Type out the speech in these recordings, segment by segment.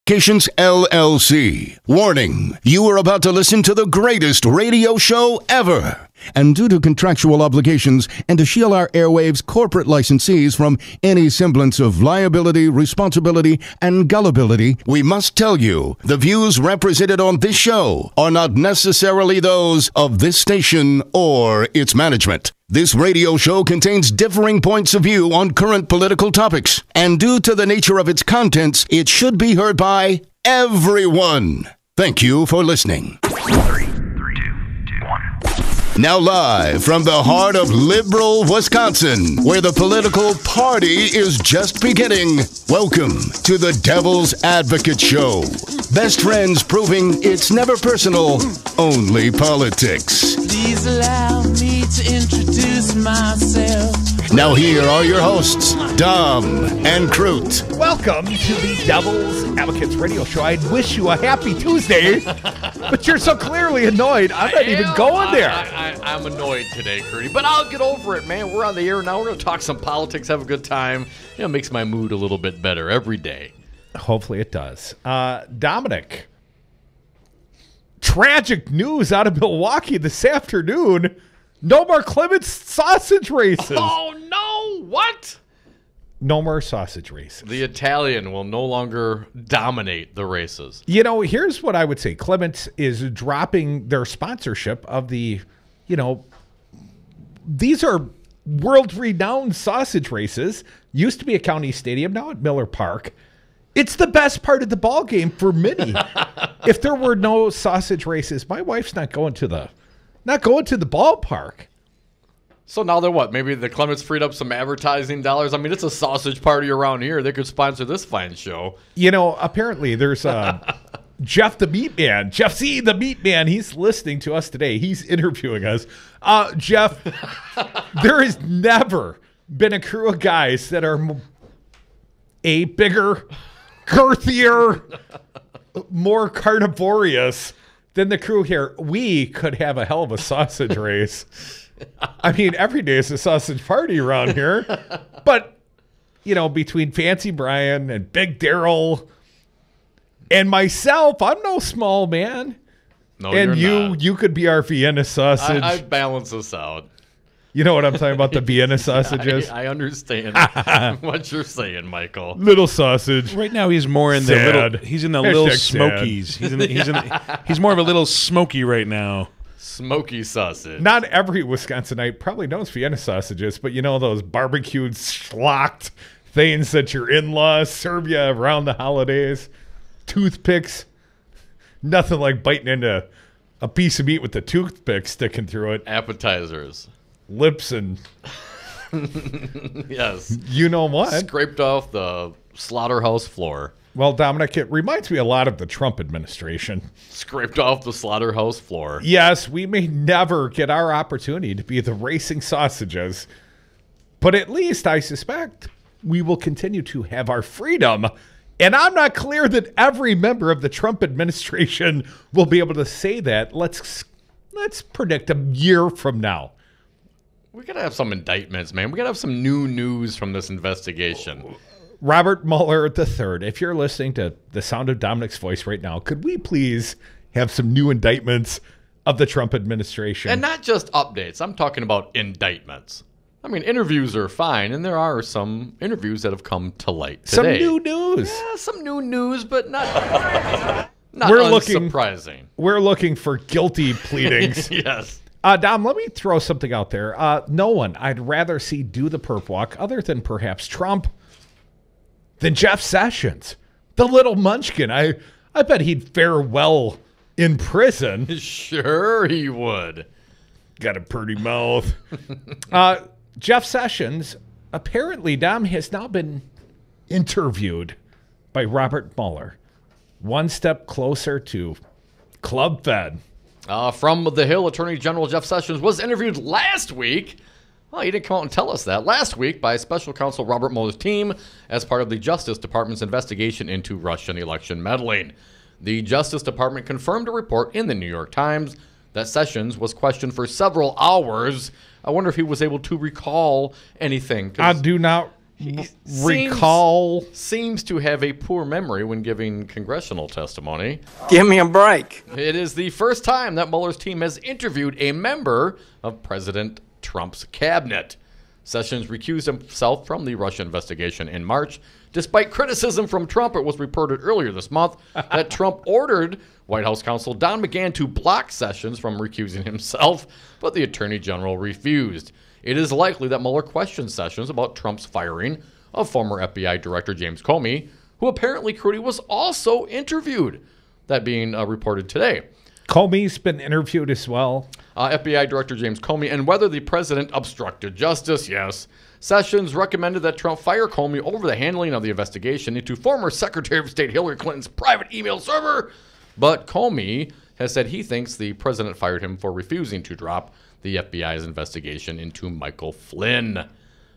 Communications, LLC. Warning, you are about to listen to the greatest radio show ever. And due to contractual obligations and to shield our airwaves corporate licensees from any semblance of liability, responsibility, and gullibility, we must tell you the views represented on this show are not necessarily those of this station or its management. This radio show contains differing points of view on current political topics, and due to the nature of its contents, it should be heard by everyone. Thank you for listening. Now live from the heart of liberal Wisconsin, where the political party is just beginning, welcome to the Devil's Advocate Show. Best friends proving it's never personal, only politics. Please allow me to introduce myself. Now here are your hosts, Dom and Crute. Welcome to the Devil's Advocates Radio Show. I wish you a happy Tuesday, but you're so clearly annoyed. I'm not even going there. I'm annoyed today, Curdy, but I'll get over it, man. We're on the air now. We're going to talk some politics, have a good time. You know, it makes my mood a little bit better every day. Hopefully it does. Dominic, tragic news out of Milwaukee this afternoon. No more Clements sausage races. Oh, no. What? No more sausage races. The Italian will no longer dominate the races. You know, here's what I would say. Clements is dropping their sponsorship of the, these are world-renowned sausage races. Used to be at County Stadium, now at Miller Park. It's the best part of the ball game for many. If there were no sausage races, my wife's not going to the ballpark. So now they're what? Maybe the Clements freed up some advertising dollars. I mean, it's a sausage party around here. They could sponsor this fine show. You know, apparently there's Jeff the Meat Man. Jeff C. the Meat Man. He's listening to us today. He's interviewing us. Jeff, there has never been a crew of guys that are bigger, girthier, more carnivorous than the crew here. We could have a hell of a sausage race. I mean, every day is a sausage party around here. But, between Fancy Brian and Big Daryl and myself, I'm no small man. No, and you're not. You could be our Vienna sausage. I balance this out. You know what I'm talking about, the Vienna sausages? I understand what you're saying, Michael. Little sausage. Right now, he's more in he's in the little smokies. He's more of a little smoky right now. Smoky sausage. Not every Wisconsinite probably knows Vienna sausages, but those barbecued, schlocked things that your in-laws serve you around the holidays. Toothpicks. Nothing like biting into a piece of meat with the toothpick sticking through it. Appetizers. Lips and... Yes. You know what? Scraped off the slaughterhouse floor. Well, Dominic, it reminds me a lot of the Trump administration. Scraped off the slaughterhouse floor. Yes, we may never get our opportunity to be the racing sausages, but at least I suspect we will continue to have our freedom. And I'm not clear that every member of the Trump administration will be able to say that. Let's predict a year from now. We got to have some indictments, man. We got to have some new news from this investigation. Robert Mueller III, if you're listening to the sound of Dominic's voice right now, could we please have some new indictments of the Trump administration? And not just updates. I'm talking about indictments. I mean, interviews are fine, and there are some interviews that have come to light today. Some new news. Yeah, some new news, but not unsurprising. We're looking for guilty pleadings. Yes. Dom, let me throw something out there. No one I'd rather see do the perp walk, other than perhaps Trump, than Jeff Sessions, the little munchkin. I bet he'd fare well in prison. Sure he would. Got a pretty mouth. Jeff Sessions, apparently, Dom, has now been interviewed by Robert Mueller. One step closer to Club Fed. From the Hill, Attorney General Jeff Sessions was interviewed last week. Well, he didn't come out and tell us that. Last week by Special Counsel Robert Mueller's team as part of the Justice Department's investigation into Russian election meddling. The Justice Department confirmed a report in the New York Times that Sessions was questioned for several hours. I wonder if he was able to recall anything. I do not recall. Seems to have a poor memory when giving congressional testimony. Give me a break. It is the first time that Mueller's team has interviewed a member of President Trump's cabinet. Sessions recused himself from the Russia investigation in March. Despite criticism from Trump, it was reported earlier this month that Trump ordered White House counsel Don McGahn to block Sessions from recusing himself, but the Attorney General refused. It is likely that Mueller questioned Sessions about Trump's firing of former FBI Director James Comey, who apparently, Crudy, was also interviewed. That being reported today. Comey's been interviewed as well. FBI Director James Comey, and whether the president obstructed justice, yes. Sessions recommended that Trump fire Comey over the handling of the investigation into former Secretary of State Hillary Clinton's private email server, but Comey has said he thinks the president fired him for refusing to drop the FBI's investigation into Michael Flynn.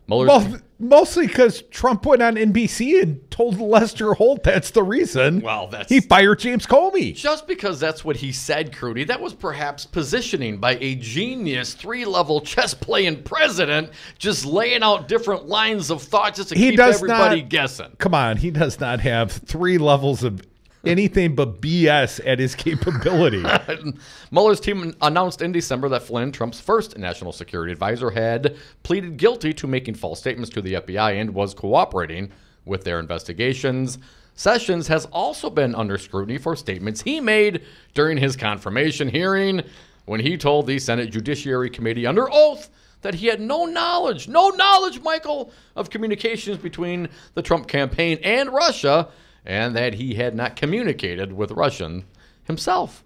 Well, mostly because Trump went on NBC and told Lester Holt that's the reason he fired James Comey. Just because that's what he said, Crudy, that was perhaps positioning by a genius 3-level chess playing president, just laying out different lines of thought just to keep everybody guessing. Come on, he does not have 3 levels of anything but BS at his capability. Mueller's team announced in December that Flynn, Trump's first national security advisor, had pleaded guilty to making false statements to the FBI and was cooperating with their investigations. Sessions has also been under scrutiny for statements he made during his confirmation hearing when he told the Senate Judiciary Committee under oath that he had no knowledge, Michael, of communications between the Trump campaign and Russia, and that he had not communicated with Russian himself.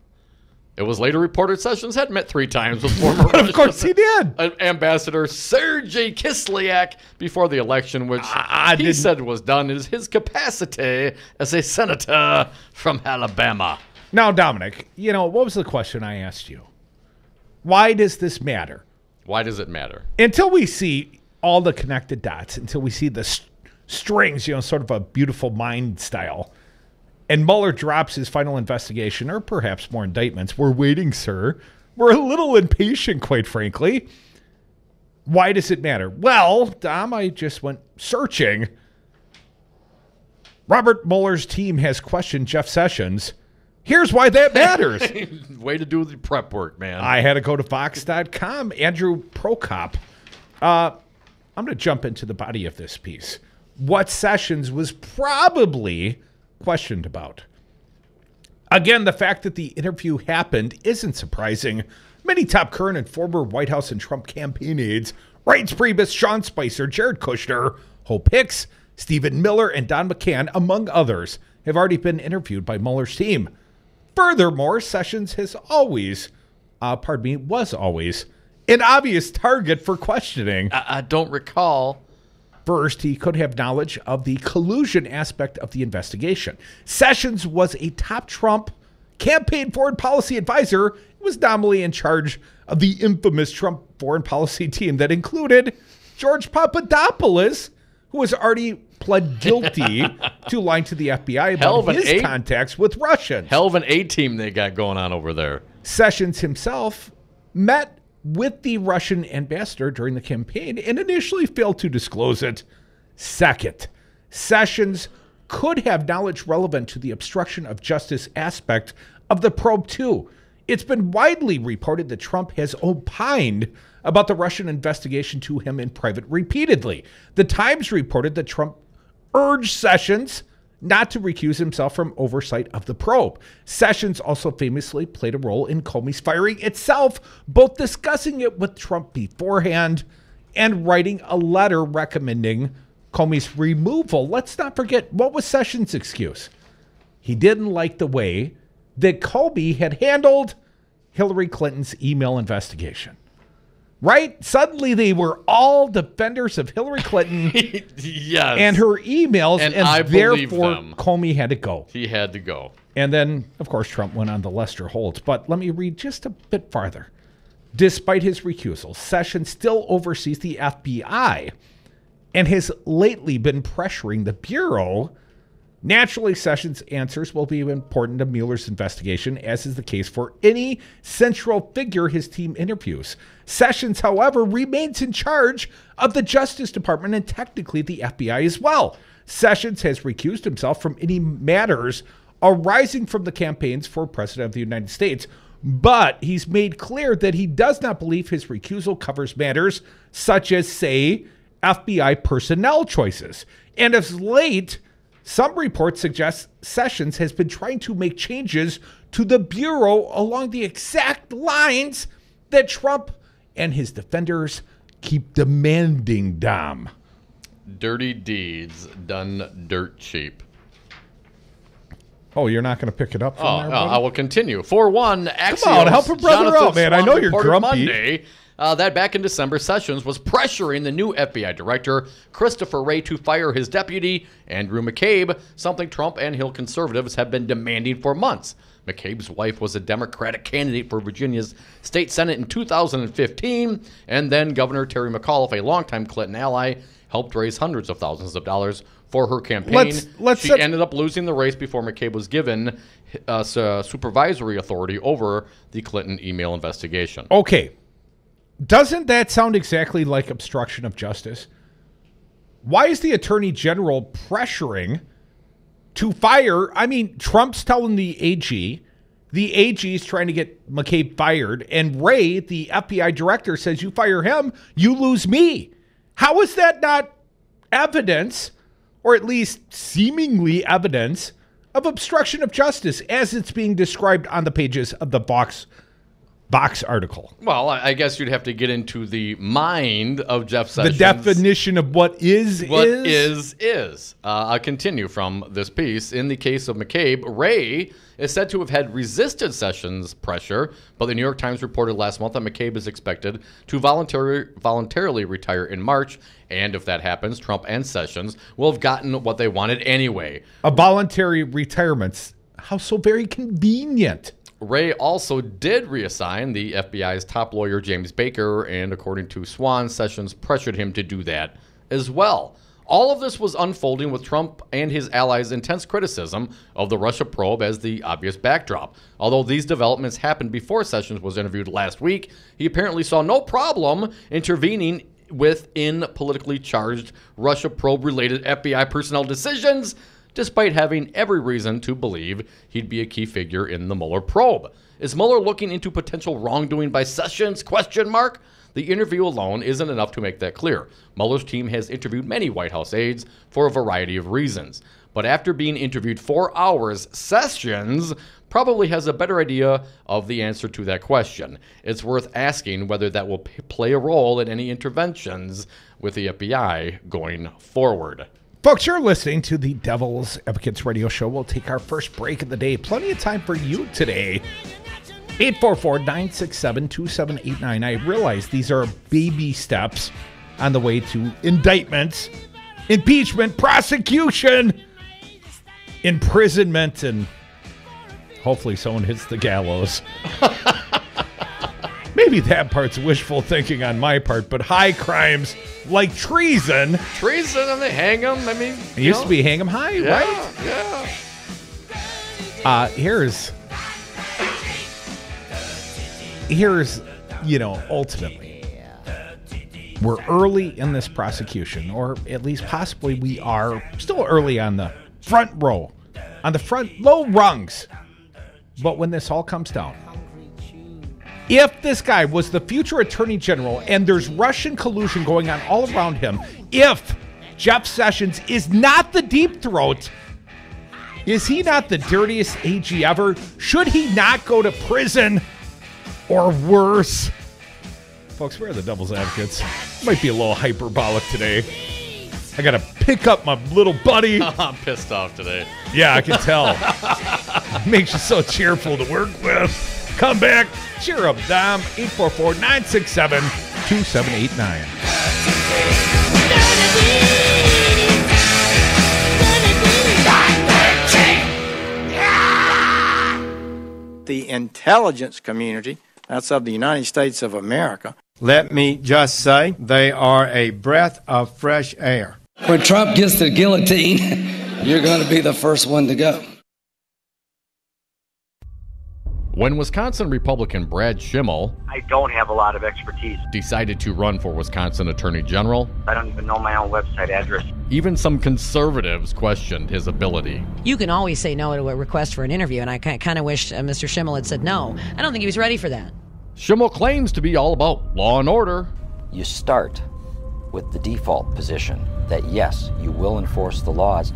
It was later reported Sessions had met 3 times with former Of course he did. Ambassador Sergei Kislyak before the election, which he said was done in his capacity as a senator from Alabama. Now, Dominic, what was the question I asked you? Why does this matter? Why does it matter? Until we see all the connected dots, until we see the strings, sort of a Beautiful Mind style, and Mueller drops his final investigation, or perhaps more indictments. We're waiting, sir. We're a little impatient, quite frankly. Why does it matter? Well, Dom, I just went searching. Robert Mueller's team has questioned Jeff Sessions. Here's why that matters. Way to do the prep work, man. I had to go to Vox.com. Andrew Prokop. I'm going to jump into the body of this piece. What Sessions was probably questioned about. Again, the fact that the interview happened isn't surprising. Many top current and former White House and Trump campaign aides, Reince Priebus, Sean Spicer, Jared Kushner, Hope Hicks, Stephen Miller, and Don McGahn, among others, have already been interviewed by Mueller's team. Furthermore, Sessions was always an obvious target for questioning. I don't recall. First, he could have knowledge of the collusion aspect of the investigation. Sessions was a top Trump campaign foreign policy advisor. He was nominally in charge of the infamous Trump foreign policy team that included George Papadopoulos, who has already pled guilty to lying to the FBI about his contacts with Russians. Hell of an A-team they got going on over there. Sessions himself met with the Russian ambassador during the campaign and initially failed to disclose it. Second, Sessions could have knowledge relevant to the obstruction of justice aspect of the probe too. It's been widely reported that Trump has opined about the Russian investigation to him in private repeatedly. The Times reported that Trump urged Sessions not to recuse himself from oversight of the probe. Sessions also famously played a role in Comey's firing itself, both discussing it with Trump beforehand and writing a letter recommending Comey's removal. Let's not forget, what was Sessions' excuse? He didn't like the way that Comey had handled Hillary Clinton's email investigation. Right? Suddenly they were all defenders of Hillary Clinton yes. and her emails, and therefore Comey had to go. He had to go. And then, of course, Trump went on to Lester Holt. But let me read just a bit farther. Despite his recusal, Sessions still oversees the FBI and has lately been pressuring the Bureau Naturally, Sessions' answers will be important to Mueller's investigation, as is the case for any central figure his team interviews. Sessions, however, remains in charge of the Justice Department and technically the FBI as well. Sessions has recused himself from any matters arising from the campaigns for President of the United States, but he's made clear that he does not believe his recusal covers matters such as, say, FBI personnel choices. And as late, some reports suggest Sessions has been trying to make changes to the Bureau along the exact lines that Trump and his defenders keep demanding, Dom. Dirty deeds done dirt cheap. Oh, you're not going to pick it up from there, buddy? I will continue. For one, Axios, come on, help a brother Jonathan out, man. Swan I know you're reported grumpy. Monday, that back in December, Sessions was pressuring the new FBI director, Christopher Wray, to fire his deputy, Andrew McCabe, something Trump and Hill conservatives have been demanding for months. McCabe's wife was a Democratic candidate for Virginia's state Senate in 2015, and then Governor Terry McAuliffe, a longtime Clinton ally, helped raise hundreds of thousands of dollars for her campaign. She ended up losing the race before McCabe was given supervisory authority over the Clinton email investigation. Okay. Doesn't that sound exactly like obstruction of justice? Why is the Attorney General pressuring to fire? I mean, Trump's telling the AG is trying to get McCabe fired, and Wray, the FBI director, says you fire him, you lose me. How is that not evidence, or at least seemingly evidence, of obstruction of justice as it's being described on the pages of the Vox article? Well, I guess you'd have to get into the mind of Jeff Sessions. The definition of what is. I'll continue from this piece. In the case of McCabe, Wray is said to have had resisted Sessions' pressure, but the New York Times reported last month that McCabe is expected to voluntarily retire in March, and if that happens, Trump and Sessions will have gotten what they wanted anyway. A voluntary retirement. How so very convenient. Wray also did reassign the FBI's top lawyer, James Baker, and according to Swan, Sessions pressured him to do that as well. All of this was unfolding with Trump and his allies' intense criticism of the Russia probe as the obvious backdrop. Although these developments happened before Sessions was interviewed last week, he apparently saw no problem intervening within politically charged Russia probe-related FBI personnel decisions, despite having every reason to believe he'd be a key figure in the Mueller probe. Is Mueller looking into potential wrongdoing by Sessions? ? The interview alone isn't enough to make that clear. Mueller's team has interviewed many White House aides for a variety of reasons. But after being interviewed 4 hours, Sessions probably has a better idea of the answer to that question. It's worth asking whether that will play a role in any interventions with the FBI going forward. Folks, you're listening to the Devil's Advocates Radio Show. We'll take our first break of the day. Plenty of time for you today. 844-967-2789. I realize these are baby steps on the way to indictments, impeachment, prosecution, imprisonment, and hopefully someone hits the gallows. Maybe that part's wishful thinking on my part, but high crimes like treason. And they hang them. I mean, it used to be hang them high, right? Yeah. Here's, ultimately, we're early in this prosecution, or at least possibly we are still early on the front row, on the front low rungs. But when this all comes down, if this guy was the future attorney general and there's Russian collusion going on all around him, if Jeff Sessions is not the deep throat, is he not the dirtiest AG ever? Should he not go to prison or worse? Folks, we're the Devil's Advocates. Might be a little hyperbolic today. I got to pick up my little buddy. I'm pissed off today. Yeah, I can tell. Makes you so cheerful to work with. Come back. Cheer up, Dom. 844-967-2789. The intelligence community, that's of the United States of America, let me just say they are a breath of fresh air. When Trump gets the guillotine, you're going to be the first one to go. When Wisconsin Republican Brad Schimmel, I don't have a lot of expertise, decided to run for Wisconsin Attorney General, I don't even know my own website address. even some conservatives questioned his ability. You can always say no to a request for an interview, and I kind of wish Mr. Schimmel had said no. I don't think he was ready for that. Schimmel claims to be all about law and order. You start with the default position that yes, you will enforce the laws.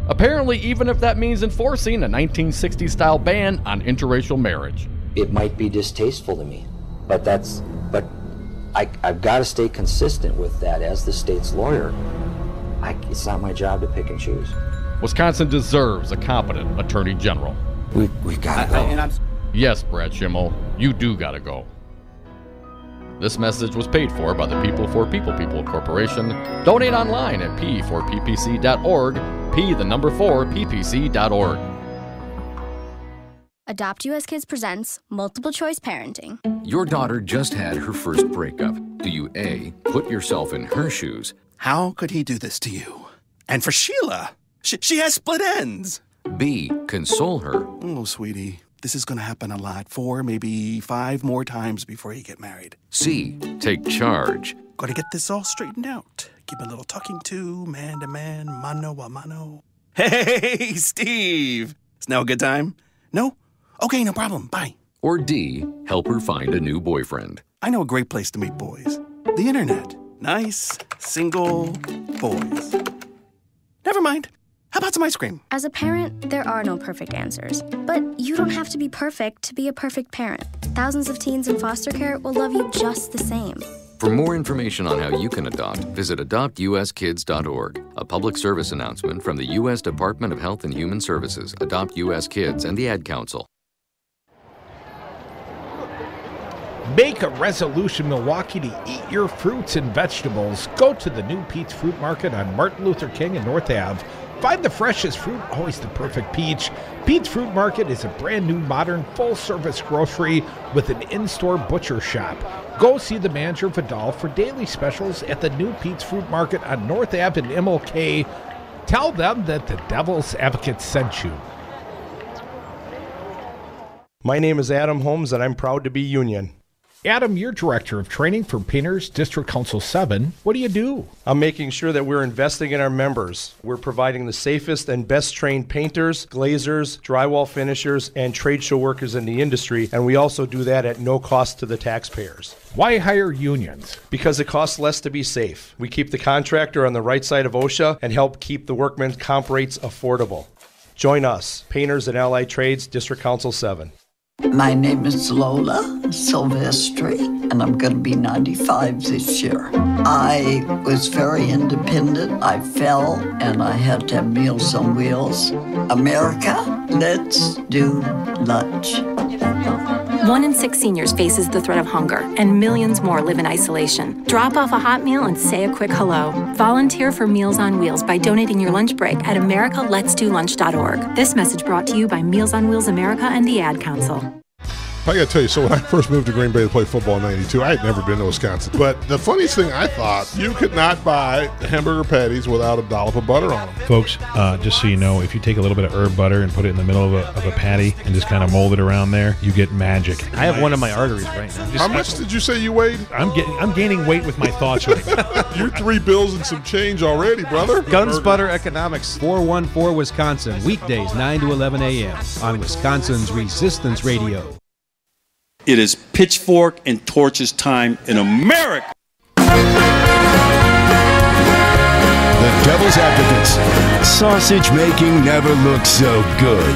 Apparently, even if that means enforcing a 1960s-style ban on interracial marriage. It might be distasteful to me, but I've got to stay consistent with that as the state's lawyer. It's not my job to pick and choose. Wisconsin deserves a competent attorney general. We gotta go. Yes, Brad Schimmel, you do gotta go. This message was paid for by the People for People Corporation. Donate online at p4ppc.org, p4ppc.org. Adopt US Kids presents Multiple Choice Parenting. Your daughter just had her first breakup. Do you A, put yourself in her shoes? How could he do this to you? And for Sheila, she has split ends. B, console her. Oh, sweetie, this is going to happen a lot. 4, maybe 5 more times before you get married. C, take charge. Got to get this all straightened out. Give a little talking to, man to man, mano a mano. Hey, Steve! Is now a good time? No? Okay, no problem. Bye. Or D, help her find a new boyfriend. I know a great place to meet boys. The internet. Nice, single boys. Never mind. How about some ice cream? As a parent, there are no perfect answers. But you don't have to be perfect to be a perfect parent. Thousands of teens in foster care will love you just the same. For more information on how you can adopt, visit adoptuskids.org. A public service announcement from the U.S. Department of Health and Human Services, Adopt U.S. Kids, and the Ad Council. Make a resolution, Milwaukee, to eat your fruits and vegetables. Go to the new Pete's Fruit Market on Martin Luther King and North Ave. Find the freshest fruit, always the perfect peach. Pete's Fruit Market is a brand new, modern, full-service grocery with an in-store butcher shop. Go see the manager, Vidal, for daily specials at the new Pete's Fruit Market on North Ave in MLK. Tell them that the Devil's Advocate sent you. My name is Adam Holmes, and I'm proud to be union. Adam, you're Director of Training for Painters District Council 7. What do you do? I'm making sure that we're investing in our members. We're providing the safest and best trained painters, glazers, drywall finishers, and trade show workers in the industry, and we also do that at no cost to the taxpayers. Why hire unions? Because it costs less to be safe. We keep the contractor on the right side of OSHA and help keep the workmen's comp rates affordable. Join us, Painters and Allied Trades, District Council 7. My name is Lola Silvestri, and I'm going to be 95 this year. I was very independent. I fell, and I had to have Meals on Wheels. America, let's do lunch. 1 in 6 seniors faces the threat of hunger, and millions more live in isolation. Drop off a hot meal and say a quick hello. Volunteer for Meals on Wheels by donating your lunch break at americaletsdolunch.org. This message brought to you by Meals on Wheels America and the Ad Council. I got to tell you, so when I first moved to Green Bay to play football in 92, I had never been to Wisconsin. But the funniest thing I thought, you could not buy hamburger patties without a dollop of butter on them. Folks, just so you know, if you take a little bit of herb butter and put it in the middle of a patty and just kind of mold it around there, you get magic. I have one of my arteries right now. How much did you say you weighed? I'm gaining weight with my thoughts right now. You're $3 and some change already, brother. Guns Butter Economics. 414 Wisconsin, weekdays 9 to 11 a.m. on Wisconsin's Resistance Radio. It is pitchfork and torches time in America. The Devil's Advocates. Sausage making never looks so good.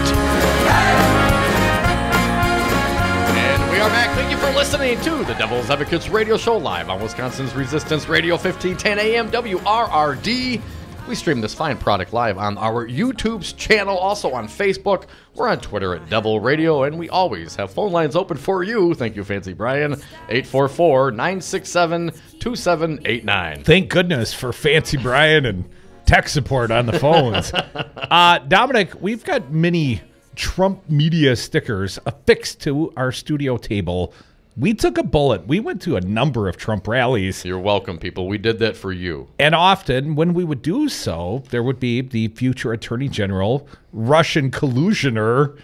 And we are back. Thank you for listening to the Devil's Advocates radio show live on Wisconsin's Resistance Radio, 1510 AM WRRD. We stream this fine product live on our YouTube's channel, also on Facebook. We're on Twitter at Devil Radio, and we always have phone lines open for you. Thank you, Fancy Brian. 844-967-2789. Thank goodness for Fancy Brian and tech support on the phones. Dominic, we've got many Trump media stickers affixed to our studio table. We took a bullet. We went to a number of Trump rallies. You're welcome, people. We did that for you. And often, when we would do so, there would be the future Attorney General, Russian collusioner,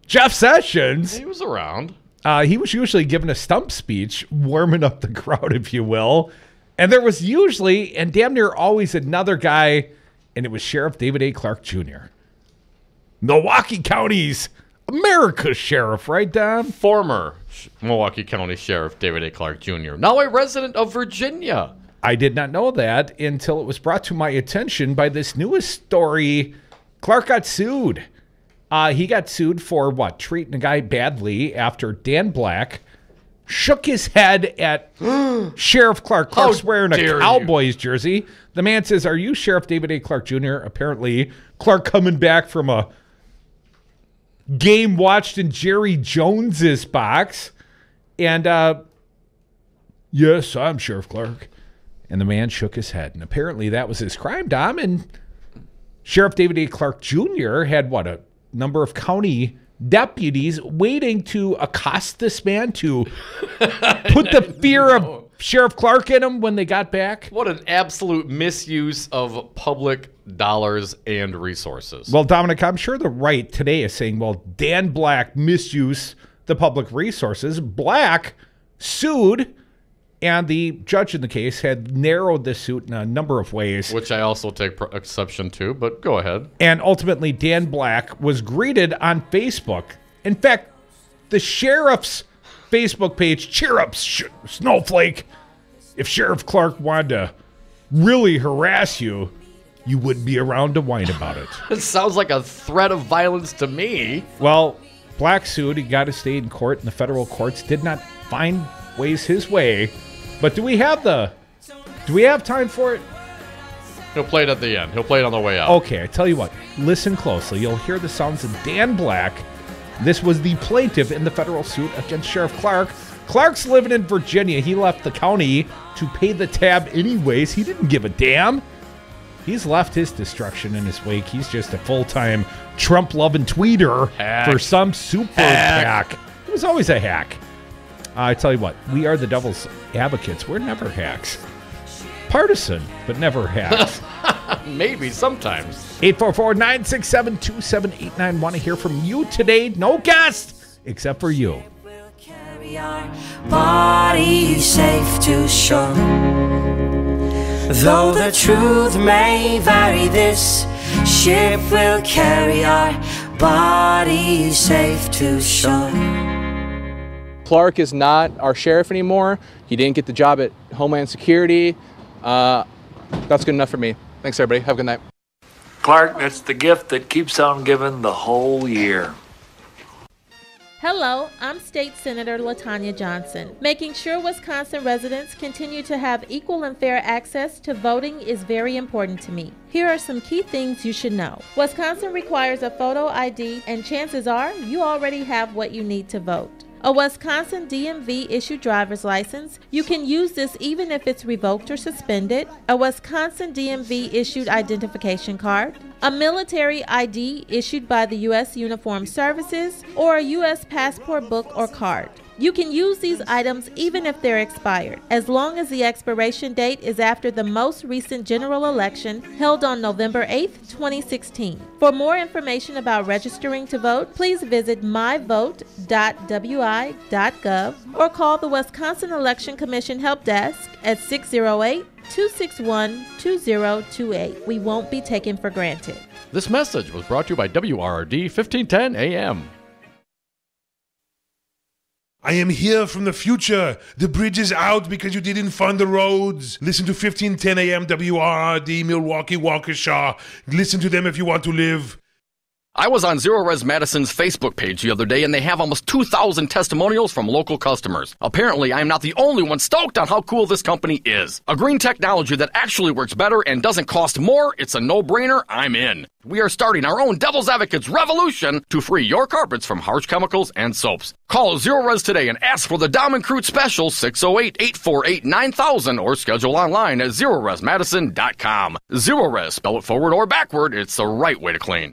Jeff Sessions. He was around. He was usually giving a stump speech, warming up the crowd, if you will. And there was usually, and damn near always, another guy, and it was Sheriff David A. Clark Jr., Milwaukee County's America's sheriff, right, Don? Former Milwaukee County Sheriff David A. Clark Jr., now a resident of Virginia. I did not know that until it was brought to my attention by this newest story. Clark got sued. He got sued for, treating a guy badly after Dan Black shook his head at Sheriff Clark. Clark's wearing a Cowboys jersey. The man says, "Are you Sheriff David A. Clark Jr.?" Apparently, Clark coming back from a game watched in Jerry Jones's box. And, yes, I'm Sheriff Clark. And the man shook his head. And apparently that was his crime, Dom. And Sheriff David A. Clark Jr. had, a number of county deputies waiting to accost this man, to put the fear of Sheriff Clark in him when they got back. What an absolute misuse of public dollars and resources. Well, Dominic, I'm sure the right today is saying, well, Dan Black misused the public resources. Black sued, and the judge in the case had narrowed the suit in a number of ways. Which I also take exception to, but go ahead. And ultimately, Dan Black was greeted on Facebook. In fact, the sheriff's Facebook page, cheer up, Snowflake. If Sheriff Clark wanted to really harass you, you wouldn't be around to whine about it. It sounds like a threat of violence to me. Well, Black sued. He got to stay in court, and the federal courts did not find ways his way. But do we have time for it? He'll play it at the end. He'll play it on the way out. Okay, I tell you what. Listen closely. You'll hear the sounds of Dan Black. This was the plaintiff in the federal suit against Sheriff Clark. Clark's living in Virginia. He left the county to pay the tab anyways. He didn't give a damn. He's left his destruction in his wake. He's just a full-time Trump-loving tweeter for some super hack. He was always a hack. I tell you what, we are the devil's advocates. We're never hacks. Partisan, but never hacks. Maybe sometimes. 844-967-2789. Want to hear from you today. No guest, except for you. Body safe to shore. Though the truth may vary, this ship will carry our body safe to shore. Clark is not our sheriff anymore. He didn't get the job at Homeland Security. That's good enough for me. Thanks, everybody. Have a good night. Clark, that's the gift that keeps on giving the whole year. Hello, I'm State Senator LaTanya Johnson. Making sure Wisconsin residents continue to have equal and fair access to voting is very important to me. Here are some key things you should know. Wisconsin requires a photo ID, and chances are you already have what you need to vote. A Wisconsin DMV issued driver's license. You can use this even if it's revoked or suspended. A Wisconsin DMV issued identification card. A military ID issued by the U.S. Uniformed Services, or a U.S. passport book or card. You can use these items even if they're expired, as long as the expiration date is after the most recent general election held on November 8, 2016. For more information about registering to vote, please visit myvote.wi.gov or call the Wisconsin Election Commission Help Desk at 608-261-2028. We won't be taken for granted. This message was brought to you by WRRD 1510 AM. I am here from the future. The bridge is out because you didn't fund the roads. Listen to 1510 AM WRRD, Milwaukee, Waukesha. Listen to them if you want to live. I was on Zero Res Madison's Facebook page the other day, and they have almost 2,000 testimonials from local customers. Apparently, I am not the only one stoked on how cool this company is. A green technology that actually works better and doesn't cost more. It's a no-brainer. I'm in. We are starting our own Devil's Advocates revolution to free your carpets from harsh chemicals and soaps. Call Zero Res today and ask for the Diamond Crute Special 608-848-9000 or schedule online at ZeroResMadison.com. Zero Res, spell it forward or backward, it's the right way to clean.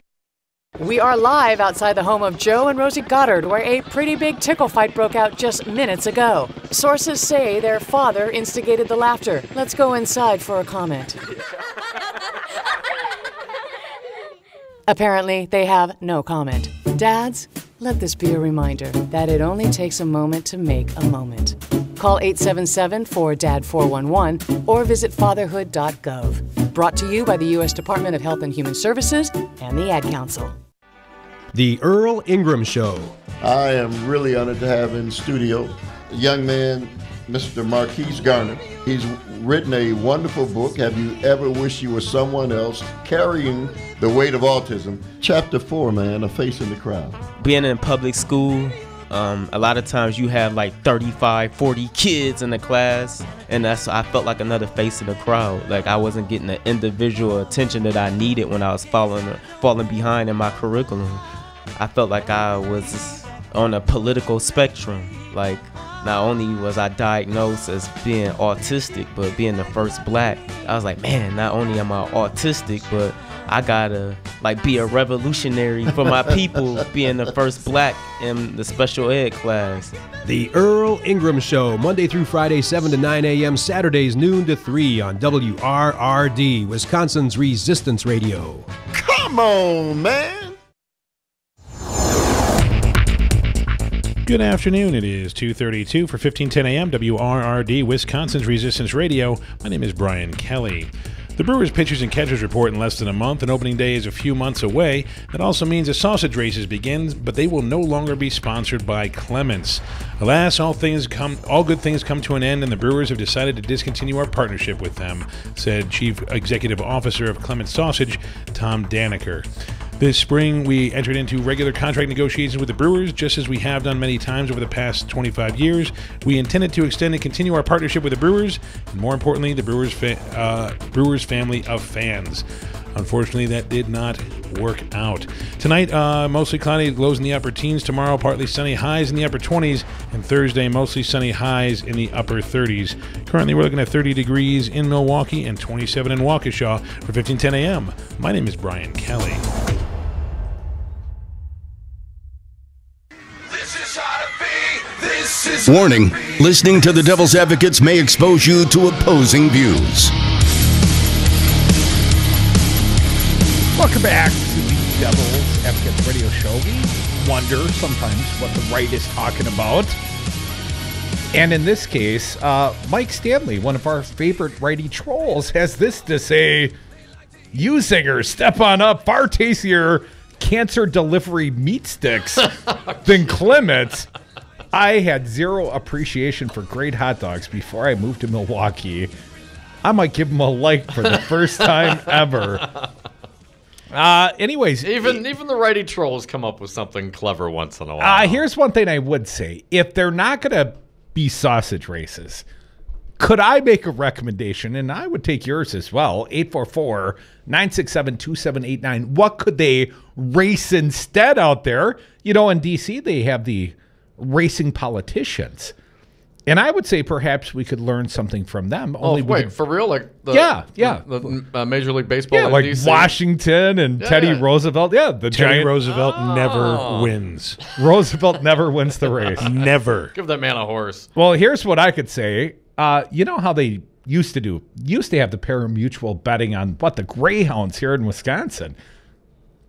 We are live outside the home of Joe and Rosie Goddard, where a pretty big tickle fight broke out just minutes ago. Sources say their father instigated the laughter. Let's go inside for a comment. Apparently, they have no comment. Dads, let this be a reminder that it only takes a moment to make a moment. Call 877-4DAD-411 or visit fatherhood.gov. Brought to you by the U.S. Department of Health and Human Services and the Ad Council. The Earl Ingram Show. I am really honored to have in studio a young man, Mr. Marquise Garner. He's written a wonderful book, Have You Ever Wished You Were Someone Else? Carrying the Weight of Autism. Chapter 4, man, A Face in the Crowd. Being in public school, a lot of times you have like 35, 40 kids in the class, and I felt like another face in the crowd. Like I wasn't getting the individual attention that I needed when I was falling behind in my curriculum. I felt like I was on a political spectrum. Like not only was I diagnosed as being autistic, but being the first black, I was like, man, not only am I autistic, but I gotta like be a revolutionary for my people, being the first black in the special ed class. The Earl Ingram Show, Monday through Friday, 7 to 9 a.m., Saturdays noon to 3 on WRRD, Wisconsin's Resistance Radio. Come on, man! Good afternoon. It is 2:32 for 1510 a.m. WRRD, Wisconsin's Resistance Radio. My name is Brian Kelly. The Brewers pitchers and catchers report in less than a month, and opening day is a few months away. That also means the sausage races begin, but they will no longer be sponsored by Clements. Alas, all good things come to an end, and the Brewers have decided to discontinue our partnership with them, said Chief Executive Officer of Clements Sausage, Tom Daniker. This spring, we entered into regular contract negotiations with the Brewers, just as we have done many times over the past 25 years. We intended to extend and continue our partnership with the Brewers, and more importantly, the Brewers family of fans. Unfortunately, that did not work out. Tonight, mostly cloudy, lows in the upper teens. Tomorrow, partly sunny, highs in the upper 20s. And Thursday, mostly sunny, highs in the upper 30s. Currently, we're looking at 30 degrees in Milwaukee and 27 in Waukesha for 1510 a.m. My name is Brian Kelly. Warning, listening to the Devil's Advocates may expose you to opposing views. Welcome back to the Devil's Advocates Radio Show. We wonder sometimes what the right is talking about. And in this case, Mike Stanley, one of our favorite righty trolls, has this to say: "You singers, step on up. Far tastier cancer delivery meat sticks than Clements. I had zero appreciation for great hot dogs before I moved to Milwaukee. I might give them a like for the first time ever." Anyways, even the righty trolls come up with something clever once in a while. Here's one thing I would say: if they're not going to be sausage races, could I make a recommendation? And I would take yours as well. 844-967-2789. What could they race instead out there? You know, in D.C. they have the racing politicians. And I would say perhaps we could learn something from them. For real? Like the Major League Baseball? Yeah, like DC? Washington and Teddy Roosevelt. Yeah, the Teddy Roosevelt never wins. Roosevelt never wins the race. Never. Give that man a horse. Well, here's what I could say. You know how they used to do? Used to have the pari-mutuel betting on the Greyhounds here in Wisconsin.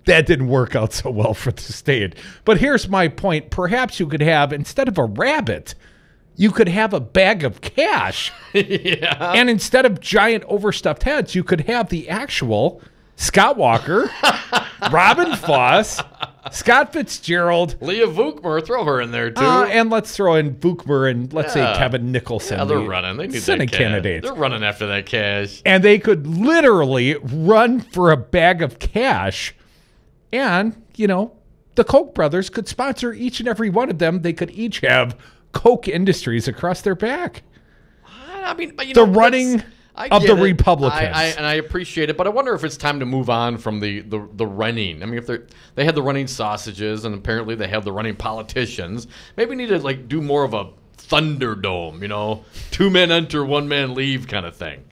That didn't work out so well for the state. But here's my point. Perhaps you could have, instead of a rabbit, you could have a bag of cash. Yeah. And instead of giant overstuffed heads, you could have the actual Scott Walker, Robin Foss, Scott Fitzgerald, Leah Vukmer, throw her in there too. And let's throw in Vukmer and let's say Kevin Nicholson. Yeah, they're running. They need Senate that candidates. They're running after that cash. And they could literally run for a bag of cash. And, you know, the Koch brothers could sponsor each and every one of them. They could each have Koch Industries across their back. I mean, but, the running of the Republicans. I appreciate it, but I wonder if it's time to move on from the running. I mean, if they had the running sausages, and apparently they have the running politicians, maybe we need to do more of a Thunderdome, you know, 2 men enter, 1 man leave kind of thing.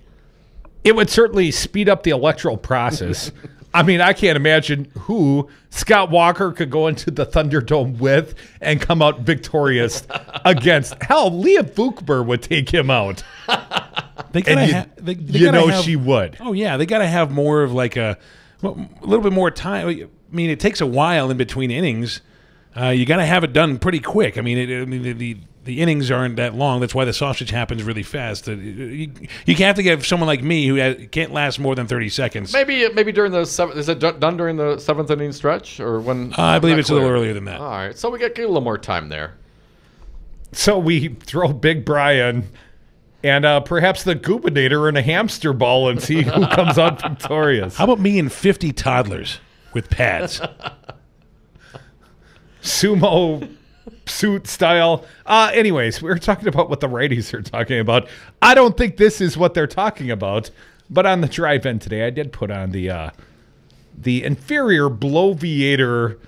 It would certainly speed up the electoral process. I mean, I can't imagine who Scott Walker could go into the Thunderdome with and come out victorious against. Hell, Leah Vukber would take him out. They gotta she would. Oh, yeah. They got to have more of like a little bit more time. I mean, it takes a while in between innings. You got to have it done pretty quick. I mean, the innings aren't that long. That's why the sausage happens really fast. You have to get someone like me who can't last more than 30 seconds. Maybe during the seventh. Is it done during the seventh inning stretch or when? I believe it's a little earlier than that. All right, so we get a little more time there. So we throw Big Brian and perhaps the Goobinator in a hamster ball and see who comes out victorious. How about me and 50 toddlers with pads? Sumo suit style. Anyways, we were talking about what the righties are talking about. I don't think this is what they're talking about, but on the drive-in today, I did put on the inferior bloviator.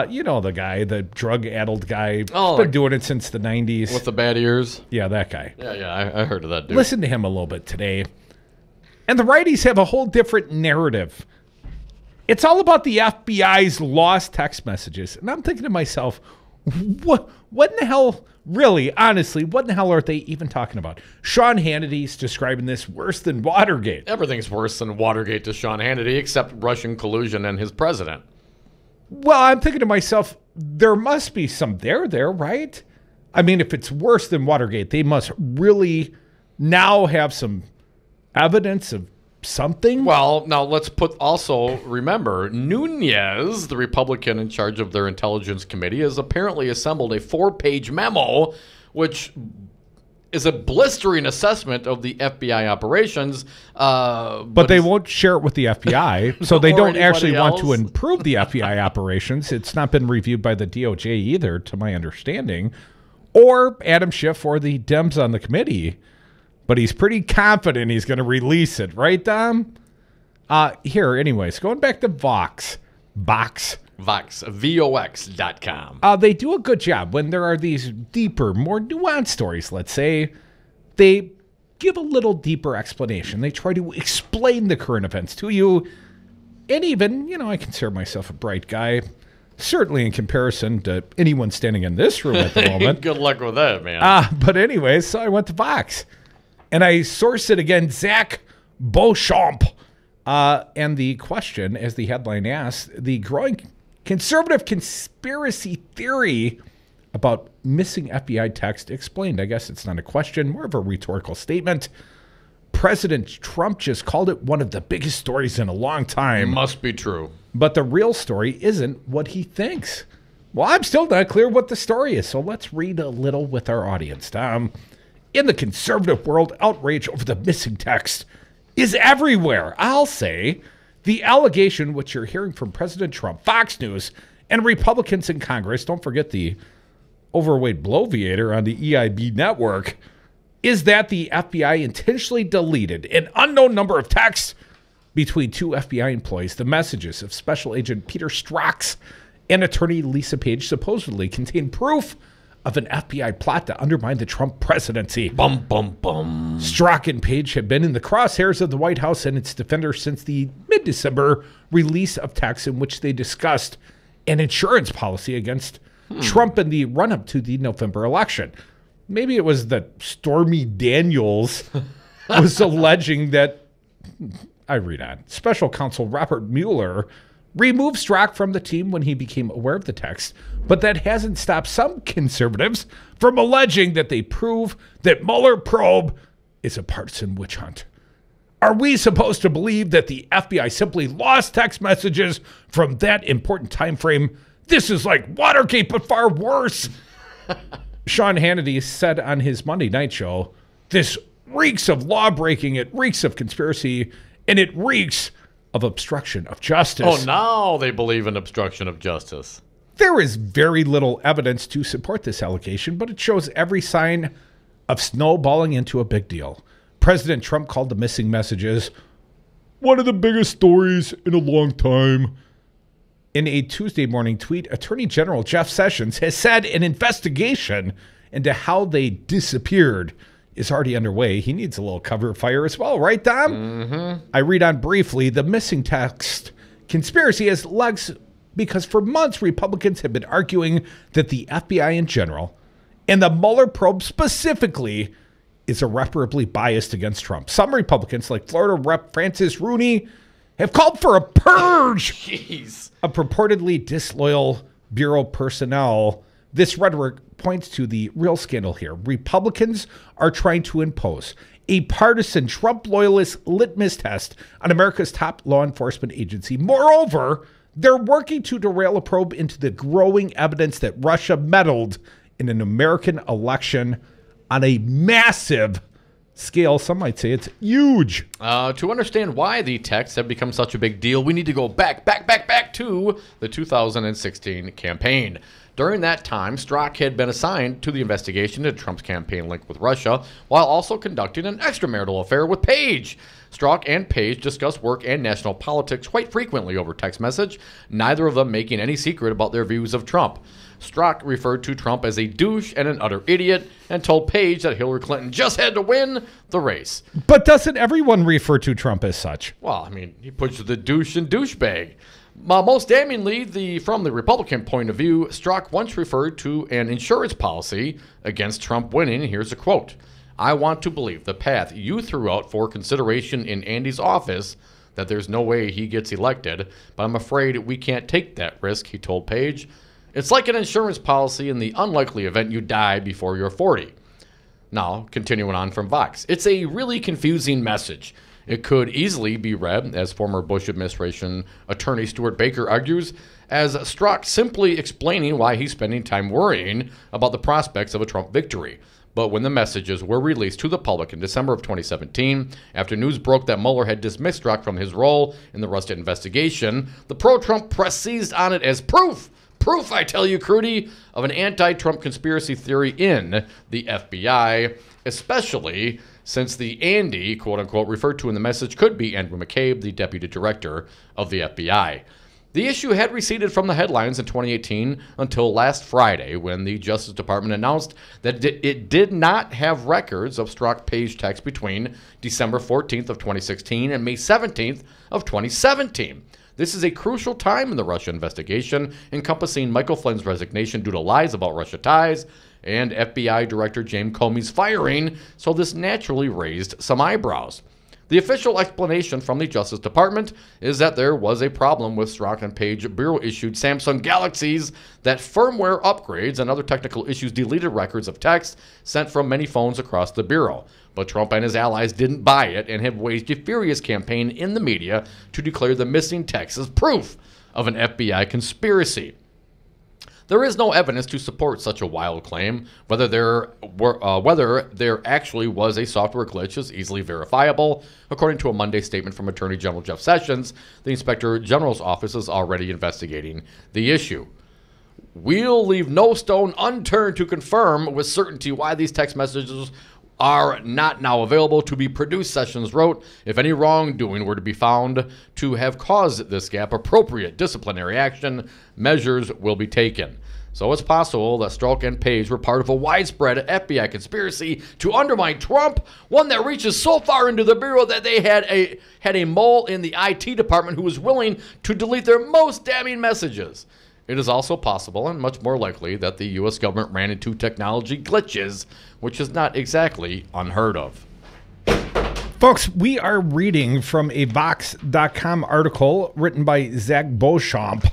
You know the guy, the drug-addled guy. Oh, been doing it since the 90s. With the bad ears? Yeah, that guy. Yeah, I heard of that dude. Listen to him a little bit today. And the righties have a whole different narrative. It's all about the FBI's lost text messages. And I'm thinking to myself, what in the hell, really, honestly, what in the hell are they even talking about? Sean Hannity's describing this worse than Watergate. Everything's worse than Watergate to Sean Hannity, except Russian collusion and his president. Well, I'm thinking to myself, there must be some there, right? I mean, if it's worse than Watergate, they must really now have some evidence of something. Well, now let's remember, Nunez, the Republican in charge of their intelligence committee, has apparently assembled a 4-page memo, which is a blistering assessment of the FBI operations. But they won't share it with the FBI, so they don't actually want to improve the FBI operations. It's not been reviewed by the DOJ either, to my understanding, or Adam Schiff or the Dems on the committee. But he's pretty confident he's going to release it, right, Dom? Here, anyways, going back to Vox, Vox.com. They do a good job when there are these deeper, more nuanced stories, let's say. They give a little deeper explanation. They try to explain the current events to you. And even, I consider myself a bright guy, certainly in comparison to anyone standing in this room at the moment. Good luck with that, man. But anyways, so I went to Vox. And I sourced it again, Zach Beauchamp. And the question, as the headline asks, the growing conservative conspiracy theory about missing FBI text explained. I guess it's not a question, more of a rhetorical statement. President Trump just called it one of the biggest stories in a long time. Must be true. But the real story isn't what he thinks. Well, I'm still not clear what the story is, so let's read a little with our audience, Tom. In the conservative world, outrage over the missing text is everywhere. I'll say the allegation, which you're hearing from President Trump, Fox News, and Republicans in Congress, don't forget the overweight bloviator on the EIB network, is that the FBI intentionally deleted an unknown number of texts between two FBI employees. The messages of Special Agent Peter Strzok and attorney Lisa Page supposedly contain proof of an FBI plot to undermine the Trump presidency. Bum, bum, bum. Strzok and Page have been in the crosshairs of the White House and its defenders since the mid-December release of texts in which they discussed an insurance policy against Trump in the run-up to the November election. Maybe it was that Stormy Daniels was alleging that, I read on, Special Counsel Robert Mueller removed Strzok from the team when he became aware of the text, but that hasn't stopped some conservatives from alleging that they prove that Mueller probe is a partisan witch hunt. Are we supposed to believe that the FBI simply lost text messages from that important time frame? This is like Watergate, but far worse. Sean Hannity said on his Monday night show, this reeks of law breaking, it reeks of conspiracy, and it reeks of obstruction of justice. Oh, now they believe in obstruction of justice. There is very little evidence to support this allegation, but it shows every sign of snowballing into a big deal. President Trump called the missing messages one of the biggest stories in a long time. In a Tuesday morning tweet, Attorney General Jeff Sessions has said an investigation into how they disappeared is already underway. He needs a little cover fire as well, right, Dom? Mm-hmm. I read on briefly. The missing text conspiracy has legs because for months Republicans have been arguing that the FBI in general and the Mueller probe specifically is irreparably biased against Trump. Some Republicans, like Florida Rep. Francis Rooney, have called for a purge of purportedly disloyal Bureau personnel. This rhetoric points to the real scandal here. Republicans are trying to impose a partisan Trump loyalist litmus test on America's top law enforcement agency. Moreover, they're working to derail a probe into the growing evidence that Russia meddled in an American election on a massive scale. Some might say it's huge. To understand why the texts have become such a big deal, we need to go back to the 2016 campaign. During that time, Strzok had been assigned to the investigation into Trump's campaign link with Russia, while also conducting an extramarital affair with Page. Strzok and Page discussed work and national politics quite frequently over text message, neither of them making any secret about their views of Trump. Strzok referred to Trump as a douche and an utter idiot and told Page that Hillary Clinton just had to win the race. But doesn't everyone refer to Trump as such? Well, I mean, he puts the douche and douchebag. Most damningly, from the Republican point of view, Strzok once referred to an insurance policy against Trump winning. Here's a quote. "I want to believe the path you threw out for consideration in Andy's office, that there's no way he gets elected, but I'm afraid we can't take that risk," he told Page. "It's like an insurance policy in the unlikely event you die before you're 40. Now, continuing on from Vox, it's a really confusing message. It could easily be read, as former Bush administration attorney Stuart Baker argues, as Strzok simply explaining why he's spending time worrying about the prospects of a Trump victory. But when the messages were released to the public in December of 2017, after news broke that Mueller had dismissed Strzok from his role in the Russia investigation, the pro-Trump press seized on it as proof, I tell you, Crudy, of an anti-Trump conspiracy theory in the FBI, especially since the Andy, quote-unquote, referred to in the message could be Andrew McCabe, the deputy director of the FBI. The issue had receded from the headlines in 2018 until last Friday, when the Justice Department announced that it did not have records of Strzok-Page texts between December 14th of 2016 and May 17th of 2017. This is a crucial time in the Russia investigation, encompassing Michael Flynn's resignation due to lies about Russia ties and FBI Director James Comey's firing, so this naturally raised some eyebrows. The official explanation from the Justice Department is that there was a problem with Strzok and Page Bureau-issued Samsung Galaxies, that firmware upgrades and other technical issues deleted records of text sent from many phones across the Bureau. But Trump and his allies didn't buy it and have waged a furious campaign in the media to declare the missing text as proof of an FBI conspiracy. There is no evidence to support such a wild claim. Whether there actually was a software glitch is easily verifiable. According to a Monday statement from Attorney General Jeff Sessions, the Inspector General's office is already investigating the issue. "We'll leave no stone unturned to confirm with certainty why these text messages are not now available to be produced," Sessions wrote. "If any wrongdoing were to be found to have caused this gap, appropriate disciplinary action measures will be taken." So it's possible that Strzok and Page were part of a widespread FBI conspiracy to undermine Trump, one that reaches so far into the Bureau that they had a mole in the IT department who was willing to delete their most damning messages. It is also possible, and much more likely, that the U.S. government ran into technology glitches, which is not exactly unheard of. Folks, we are reading from a Vox.com article written by Zach Beauchamp.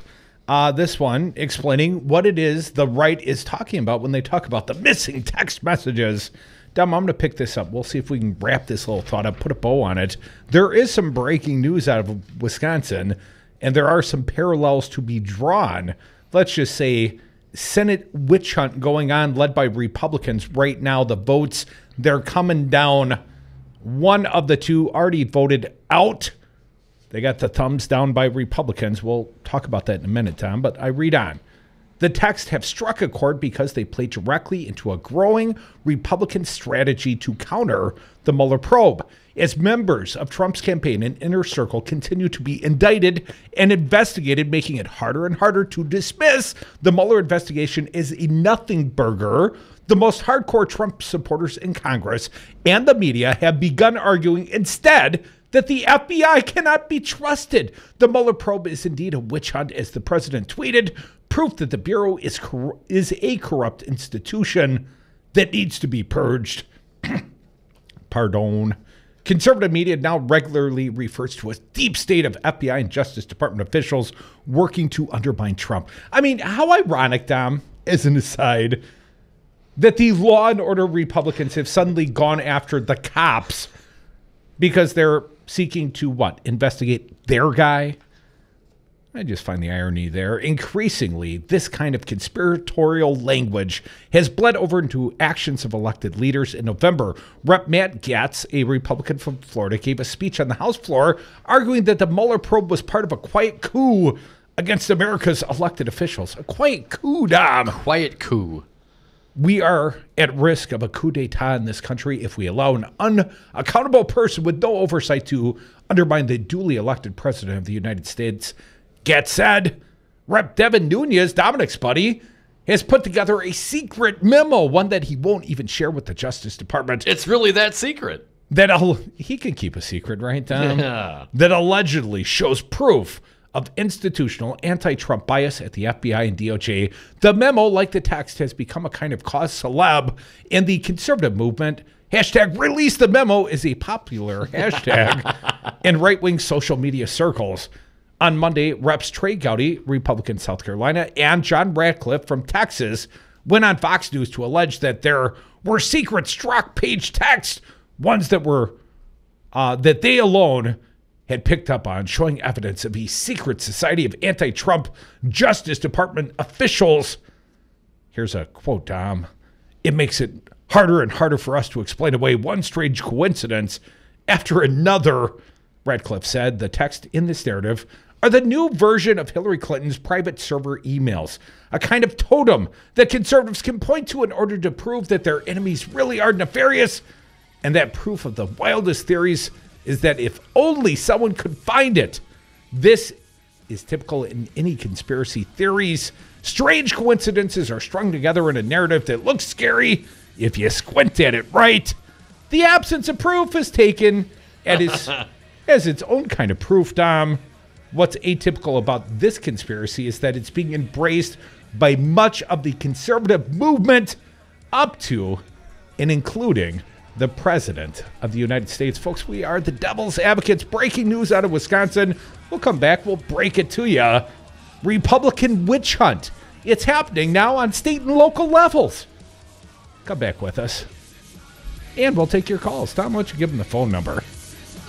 This one explaining what it is the right is talking about when they talk about the missing text messages. Dom, I'm going to pick this up. We'll see if we can wrap this little thought up, put a bow on it. There is some breaking news out of Wisconsin, and there are some parallels to be drawn. Let's just say Senate witch hunt going on, led by Republicans right now. The votes, they're coming down. One of the two already voted out. They got the thumbs down by Republicans. We'll talk about that in a minute, Tom, but I read on. The texts have struck a chord because they play directly into a growing Republican strategy to counter the Mueller probe. As members of Trump's campaign and inner circle continue to be indicted and investigated, making it harder and harder to dismiss the Mueller investigation as a nothing burger, the most hardcore Trump supporters in Congress and the media have begun arguing instead that the FBI cannot be trusted. The Mueller probe is indeed a witch hunt, as the president tweeted, proof that the Bureau is a corrupt institution that needs to be purged. Pardon. Conservative media now regularly refers to a deep state of FBI and Justice Department officials working to undermine Trump. I mean, how ironic, Dom, as an aside, that the law and order Republicans have suddenly gone after the cops because they're seeking to, what, investigate their guy? I just find the irony there. Increasingly, this kind of conspiratorial language has bled over into actions of elected leaders. In November, Rep. Matt Gaetz, a Republican from Florida, gave a speech on the House floor arguing that the Mueller probe was part of a quiet coup against America's elected officials. A quiet coup, Dom. Quiet coup. We are at risk of a coup d'etat in this country if we allow an unaccountable person with no oversight to undermine the duly elected president of the United States. Gaetz said. Rep. Devin Nunes, Dominic's buddy, has put together a secret memo, one that he won't even share with the Justice Department. It's really that secret. He can keep a secret, right, Dom? Yeah. That allegedly shows proof of institutional anti-Trump bias at the FBI and DOJ. The memo, like the text, has become a kind of cause celeb in the conservative movement. Hashtag release the memo is a popular hashtag in right-wing social media circles. On Monday, Reps. Trey Gowdy, Republican, South Carolina, and John Ratcliffe from Texas went on Fox News to allege that there were secret Strzok page texts, ones that were that they alone had picked up on, showing evidence of a secret society of anti-Trump Justice Department officials. Here's a quote, Dom. It makes it harder and harder for us to explain away one strange coincidence after another, Ratcliffe said. The text in this narrative are the new version of Hillary Clinton's private server emails, a kind of totem that conservatives can point to in order to prove that their enemies really are nefarious. And that proof of the wildest theories is that if only someone could find it. This is typical in any conspiracy theories. Strange coincidences are strung together in a narrative that looks scary if you squint at it right. The absence of proof is taken as its own kind of proof, Dom. What's atypical about this conspiracy is that it's being embraced by much of the conservative movement, up to and including the President of the United States. Folks, we are the Devil's Advocates. Breaking news out of Wisconsin. We'll come back. We'll break it to you. Republican witch hunt. It's happening now on state and local levels. Come back with us. And we'll take your calls. Tom, why don't you give them the phone number?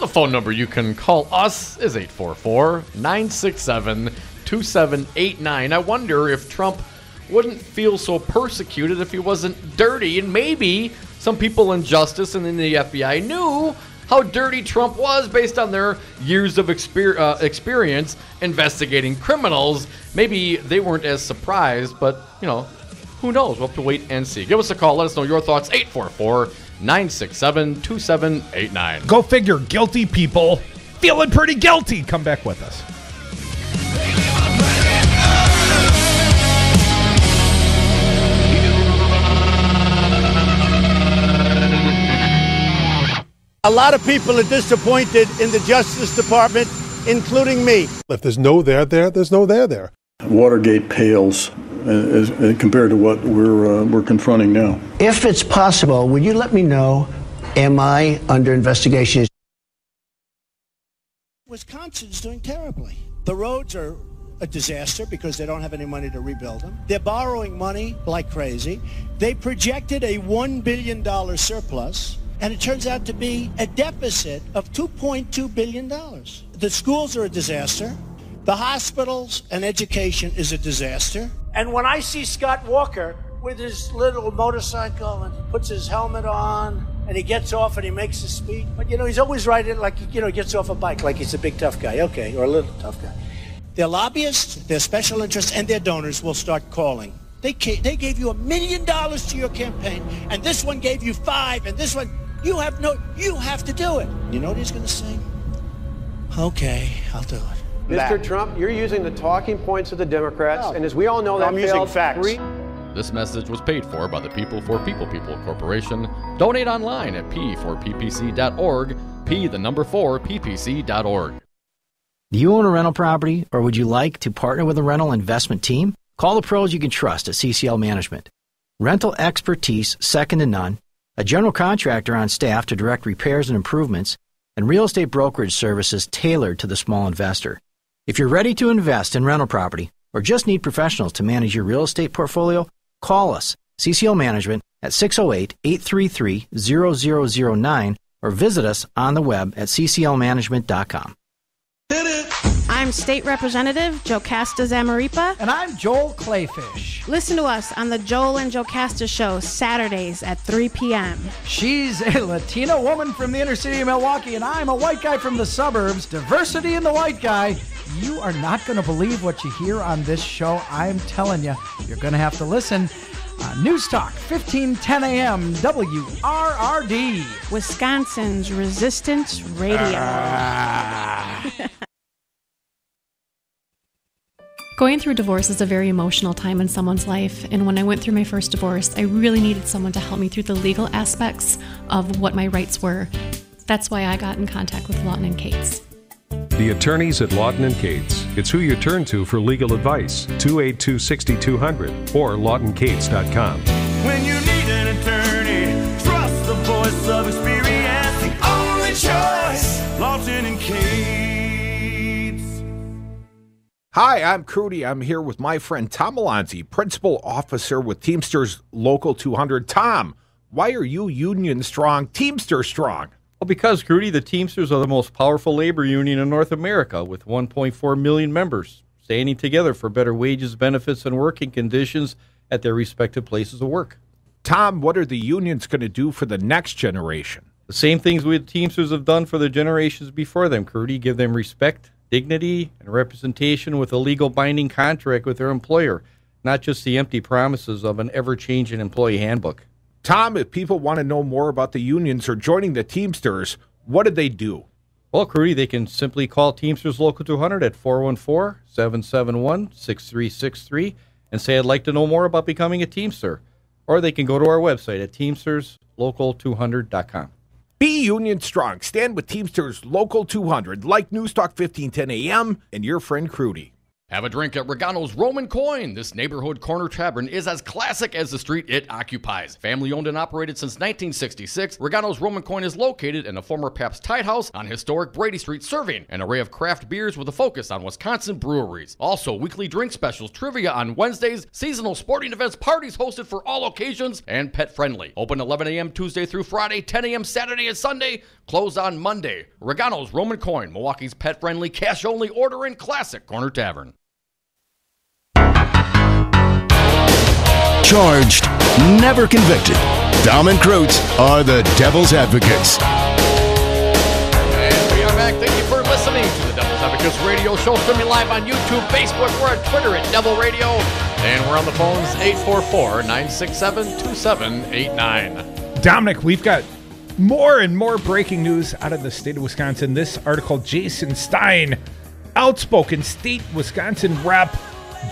The phone number you can call us is 844-967-2789. I wonder if Trump wouldn't feel so persecuted if he wasn't dirty, and maybe some people in Justice and in the FBI knew how dirty Trump was based on their years of experience investigating criminals. Maybe they weren't as surprised, but, who knows? We'll have to wait and see. Give us a call. Let us know your thoughts. 844-967-2789. Go figure. Guilty people feeling pretty guilty. Come back with us. A lot of people are disappointed in the Justice Department, including me. If there's no there, there's no there. Watergate pales as compared to what we're confronting now. If it's possible, would you let me know, am I under investigation? Wisconsin's doing terribly. The roads are a disaster because they don't have any money to rebuild them. They're borrowing money like crazy. They projected a $1 billion surplus. And it turns out to be a deficit of $2.2 billion. The schools are a disaster. The hospitals and education is a disaster. And when I see Scott Walker with his little motorcycle and puts his helmet on and he gets off and he makes a speech, but he's always riding like, he gets off a bike like he's a big tough guy, okay, or a little tough guy. Their lobbyists, their special interests, and their donors will start calling. They gave you $1 million to your campaign, and this one gave you $5 million, and this one. You have to do it. You know what he's going to say? Okay, I'll do it. Mr. Trump, you're using the talking points of the Democrats, and as we all know, I'm using facts. This message was paid for by the People for People Corporation. Donate online at p4ppc.org. P4PPC.org. Do you own a rental property, or would you like to partner with a rental investment team? Call the pros you can trust at CCL Management. Rental expertise second to none, a general contractor on staff to direct repairs and improvements, and real estate brokerage services tailored to the small investor. If you're ready to invest in rental property or just need professionals to manage your real estate portfolio, call us, CCL Management, at 608-833-0009 or visit us on the web at cclmanagement.com. I'm State Representative Jocasta Zamaripa. And I'm Joel Clayfish. Listen to us on the Joel and Jocasta Show, Saturdays at 3 p.m. She's a Latina woman from the inner city of Milwaukee, and I'm a white guy from the suburbs. Diversity in the white guy. You are not going to believe what you hear on this show. I'm telling you, you're going to have to listen. News Talk, 1510 a.m., WRRD. Wisconsin's Resistance Radio. Going through divorce is a very emotional time in someone's life, and when I went through my first divorce, I really needed someone to help me through the legal aspects of what my rights were. That's why I got in contact with Lawton and Cates. The attorneys at Lawton and Cates. It's who you turn to for legal advice. 282-6200 or lawtoncates.com. When you need an attorney, trust the voice of experience. The only choice, Lawton and Cates. Hi, I'm Crudy. I'm here with my friend Tom Alonzi, Principal Officer with Teamsters Local 200. Tom, why are you union strong, Teamster strong? Well, because, Crudy, the Teamsters are the most powerful labor union in North America with 1.4 million members, standing together for better wages, benefits, and working conditions at their respective places of work. Tom, what are the unions going to do for the next generation? The same things we Teamsters have done for the generations before them, Crudy. Give them respect, dignity, and representation with a legal binding contract with their employer, not just the empty promises of an ever-changing employee handbook. Tom, if people want to know more about the unions or joining the Teamsters, what do they do? Well, Crudy, they can simply call Teamsters Local 200 at 414-771-6363 and say, I'd like to know more about becoming a Teamster. Or they can go to our website at teamsterslocal200.com. Be union strong. Stand with Teamsters Local 200, like News Talk 1510 AM and your friend Crudy. Have a drink at Regano's Roman Coin. This neighborhood corner tavern is as classic as the street it occupies. Family owned and operated since 1966, Regano's Roman Coin is located in a former Pabst Tide House on historic Brady Street, serving an array of craft beers with a focus on Wisconsin breweries. Also, weekly drink specials, trivia on Wednesdays, seasonal sporting events, parties hosted for all occasions, and pet friendly. Open 11 a.m. Tuesday through Friday, 10 a.m. Saturday and Sunday, closed on Monday. Regano's Roman Coin, Milwaukee's pet friendly, cash only order and classic corner tavern. Charged, never convicted. Dom and Krutz are the devil's advocates. And we are back. Thank you for listening to the Devil's Advocates Radio Show. Streaming live on YouTube, Facebook. We're on Twitter at Devil Radio. And we're on the phones 844-967-2789. Dominic, we've got more and more breaking news out of the state of Wisconsin. This article, Jason Stein, outspoken state Wisconsin rep,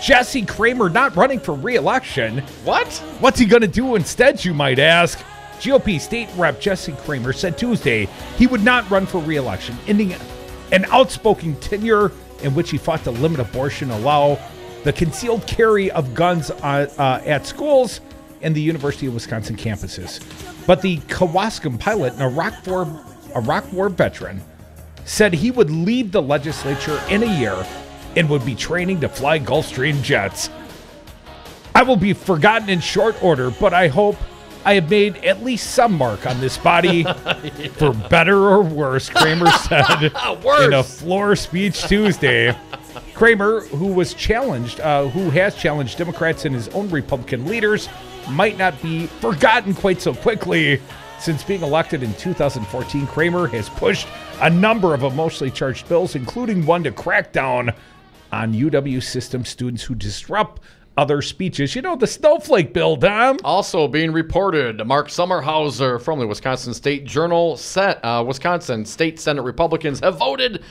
Jesse Kramer not running for re-election. What? What's he going to do instead, you might ask? GOP State Rep Jesse Kramer said Tuesday he would not run for re-election, ending an outspoken tenure in which he fought to limit abortion, allow the concealed carry of guns at schools and the University of Wisconsin campuses. But the Kewaskum pilot, an Iraq War veteran, said he would leave the legislature in a year and would be training to fly Gulfstream jets. I will be forgotten in short order, but I hope I have made at least some mark on this body for better or worse, Kramer said in a floor speech Tuesday. Kramer, who has challenged Democrats and his own Republican leaders, might not be forgotten quite so quickly. Since being elected in 2014, Kramer has pushed a number of emotionally charged bills, including one to crack down on UW system students who disrupt other speeches. You know, the snowflake bill, Dom. Also being reported, Mark Sommerhauser from the Wisconsin State Journal said Wisconsin State Senate Republicans have voted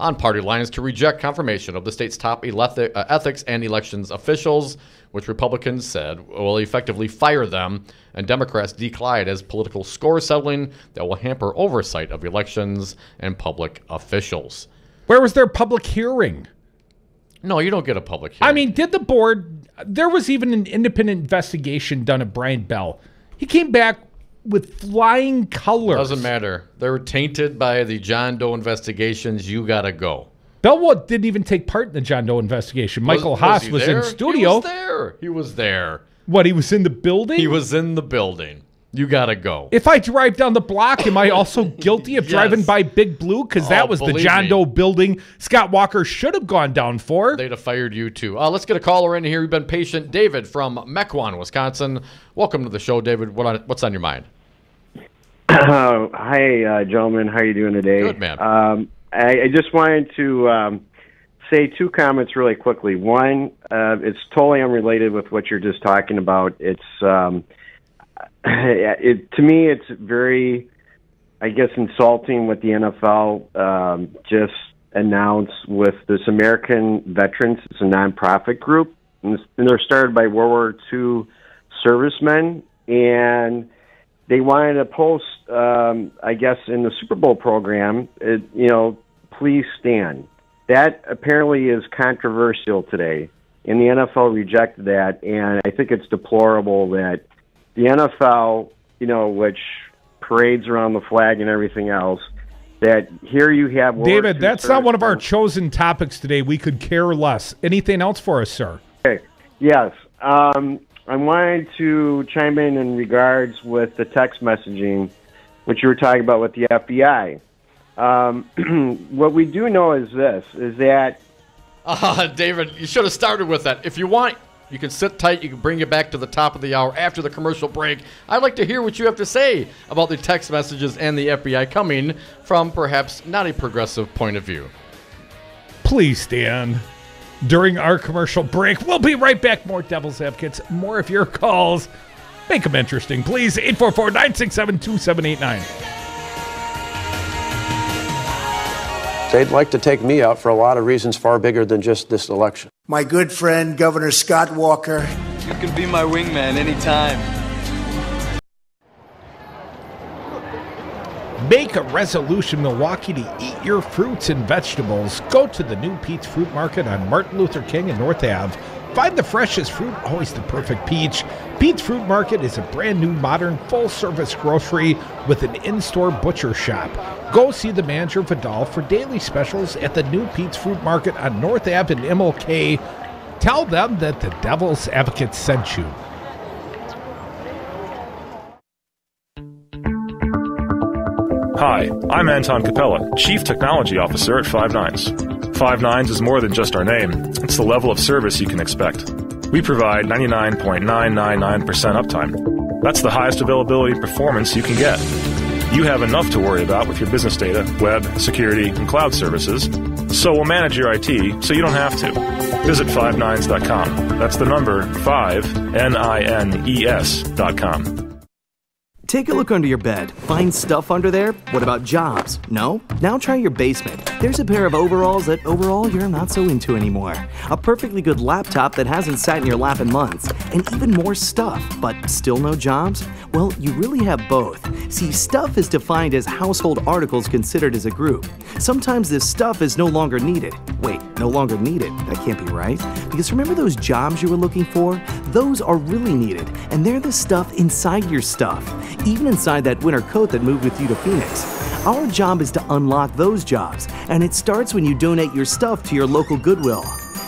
on party lines to reject confirmation of the state's top ethics and elections officials, which Republicans said will effectively fire them, and Democrats decry it as political score settling that will hamper oversight of elections and public officials. Where was their public hearing? No, you don't get a public hearing. I mean, did the board... There was even an independent investigation done of Brian Bell. He came back with flying colors. Doesn't matter. They were tainted by the John Doe investigations. You got to go. Bell didn't even take part in the John Doe investigation. Michael Haas was in studio. He was there. What, he was in the building? He was in the building. You got to go. If I drive down the block, am I also guilty of driving by Big Blue? Because that was the John Doe building Scott Walker should have gone down for. They'd have fired you too. Let's get a caller in here. You've been patient. David from Mequon, Wisconsin. Welcome to the show, David. What's on your mind? Hi, gentlemen. How are you doing today? Good, man. I just wanted to say two comments really quickly. One, it's totally unrelated with what you're just talking about. It's to me, it's very, I guess, insulting what the NFL just announced with this American Veterans. It's a nonprofit group, and they're started by World War II servicemen, and they wanted to post, I guess, in the Super Bowl program, please stand. That apparently is controversial today, and the NFL rejected that, and I think it's deplorable that the NFL, which parades around the flag and everything else, that here you have... David, that's not one of our chosen topics today. We could care less. Anything else for us, sir? Okay. Yes. I wanted to chime in regards with the text messaging, which you were talking about with the FBI. What we do know is this, is that... David, you should have started with that. If you want... You can sit tight. You can bring it back to the top of the hour after the commercial break. I'd like to hear what you have to say about the text messages and the FBI coming from perhaps not a progressive point of view. Please stand during our commercial break. We'll be right back. More Devil's Advocates. More of your calls. Make them interesting, please. 844-967-2789. They'd like to take me out for a lot of reasons far bigger than just this election. My good friend, Governor Scott Walker. You can be my wingman anytime. Make a resolution, Milwaukee, to eat your fruits and vegetables. Go to the new Pete's Fruit Market on Martin Luther King and North Ave. Find the freshest fruit, always the perfect peach. Pete's Fruit Market is a brand new, modern, full-service grocery with an in-store butcher shop. Go see the manager, Vidal, for daily specials at the new Pete's Fruit Market on North Ave in MLK. Tell them that the Devil's Advocate sent you. Hi, I'm Anton Capella, Chief Technology Officer at Five Nines. Five Nines is more than just our name. It's the level of service you can expect. We provide 99.999% uptime. That's the highest availability and performance you can get. You have enough to worry about with your business data, web, security, and cloud services, so we'll manage your IT so you don't have to. Visit 5nines.com. That's the number 5nines.com. Take a look under your bed. Find stuff under there? What about jobs? No? Now try your basement. There's a pair of overalls that overall you're not so into anymore. A perfectly good laptop that hasn't sat in your lap in months. And even more stuff, but still no jobs? Well, you really have both. See, stuff is defined as household articles considered as a group. Sometimes this stuff is no longer needed. Wait, no longer needed? That can't be right. Because remember those jobs you were looking for? Those are really needed, and they're the stuff inside your stuff. Even inside that winter coat that moved with you to Phoenix. Our job is to unlock those jobs, and it starts when you donate your stuff to your local Goodwill.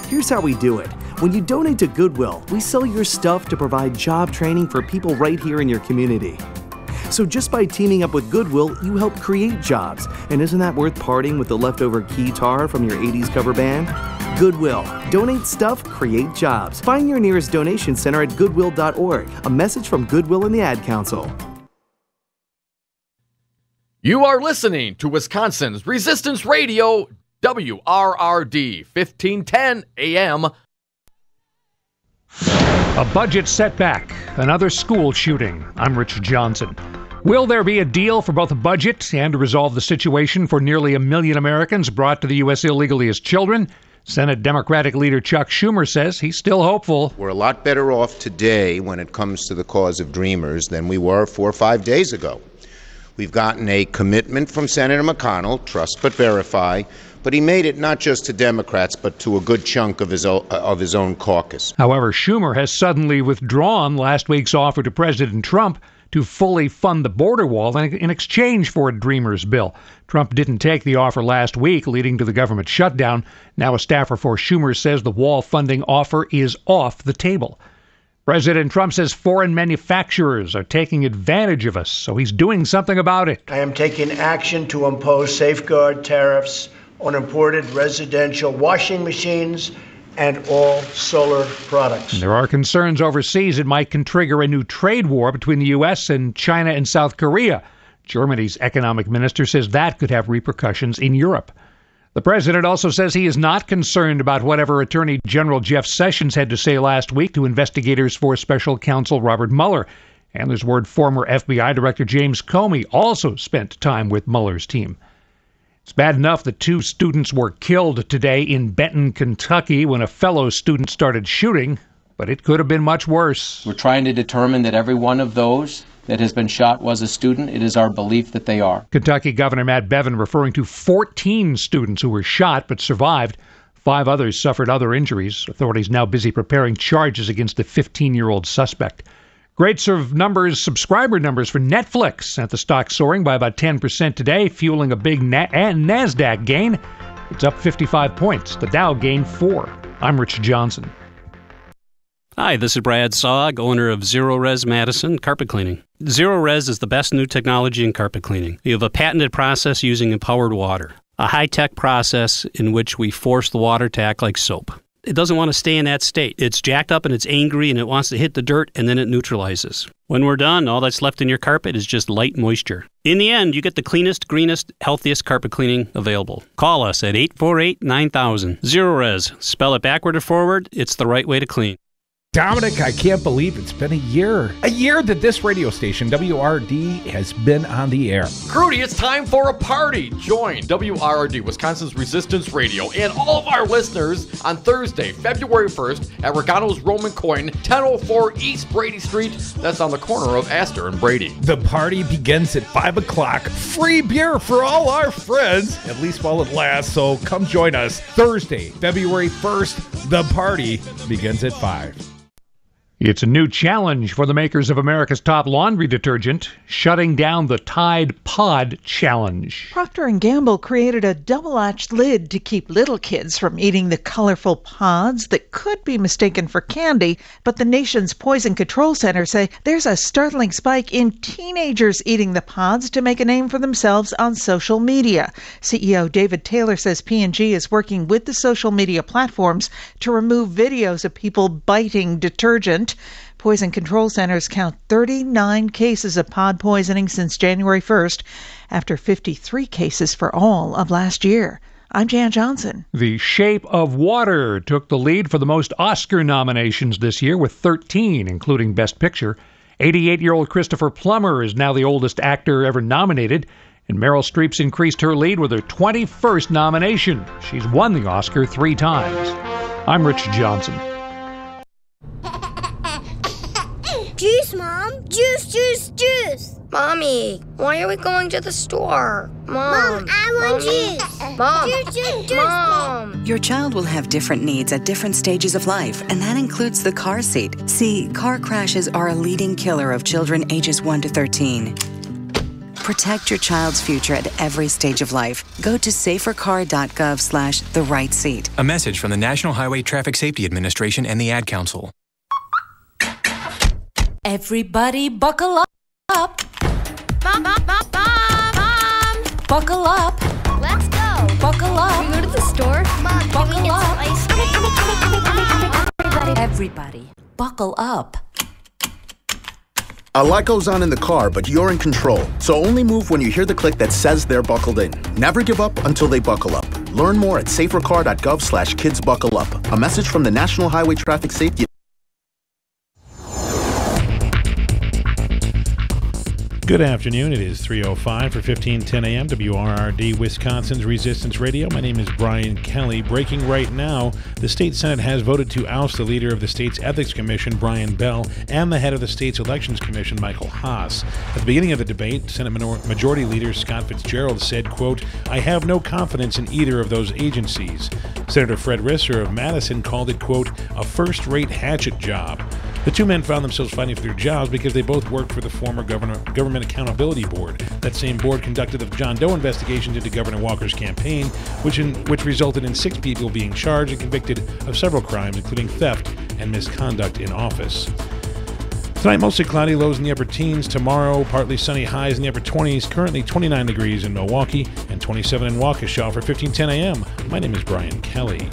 Here's how we do it. When you donate to Goodwill, we sell your stuff to provide job training for people right here in your community. So just by teaming up with Goodwill, you help create jobs. And isn't that worth parting with the leftover guitar from your 80s cover band? Goodwill. Donate stuff, create jobs. Find your nearest donation center at goodwill.org. A message from Goodwill and the Ad Council. You are listening to Wisconsin's Resistance Radio, WRRD, 1510 AM. A budget setback, another school shooting. I'm Rich Johnson. Will there be a deal for both a budget and to resolve the situation for nearly 1 million Americans brought to the U.S. illegally as children? Senate Democratic leader Chuck Schumer says he's still hopeful. We're a lot better off today when it comes to the cause of Dreamers than we were 4 or 5 days ago. We've gotten a commitment from Senator McConnell, trust but verify, but he made it not just to Democrats but to a good chunk of his own caucus. However, Schumer has suddenly withdrawn last week's offer to President Trump to fully fund the border wall in exchange for a Dreamers bill. Trump didn't take the offer last week, leading to the government shutdown. Now a staffer for Schumer says the wall funding offer is off the table. President Trump says foreign manufacturers are taking advantage of us, so he's doing something about it. I am taking action to impose safeguard tariffs on imported residential washing machines and all solar products. There are concerns overseas it might trigger a new trade war between the U.S. and China and South Korea. Germany's economic minister says that could have repercussions in Europe. The president also says he is not concerned about whatever Attorney General Jeff Sessions had to say last week to investigators for Special Counsel Robert Mueller. And there's word former FBI Director James Comey also spent time with Mueller's team. It's bad enough that 2 students were killed today in Benton, Kentucky when a fellow student started shooting, but it could have been much worse. We're trying to determine that every one of those that has been shot was a student. It is our belief that they are. Kentucky Governor Matt Bevin referring to 14 students who were shot but survived. 5 others suffered other injuries. Authorities now busy preparing charges against the 15-year-old suspect. Great subscriber numbers for Netflix sent the stock soaring by about 10% today, fueling a big NASDAQ gain. It's up 55 points. The Dow gained 4. I'm Rich Johnson. Hi, this is Brad Saug, owner of Zero Res Madison Carpet Cleaning. Zero Res is the best new technology in carpet cleaning. We have a patented process using empowered water, a high-tech process in which we force the water to act like soap. It doesn't want to stay in that state. It's jacked up and it's angry and it wants to hit the dirt and then it neutralizes. When we're done, all that's left in your carpet is just light moisture. In the end, you get the cleanest, greenest, healthiest carpet cleaning available. Call us at 848-9000. Zero Res. Spell it backward or forward. It's the right way to clean. Dominic, I can't believe it's been a year. A year that this radio station, WRD, has been on the air. Crudy, it's time for a party. Join WRD, Wisconsin's Resistance Radio, and all of our listeners on Thursday, February 1st at Regano's Roman Coin, 1004 East Brady Street. That's on the corner of Astor and Brady. The party begins at 5 o'clock. Free beer for all our friends, at least while it lasts. So come join us Thursday, February 1st. The party begins at 5. It's a new challenge for the makers of America's top laundry detergent, shutting down the Tide Pod Challenge. Procter & Gamble created a double-latched lid to keep little kids from eating the colorful pods that could be mistaken for candy, but the nation's Poison Control Center say there's a startling spike in teenagers eating the pods to make a name for themselves on social media. CEO David Taylor says P&G is working with the social media platforms to remove videos of people biting detergent. Poison Control Centers count 39 cases of pod poisoning since January 1st, after 53 cases for all of last year. I'm Jan Johnson. The Shape of Water took the lead for the most Oscar nominations this year with 13, including Best Picture. 88-year-old Christopher Plummer is now the oldest actor ever nominated, and Meryl Streep's increased her lead with her 21st nomination. She's won the Oscar 3 times. I'm Rich Johnson. Juice, Mom! Juice, juice, juice! Mommy, why are we going to the store? Mom, I want juice! Mom! Juice, juice, juice! Mom! Your child will have different needs at different stages of life, and that includes the car seat. See, car crashes are a leading killer of children ages 1 to 13. Protect your child's future at every stage of life. Go to safercar.gov/the-right-seat. A message from the National Highway Traffic Safety Administration and the Ad Council. Everybody buckle up. Mom! Buckle up. Let's go! Buckle up. Can we go to the store? Mom, buckle can we get up. some ice cream? Everybody, buckle up. A lot goes on in the car, but you're in control. So only move when you hear the click that says they're buckled in. Never give up until they buckle up. Learn more at safercar.gov/kidsbuckleup. A message from the National Highway Traffic Safety. Good afternoon. It is 3:05 for 1510 a.m. WRRD, Wisconsin's Resistance Radio. My name is Brian Kelly. Breaking right now, the state Senate has voted to oust the leader of the state's Ethics Commission, Brian Bell, and the head of the state's Elections Commission, Michael Haas. At the beginning of the debate, Senate Majority Leader Scott Fitzgerald said, quote, "I have no confidence in either of those agencies." Senator Fred Risser of Madison called it, quote, "a first-rate hatchet job." The two men found themselves fighting for their jobs because they both worked for the former Government Accountability Board. That same board conducted the John Doe investigations into Governor Walker's campaign, which resulted in 6 people being charged and convicted of several crimes, including theft and misconduct in office. Tonight, mostly cloudy, lows in the upper teens. Tomorrow, partly sunny, highs in the upper 20s. Currently 29 degrees in Milwaukee and 27 in Waukesha for 1510 a.m. My name is Brian Kelly.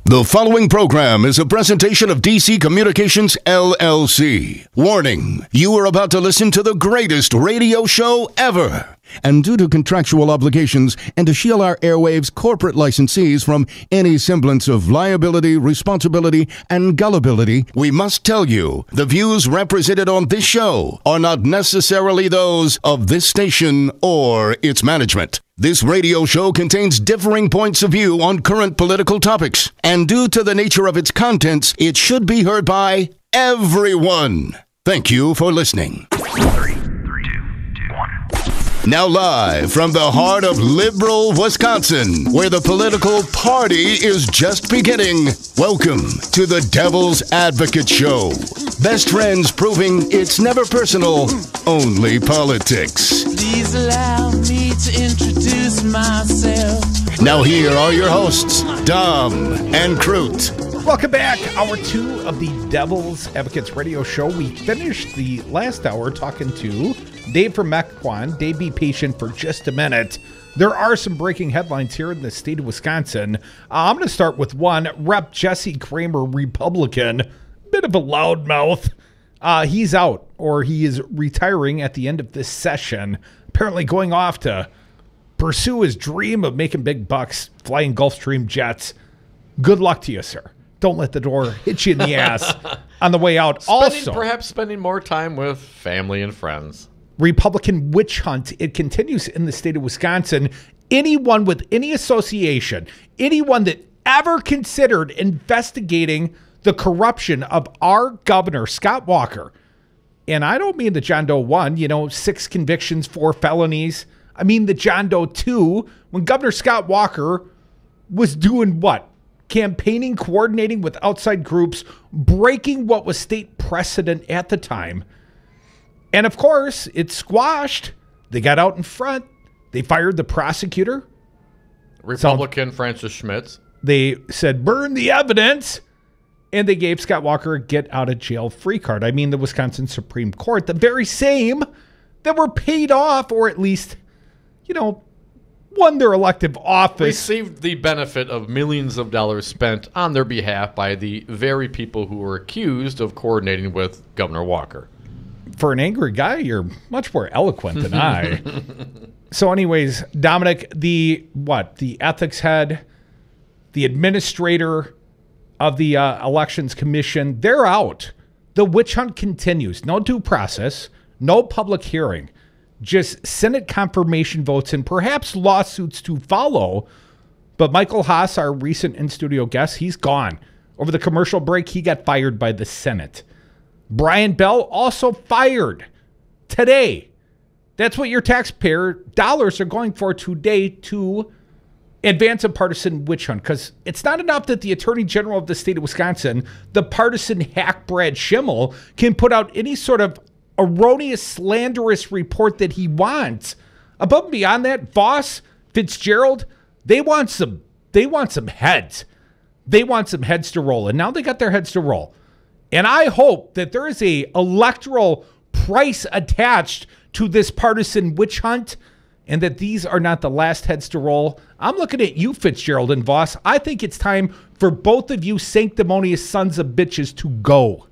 The following program is a presentation of DC Communications, LLC. Warning, you are about to listen to the greatest radio show ever. And due to contractual obligations and to shield our airwaves' corporate licensees from any semblance of liability, responsibility, and gullibility, we must tell you the views represented on this show are not necessarily those of this station or its management. This radio show contains differing points of view on current political topics, and due to the nature of its contents, it should be heard by everyone. Thank you for listening. 3, 2, 1. Now live from the heart of liberal Wisconsin, where the political party is just beginning, welcome to the Devil's Advocate Show. Best friends proving it's never personal, only politics. Please allow me to introduce myself. Now here are your hosts, Dom and Crute. Welcome back. Hour 2 of the Devil's Advocates Radio Show. We finished the last hour talking to Dave from Mequon. Dave, be patient for just a minute. There are some breaking headlines here in the state of Wisconsin. I'm going to start with one. Rep. Jesse Kramer, Republican, bit of a loudmouth. He's out, or he is retiring at the end of this session, apparently going off to pursue his dream of making big bucks flying Gulfstream jets. Good luck to you, sir. Don't let the door hit you in the ass on the way out. Perhaps spending more time with family and friends. Republican witch hunt. It continues in the state of Wisconsin. Anyone with any association, anyone that ever considered investigating the corruption of our governor, Scott Walker, and I don't mean the John Doe 1, 6 convictions, 4 felonies. I mean the John Doe 2, when Governor Scott Walker was doing what? Campaigning, coordinating with outside groups, breaking what was state precedent at the time. And of course, it's squashed. They got out in front. They fired the prosecutor. Republican Francis Schmitz. They said, burn the evidence. And they gave Scott Walker a get-out-of-jail-free card. I mean, the Wisconsin Supreme Court, the very same that were paid off, or at least, won their elective office. Received the benefit of millions of dollars spent on their behalf by the very people who were accused of coordinating with Governor Walker. For an angry guy, you're much more eloquent than I. So anyways, Dominic, the ethics head, the administrator of the Elections Commission, they're out. The witch hunt continues. No due process, no public hearing. Just Senate confirmation votes and perhaps lawsuits to follow. But Michael Haas, our recent in-studio guest, he's gone. Over the commercial break, he got fired by the Senate. Brian Bell also fired today. That's what your taxpayer dollars are going for today to advance a partisan witch hunt. Because it's not enough that the Attorney General of the state of Wisconsin, the partisan hack Brad Schimmel, can put out any sort of erroneous, slanderous report that he wants. Above and beyond that, Voss, Fitzgerald, they want some heads. They want some heads to roll. And now they got their heads to roll. And I hope that there is a electoral price attached to this partisan witch hunt and that these are not the last heads to roll. I'm looking at you, Fitzgerald and Voss. I think it's time for both of you sanctimonious sons of bitches to go.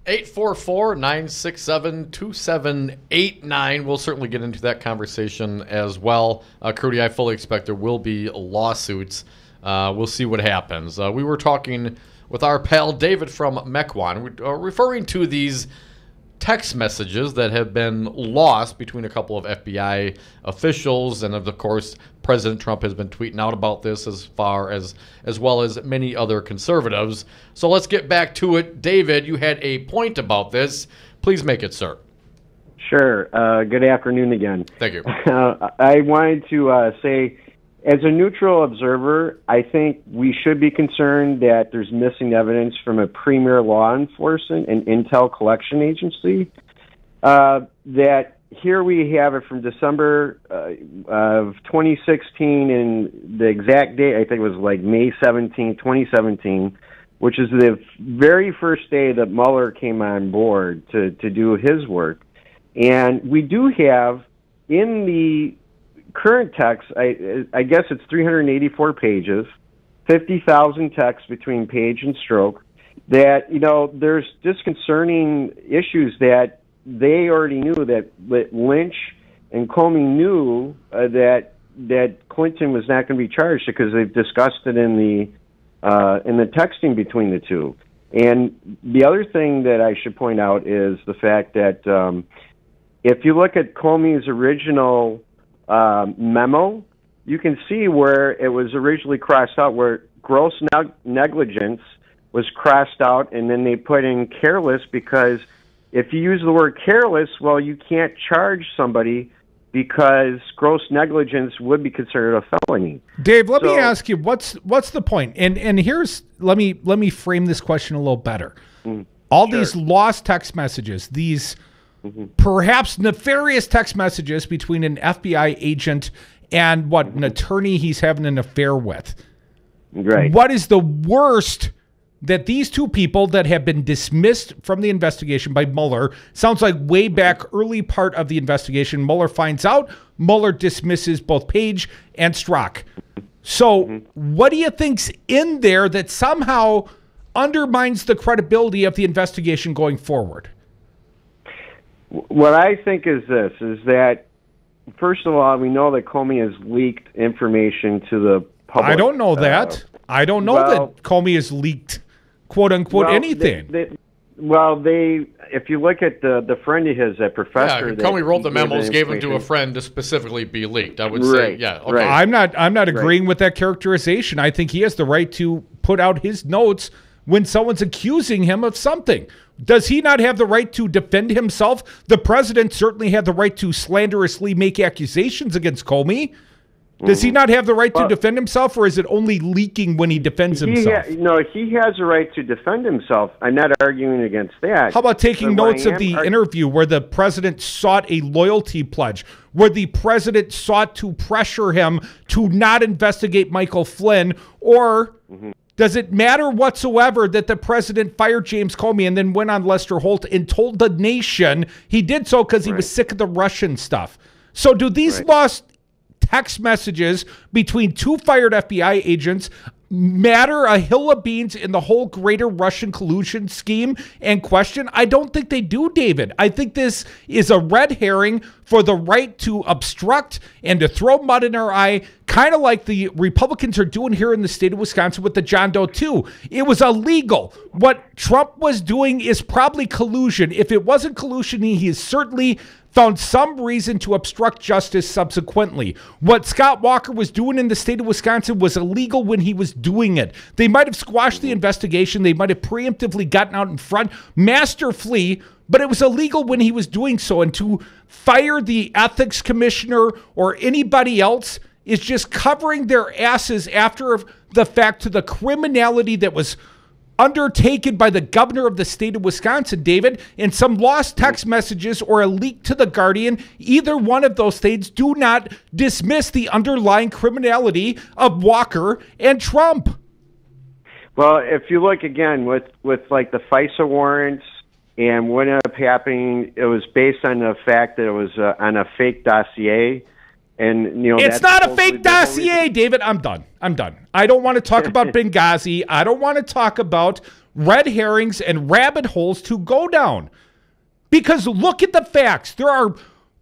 844-967-2789. We'll certainly get into that conversation as well. Crudy, I fully expect there will be lawsuits. We'll see what happens. We were talking with our pal David from Mequon, referring to these text messages that have been lost between a couple of FBI officials, and of course President Trump has been tweeting out about this as well as many other conservatives. So let's get back to it. David, you had a point about this. Please make it, sir. Sure. Good afternoon again. Thank you. I wanted to say, as a neutral observer, I think we should be concerned that there's missing evidence from a premier law enforcement and intel collection agency. That here we have it from December of 2016, and the exact date, I think it was like May 17, 2017, which is the very first day that Mueller came on board to do his work. And we do have in the current text, I guess it's 384 pages, 50,000 texts between page and stroke, that, there's disconcerting issues that they already knew, that Lynch and Comey knew that Clinton was not going to be charged because they've discussed it in the texting between the two. And the other thing that I should point out is the fact that if you look at Comey's original memo, you can see where it was originally crossed out, where gross negligence was crossed out, and then they put in careless, because if you use the word careless, well, you can't charge somebody because gross negligence would be considered a felony. Dave, let me ask you, what's the point? And here's let me frame this question a little better. All these lost text messages, these perhaps nefarious text messages between an FBI agent and an attorney he's having an affair with. Right. What is the worst that these two people that have been dismissed from the investigation by Mueller, sounds like way back early part of the investigation, Mueller finds out, Mueller dismisses both Page and Strzok. So what do you think's in there that somehow undermines the credibility of the investigation going forward? What I think is this, is that, first of all, we know that Comey has leaked information to the public. I don't know that. I don't know that Comey has leaked, quote unquote, anything. If you look at the friend of his, that professor, Comey wrote the memos, gave them to a friend to specifically be leaked. I would say, okay. Right. I'm not agreeing with that characterization. I think he has the right to put out his notes when someone's accusing him of something. Does he not have the right to defend himself? The president certainly had the right to slanderously make accusations against Comey. Does he not have the right to defend himself, or is it only leaking when he defends himself? No, he has a right to defend himself. I'm not arguing against that. How about taking notes of the interview where the president sought a loyalty pledge, where the president sought to pressure him to not investigate Michael Flynn, or does it matter whatsoever that the president fired James Comey and then went on Lester Holt and told the nation he did so because he was sick of the Russian stuff? So do these lost text messages between two fired FBI agents matter a hill of beans in the whole greater Russian collusion scheme and question? I don't think they do, David. I think this is a red herring for the right to obstruct and to throw mud in our eye, kind of like the Republicans are doing here in the state of Wisconsin with the John Doe 2. It was illegal. What Trump was doing is probably collusion. If it wasn't collusion, he is certainly found some reason to obstruct justice subsequently. What Scott Walker was doing in the state of Wisconsin was illegal when he was doing it. They might have squashed the investigation. They might have preemptively gotten out in front masterfully, but it was illegal when he was doing so. And to fire the ethics commissioner or anybody else is just covering their asses after the fact to the criminality that was undertaken by the governor of the state of Wisconsin, David, and some lost text messages or a leak to the Guardian. Either one of those things do not dismiss the underlying criminality of Walker and Trump. Well, if you look again with like the FISA warrants and what ended up happening, it was based on the fact that it was on a fake dossier. And it's not a fake dossier, David. I'm done. I don't want to talk about Benghazi. I don't want to talk about red herrings and rabbit holes to go down. Because look at the facts. There are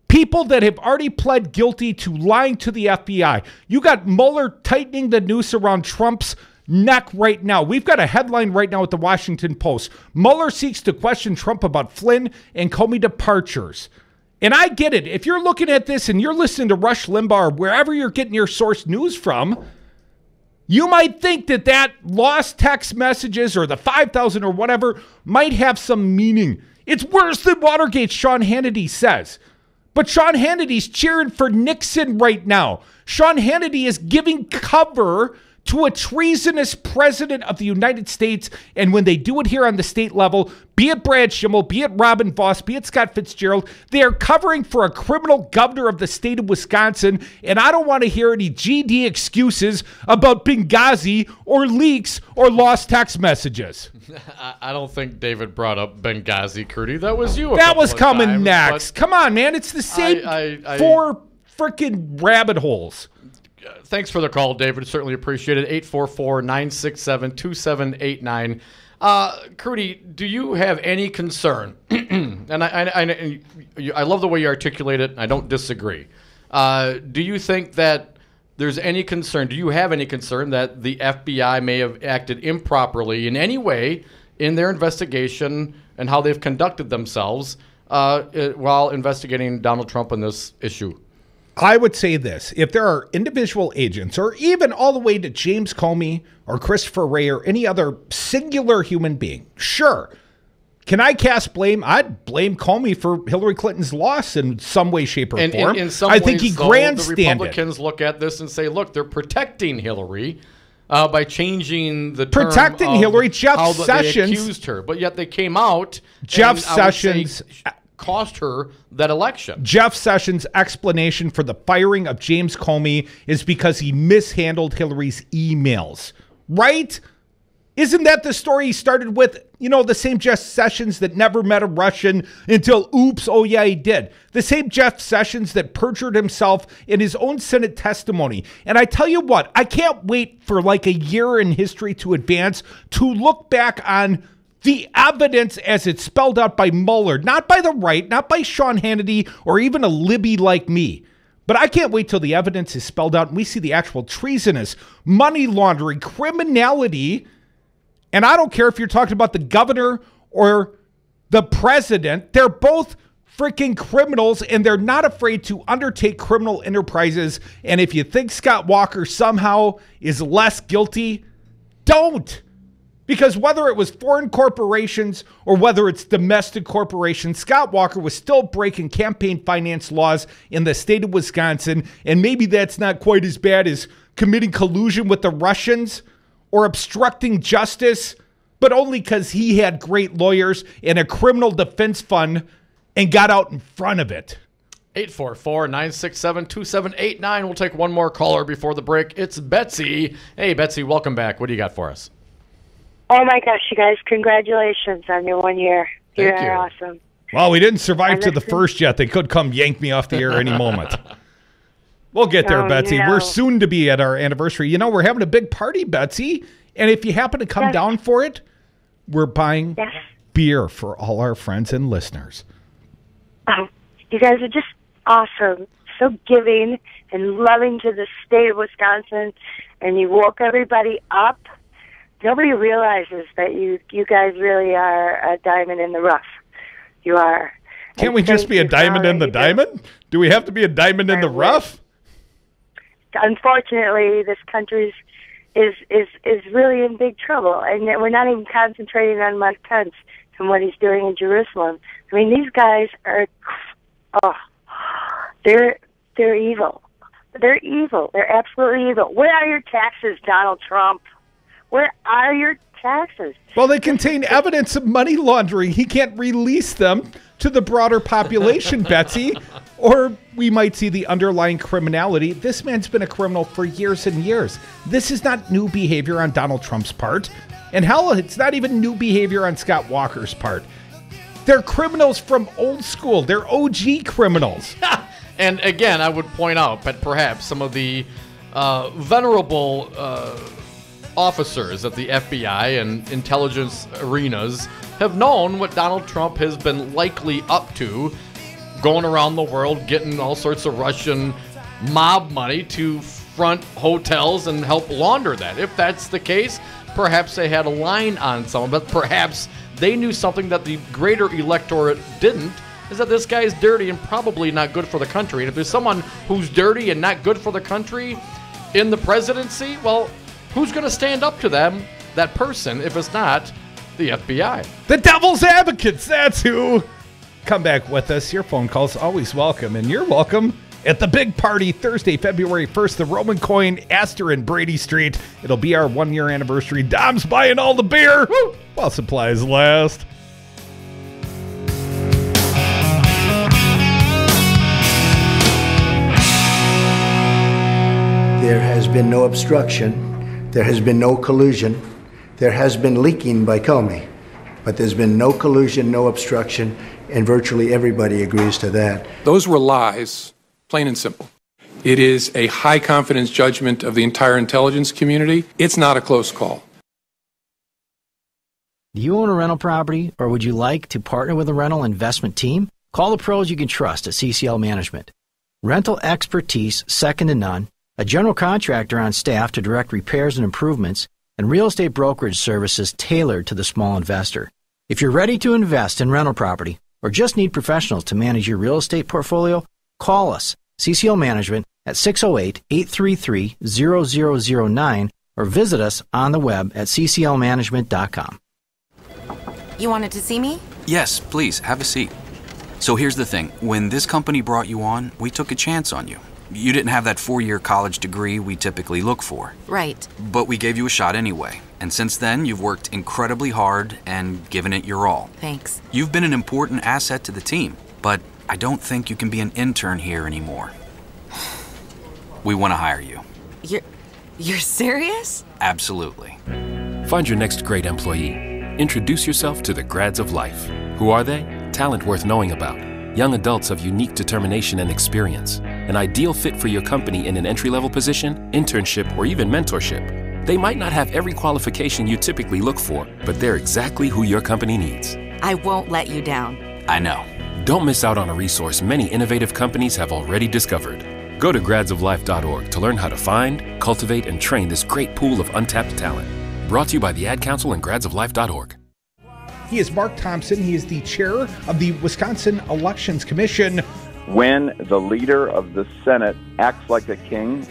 people that have already pled guilty to lying to the FBI. You got Mueller tightening the noose around Trump's neck right now. We've got a headline right now at the Washington Post. Mueller seeks to question Trump about Flynn and Comey departures. And I get it. If you're looking at this and you're listening to Rush Limbaugh or wherever you're getting your source news from, you might think that lost text messages or the 5,000 or whatever might have some meaning. It's worse than Watergate, Sean Hannity says. But Sean Hannity's cheering for Nixon right now. Sean Hannity is giving cover to a treasonous president of the United States. And when they do it here on the state level, be it Brad Schimmel, be it Robin Voss, be it Scott Fitzgerald, they are covering for a criminal governor of the state of Wisconsin. And I don't want to hear any GD excuses about Benghazi or leaks or lost text messages. I don't think David brought up Benghazi, Curdy. That was you. That was coming next. Come on, man. It's the same four freaking rabbit holes. Thanks for the call, David. Certainly appreciate it. 844-967-2789. Curdy, do you have any concern? And I love the way you articulate it. I don't disagree. Do you think that there's any concern? Do you have any concern that the FBI may have acted improperly in any way in their investigation and how they've conducted themselves while investigating Donald Trump on this issue? I would say this. If there are individual agents or even all the way to James Comey or Christopher Wray or any other singular human being, sure. Can I cast blame? I'd blame Comey for Hillary Clinton's loss in some way, shape, or form. In some I ways, think he though, grandstanded. the Republicans look at this and say, look, they're protecting Hillary by changing the term protecting of Hillary. Jeff how Sessions they accused her. But yet they came out. Jeff and I would say Sessions cost her that election. Jeff Sessions' explanation for the firing of James Comey is because he mishandled Hillary's emails. Right? Isn't that the story he started with? You know, the same Jeff Sessions that never met a Russian until, oops, oh yeah, he did. The same Jeff Sessions that perjured himself in his own Senate testimony. And I tell you what, I can't wait for like a year in history to advance to look back on the evidence as it's spelled out by Mueller, not by the right, not by Sean Hannity or even a Libby like me. But I can't wait till the evidence is spelled out and we see the actual treasonous money laundering, criminality. And I don't care if you're talking about the governor or the president. They're both freaking criminals and they're not afraid to undertake criminal enterprises. And if you think Scott Walker somehow is less guilty, don't. Because whether it was foreign corporations or whether it's domestic corporations, Scott Walker was still breaking campaign finance laws in the state of Wisconsin. And maybe that's not quite as bad as committing collusion with the Russians or obstructing justice, but only because he had great lawyers and a criminal defense fund and got out in front of it. 844-967-2789. We'll take one more caller before the break. It's Betsy. Hey, Betsy, welcome back. What do you got for us? Oh, my gosh, you guys, congratulations on your 1 year. Thank you. You're awesome. Well, we didn't survive to the first yet. They could come yank me off the air any moment. We'll get there, Betsy. No. We're soon to be at our anniversary. You know, we're having a big party, Betsy. And if you happen to come down for it, we're buying beer for all our friends and listeners. Oh, you guys are just awesome. So giving and loving to the state of Wisconsin. And you woke everybody up. Nobody realizes that you guys really are a diamond in the rough. You are. Can't we just be a diamond in the diamond? Do we have to be a diamond in the rough? Unfortunately, this country is really in big trouble, and we're not even concentrating on Mike Pence and what he's doing in Jerusalem. I mean, these guys are, they're evil. They're evil. They're absolutely evil. Where are your taxes, Donald Trump? Where are your taxes? Well, they contain evidence of money laundering. He can't release them to the broader population, Betsy, or we might see the underlying criminality. This man's been a criminal for years and years. This is not new behavior on Donald Trump's part. And hell, it's not even new behavior on Scott Walker's part. They're criminals from old school. They're OG criminals. And again, I would point out that perhaps some of the venerable officers at the FBI and intelligence arenas have known what Donald Trump has been likely up to, going around the world getting all sorts of Russian mob money to front hotels and help launder that. If that's the case, perhaps they had a line on someone, but perhaps they knew something that the greater electorate didn't, is that this guy's dirty and probably not good for the country. And if there's someone who's dirty and not good for the country in the presidency, well, who's going to stand up to them, that person, if it's not the FBI? The devil's advocates, that's who. Come back with us. Your phone calls always welcome, and you're welcome at the big party Thursday, February 1st, the Roman Coin, Astor and Brady Street. It'll be our 1-year anniversary. Dom's buying all the beer while supplies last. There has been no obstruction. There has been no collusion. There has been leaking by Comey. But there's been no collusion, no obstruction, and virtually everybody agrees to that. Those were lies. Plain and simple. It is a high confidence judgment of the entire intelligence community. It's not a close call. Do you own a rental property, or would you like to partner with a rental investment team? Call the pros you can trust at CCL Management. Rental expertise second to none, a general contractor on staff to direct repairs and improvements, and real estate brokerage services tailored to the small investor. If you're ready to invest in rental property, or just need professionals to manage your real estate portfolio, call us, CCL Management, at 608-833-0009 or visit us on the web at cclmanagement.com. You wanted to see me? Yes, please, have a seat. So here's the thing. When this company brought you on, we took a chance on you. You didn't have that 4-year college degree we typically look for. Right. But we gave you a shot anyway. And since then, you've worked incredibly hard and given it your all. Thanks. You've been an important asset to the team, but I don't think you can be an intern here anymore. We want to hire you. You're serious? Absolutely. Find your next great employee. Introduce yourself to the Grads of Life. Who are they? Talent worth knowing about. Young adults of unique determination and experience. An ideal fit for your company in an entry-level position, internship, or even mentorship. They might not have every qualification you typically look for, but they're exactly who your company needs. I won't let you down. I know. Don't miss out on a resource many innovative companies have already discovered. Go to gradsoflife.org to learn how to find, cultivate, and train this great pool of untapped talent. Brought to you by the Ad Council and gradsoflife.org. He is Mark Thompson. He is the chair of the Wisconsin Elections Commission. When the leader of the Senate acts like a king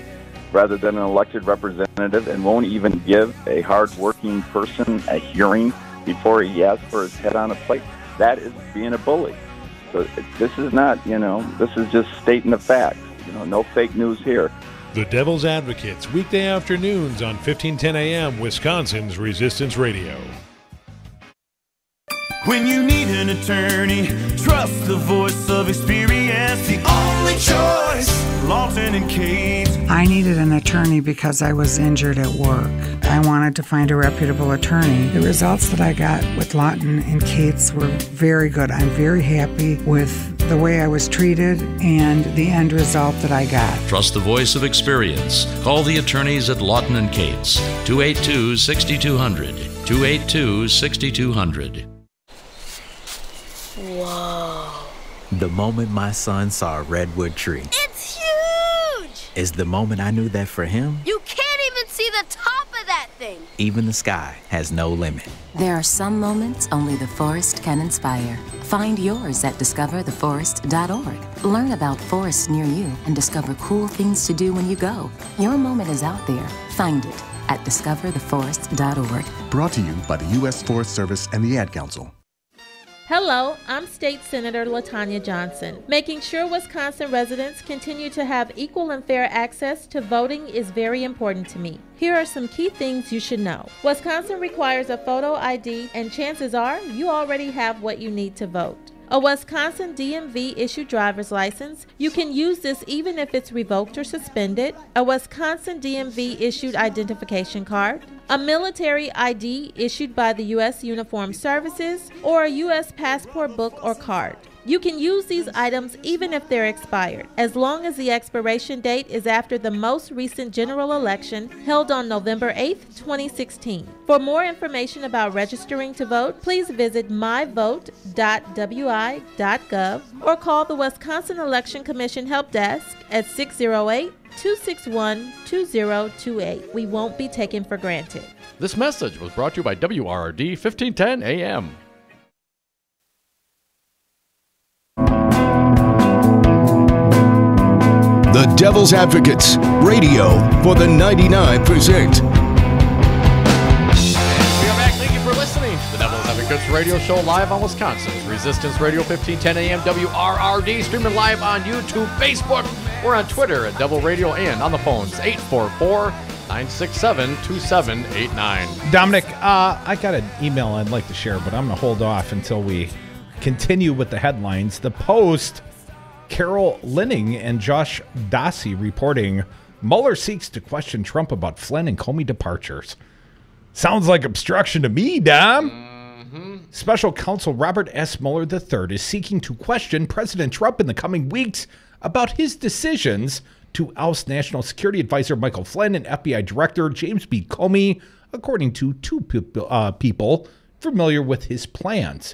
rather than an elected representative and won't even give a hard-working person a hearing before he asks for his head on a plate, that is being a bully. So this is not, this is just stating the facts. No fake news here. The Devil's Advocates, weekday afternoons on 1510 AM, Wisconsin's Resistance Radio. When you need an attorney, trust the voice of experience. The only choice, Lawton and Cates. I needed an attorney because I was injured at work. I wanted to find a reputable attorney. The results that I got with Lawton and Cates were very good. I'm very happy with the way I was treated and the end result that I got. Trust the voice of experience. Call the attorneys at Lawton and Cates. 282-6200. 282-6200. Whoa. The moment my son saw a redwood tree. It's huge! Is the moment I knew that for him, You can't even see the top of that thing. even the sky has no limit. There are some moments only the forest can inspire. Find yours at discovertheforest.org. Learn about forests near you and discover cool things to do when you go. Your moment is out there. Find it at discovertheforest.org. Brought to you by the U.S. Forest Service and the Ad Council. Hello, I'm State Senator LaTanya Johnson. Making sure Wisconsin residents continue to have equal and fair access to voting is very important to me. Here are some key things you should know. Wisconsin requires a photo ID, and chances are you already have what you need to vote. A Wisconsin DMV issued driver's license. You can use this even if it's revoked or suspended. A Wisconsin DMV issued identification card. A military ID issued by the U.S. Uniformed Services, or a U.S. passport book or card. You can use these items even if they're expired, as long as the expiration date is after the most recent general election held on November 8, 2016. For more information about registering to vote, please visit myvote.wi.gov or call the Wisconsin Election Commission Help Desk at 608 888-261-2028. We won't be taken for granted. This message was brought to you by WRRD 1510 AM. The Devil's Advocates, radio for the 99%. We are back. Thank you for listening to the Devil's Advocates radio show live on Wisconsin's Resistance Radio 1510 AM WRRD, streaming live on YouTube, Facebook. We're on Twitter at Devil Radio and on the phones 844-967-2789. Dominic, I got an email I'd like to share, but I'm going to hold off until we continue with the headlines. The Post, Carol Linning and Josh Dossie reporting Mueller seeks to question Trump about Flynn and Comey departures. Sounds like obstruction to me, Dom. Special counsel Robert S. Mueller III is seeking to question President Trump in the coming weeks about his decisions to oust National Security Advisor Michael Flynn and FBI Director James B. Comey, according to two people familiar with his plans.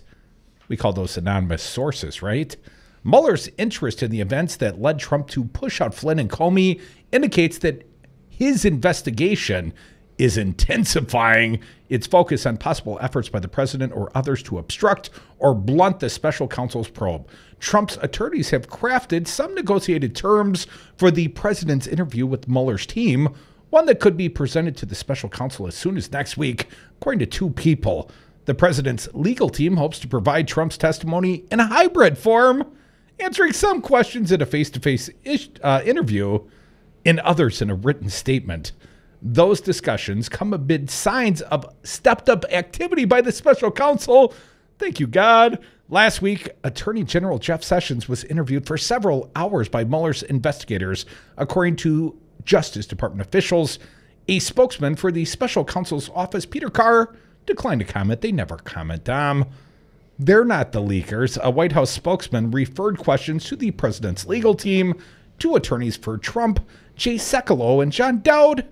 We call those anonymous sources, right? Mueller's interest in the events that led Trump to push out Flynn and Comey indicates that his investigation is intensifying its focus on possible efforts by the president or others to obstruct or blunt the special counsel's probe. Trump's attorneys have crafted some negotiated terms for the president's interview with Mueller's team, one that could be presented to the special counsel as soon as next week, according to two people. The president's legal team hopes to provide Trump's testimony in a hybrid form, answering some questions in a face-to-face interview and others in a written statement. Those discussions come amid signs of stepped-up activity by the special counsel. Thank you, God. Last week, Attorney General Jeff Sessions was interviewed for several hours by Mueller's investigators, according to Justice Department officials. A spokesman for the special counsel's office, Peter Carr, declined to comment. They never comment, Dom. They're not the leakers. A White House spokesman referred questions to the president's legal team. Two attorneys for Trump, Jay Sekulow and John Dowd,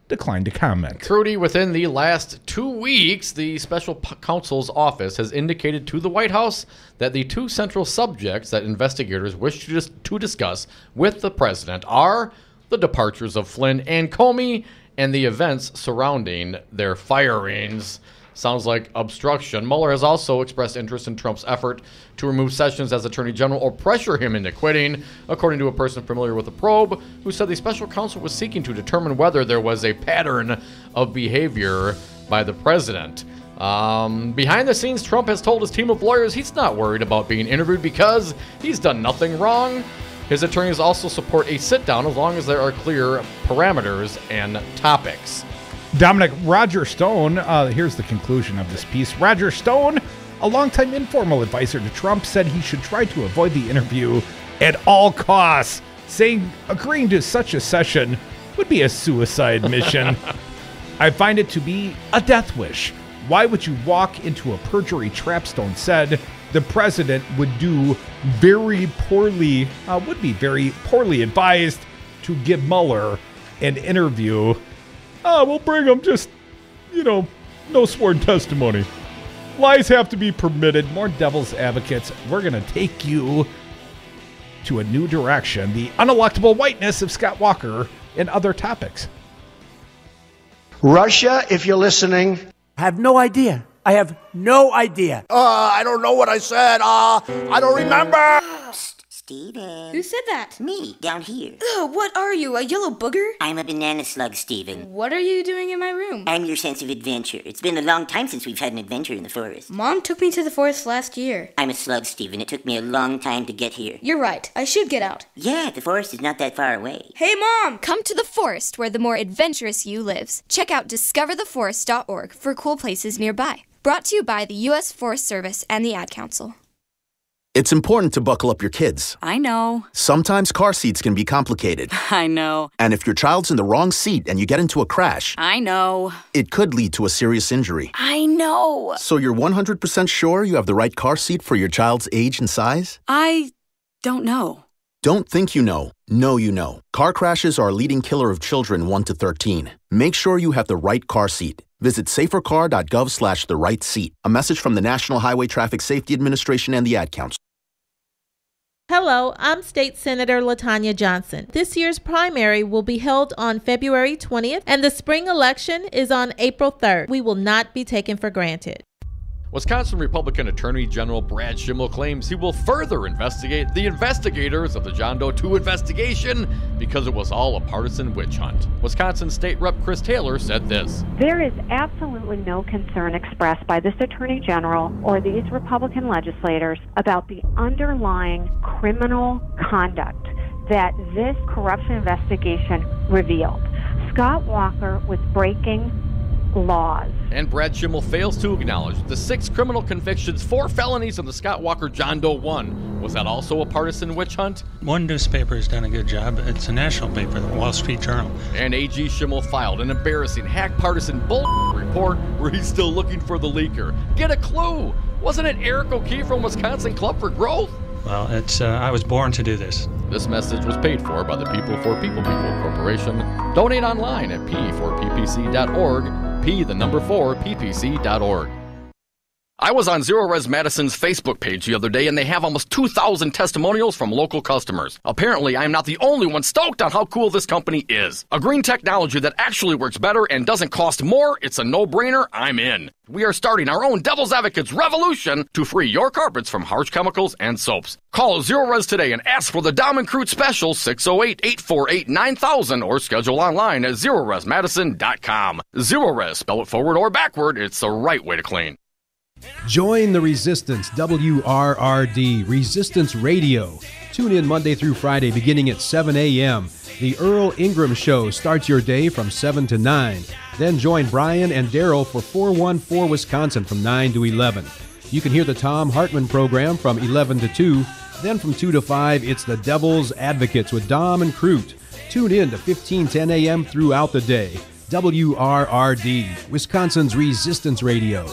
declined to comment. Trudy, within the last 2 weeks, the special counsel's office has indicated to the White House that the two central subjects that investigators wish to discuss with the president are the departures of Flynn and Comey and the events surrounding their firings. Sounds like obstruction. Mueller has also expressed interest in Trump's effort to remove Sessions as Attorney General or pressure him into quitting, according to a person familiar with the probe, who said the special counsel was seeking to determine whether there was a pattern of behavior by the president. Behind the scenes, Trump has told his team of lawyers he's not worried about being interviewed because he's done nothing wrong. His attorneys also support a sit-down as long as there are clear parameters and topics. Dominic, Roger Stone, here's the conclusion of this piece. Roger Stone, a longtime informal advisor to Trump, said he should try to avoid the interview at all costs, saying agreeing to such a session would be a suicide mission. I find it to be a death wish. Why would you walk into a perjury trap? Stone said. The president would be very poorly advised to give Mueller an interview. We'll bring him just, no sworn testimony. Lies have to be permitted. More devil's advocates. We're going to take you to a new direction. The unelectable whiteness of Scott Walker and other topics. Russia, if you're listening, I have no idea. I have no idea. I don't know what I said. I don't remember. Steven. Who said that? Me, down here. Ugh, what are you, a yellow booger? I'm a banana slug, Steven. What are you doing in my room? I'm your sense of adventure. It's been a long time since we've had an adventure in the forest. Mom took me to the forest last year. I'm a slug, Steven. It took me a long time to get here. You're right. I should get out. Yeah, the forest is not that far away. Hey, Mom! Come to the forest where the more adventurous you lives. Check out discovertheforest.org for cool places nearby. Brought to you by the U.S. Forest Service and the Ad Council. It's important to buckle up your kids. I know. Sometimes car seats can be complicated. I know. And if your child's in the wrong seat and you get into a crash, I know. It could lead to a serious injury. I know. So you're 100% sure you have the right car seat for your child's age and size? I don't know. Don't think you know. Know you know. Car crashes are a leading killer of children 1 to 13. Make sure you have the right car seat. Visit safercar.gov/the right seat. A message from the National Highway Traffic Safety Administration and the Ad Council. Hello, I'm State Senator LaTanya Johnson. This year's primary will be held on February 20th, and the spring election is on April 3rd. We will not be taken for granted. Wisconsin Republican Attorney General Brad Schimmel claims he will further investigate the investigators of the John Doe 2 investigation because it was all a partisan witch hunt. Wisconsin State Rep Chris Taylor said this. There is absolutely no concern expressed by this Attorney General or these Republican legislators about the underlying criminal conduct that this corruption investigation revealed. Scott Walker was breaking laws. And Brad Schimmel fails to acknowledge the 6 criminal convictions, 4 felonies of the Scott Walker John Doe 1. Was that also a partisan witch hunt? One newspaper has done a good job. It's a national paper, the Wall Street Journal. And AG Schimmel filed an embarrassing hack partisan bull report where he's still looking for the leaker. Get a clue! Wasn't it Eric O'Keefe from Wisconsin Club for Growth? Well, I was born to do this. This message was paid for by the People for People Corporation. Donate online at p4ppc.org. P4ppc.org. I was on Zero Res Madison's Facebook page the other day, and they have almost 2,000 testimonials from local customers. Apparently, I'm not the only one stoked on how cool this company is. A green technology that actually works better and doesn't cost more. It's a no-brainer. I'm in. We are starting our own Devil's Advocates revolution to free your carpets from harsh chemicals and soaps. Call Zero Res today and ask for the Dom and Crute special 608-848-9000 or schedule online at ZeroResMadison.com. Zero Res, spell it forward or backward. It's the right way to clean. Join the Resistance, WRRD, Resistance Radio. Tune in Monday through Friday beginning at 7 a.m. The Earl Ingram Show starts your day from 7 to 9. Then join Brian and Daryl for 414 Wisconsin from 9 to 11. You can hear the Tom Hartman program from 11 to 2. Then from 2 to 5, it's the Devil's Advocates with Dom and Crute. Tune in to 1510 a.m. throughout the day. WRRD, Wisconsin's Resistance Radio.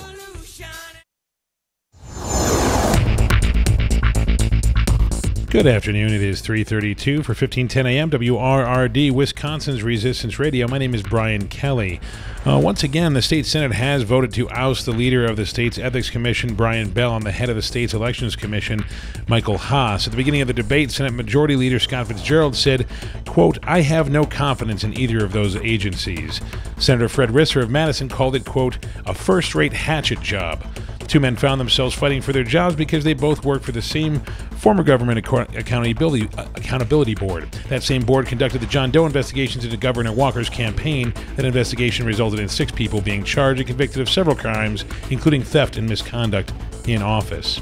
Good afternoon. It is 3:32 for 1510 a.m. WRRD, Wisconsin's Resistance Radio. My name is Brian Kelly. Once again, the state Senate has voted to oust the leader of the state's Ethics Commission, Brian Bell, and the head of the state's Elections Commission, Michael Haas. At the beginning of the debate, Senate Majority Leader Scott Fitzgerald said, quote, "I have no confidence in either of those agencies." Senator Fred Risser of Madison called it, quote, "a first-rate hatchet job." The two men found themselves fighting for their jobs because they both work for the same former government accountability board. That same board conducted the John Doe investigations into Governor Walker's campaign. That investigation resulted in 6 people being charged and convicted of several crimes, including theft and misconduct in office.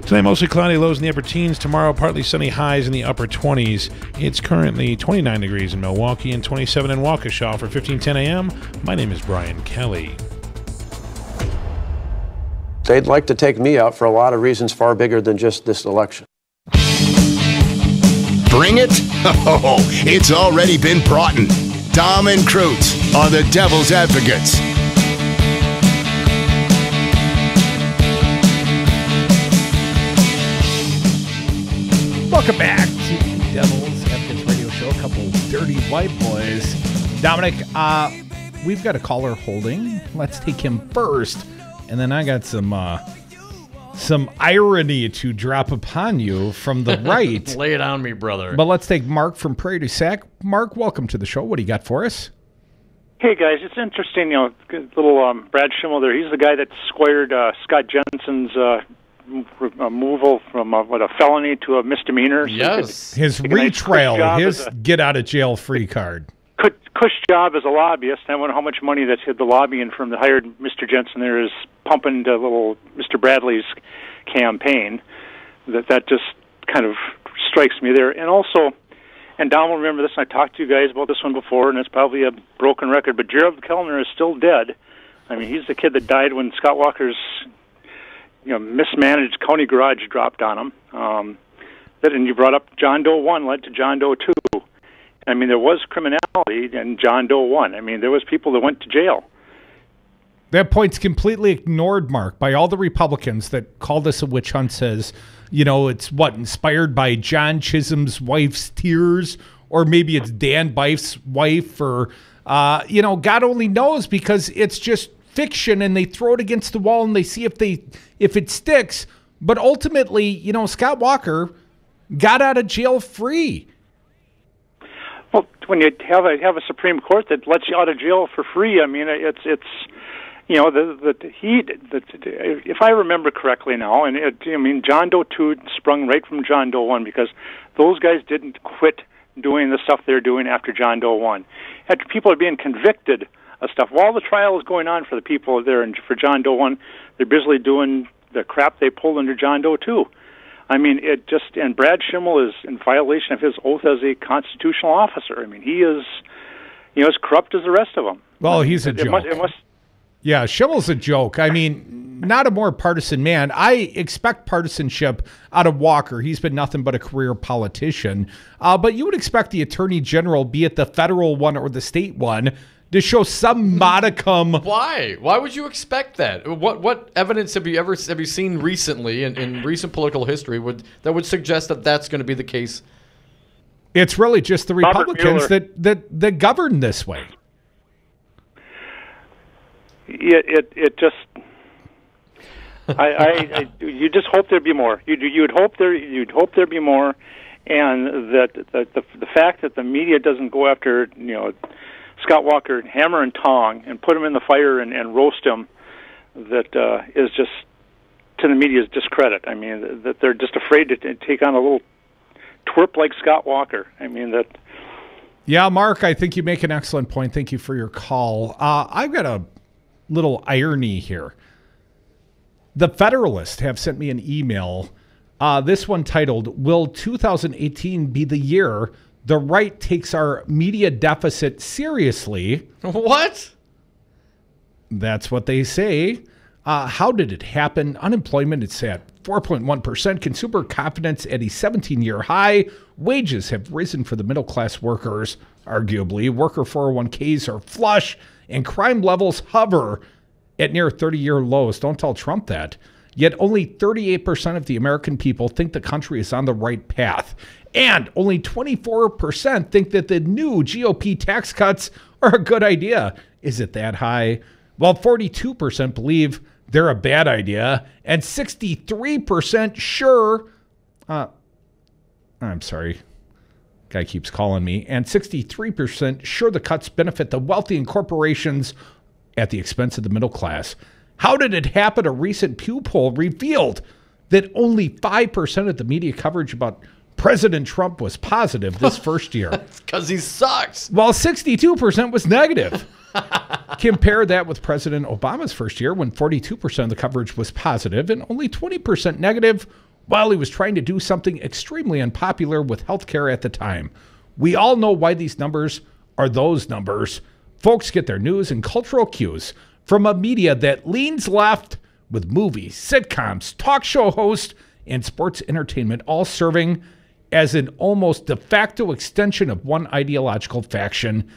Tonight, mostly cloudy, lows in the upper teens. Tomorrow, partly sunny, highs in the upper 20s. It's currently 29 degrees in Milwaukee and 27 in Waukesha. For 1510 a.m., my name is Brian Kelly. They'd like to take me out for a lot of reasons far bigger than just this election. Bring it? Oh, it's already been brought in. Dom and Crute are the Devil's Advocates. Welcome back to the Devil's Advocates Radio Show. A couple dirty white boys. Dominic, we've got a caller holding. Let's take him first. And then I got some irony to drop upon you from the right. Lay it on me, brother. But let's take Mark from Prairie du Sac. Mark, welcome to the show. What do you got for us? Hey, guys. It's interesting, little Brad Schimmel there. He's the guy that squared Scott Jensen's removal from a felony to a misdemeanor. Yes. His retrial, his get-out-of-jail-free card. Cush job as a lobbyist. I wonder how much money that the lobbying firm that hired Mr. Jensen there is pumping to little Mr. Bradley's campaign. That just kind of strikes me there. And also, and Don will remember this, and I talked to you guys about this one before, and it's probably a broken record, but Gerald Kellner is still dead. I mean, he's the kid that died when Scott Walker's mismanaged county garage dropped on him. And you brought up John Doe 1 led to John Doe 2. I mean, there was criminality in John Doe 1. I mean, there was people that went to jail. That point's completely ignored, Mark, by all the Republicans that call this a witch hunt. Says, it's inspired by John Chisholm's wife's tears, or maybe it's Dan Bife's wife, or, God only knows, because it's just fiction, and they throw it against the wall and they see if it sticks. But ultimately, Scott Walker got out of jail free. Well, when you have a Supreme Court that lets you out of jail for free, I mean, it's you know, if I remember correctly now, and I mean, John Doe 2 sprung right from John Doe 1 because those guys didn't quit doing the stuff they're doing after John Doe 1. After people are being convicted of stuff, while the trial is going on for the people there and for John Doe 1, they're busily doing the crap they pulled under John Doe 2. I mean, and Brad Schimmel is in violation of his oath as a constitutional officer. I mean, he is, you know, as corrupt as the rest of them. Well, he's a joke. Yeah, Schimmel's a joke. I mean, not a more partisan man. I expect partisanship out of Walker. He's been nothing but a career politician. But you would expect the Attorney General, be it the federal one or the state one, to show some modicum. Why? Why would you expect that? What evidence have you seen recently in recent political history that would suggest that that's going to be the case? It's really just the Republicans that govern this way. It just you just hope there'd be more. You'd hope there'd be more, and that the fact that the media doesn't go after, you know, Scott Walker hammer and tong and put him in the fire and roast him, that is just to the media's discredit. I mean, that they're just afraid to take on a little twerp like Scott Walker. I mean that. Yeah, Mark, I think you make an excellent point. Thank you for your call. I've got a little irony here. The Federalist have sent me an email, this one titled, "Will 2018 be the year the right takes our media deficit seriously?" What? That's what they say. How did it happen? Unemployment is at 4.1%. Consumer confidence at a 17-year high. Wages have risen for the middle-class workers, arguably. Worker 401ks are flush. And crime levels hover at near 30-year lows. Don't tell Trump that. Yet only 38% of the American people think the country is on the right path. And only 24% think that the new GOP tax cuts are a good idea. Is it that high? Well, 42% believe they're a bad idea. And 63% sure... I'm sorry. Guy keeps calling me. And 63% sure the cuts benefit the wealthy and corporations at the expense of the middle class. How did it happen? A recent Pew poll revealed that only 5% of the media coverage about President Trump was positive this first year. Because he sucks. While 62% was negative. Compare that with President Obama's first year when 42% of the coverage was positive and only 20% negative, while he was trying to do something extremely unpopular with healthcare at the time. We all know why these numbers are those numbers. Folks get their news and cultural cues from a media that leans left, with movies, sitcoms, talk show hosts, and sports entertainment all serving as an almost de facto extension of one ideological faction.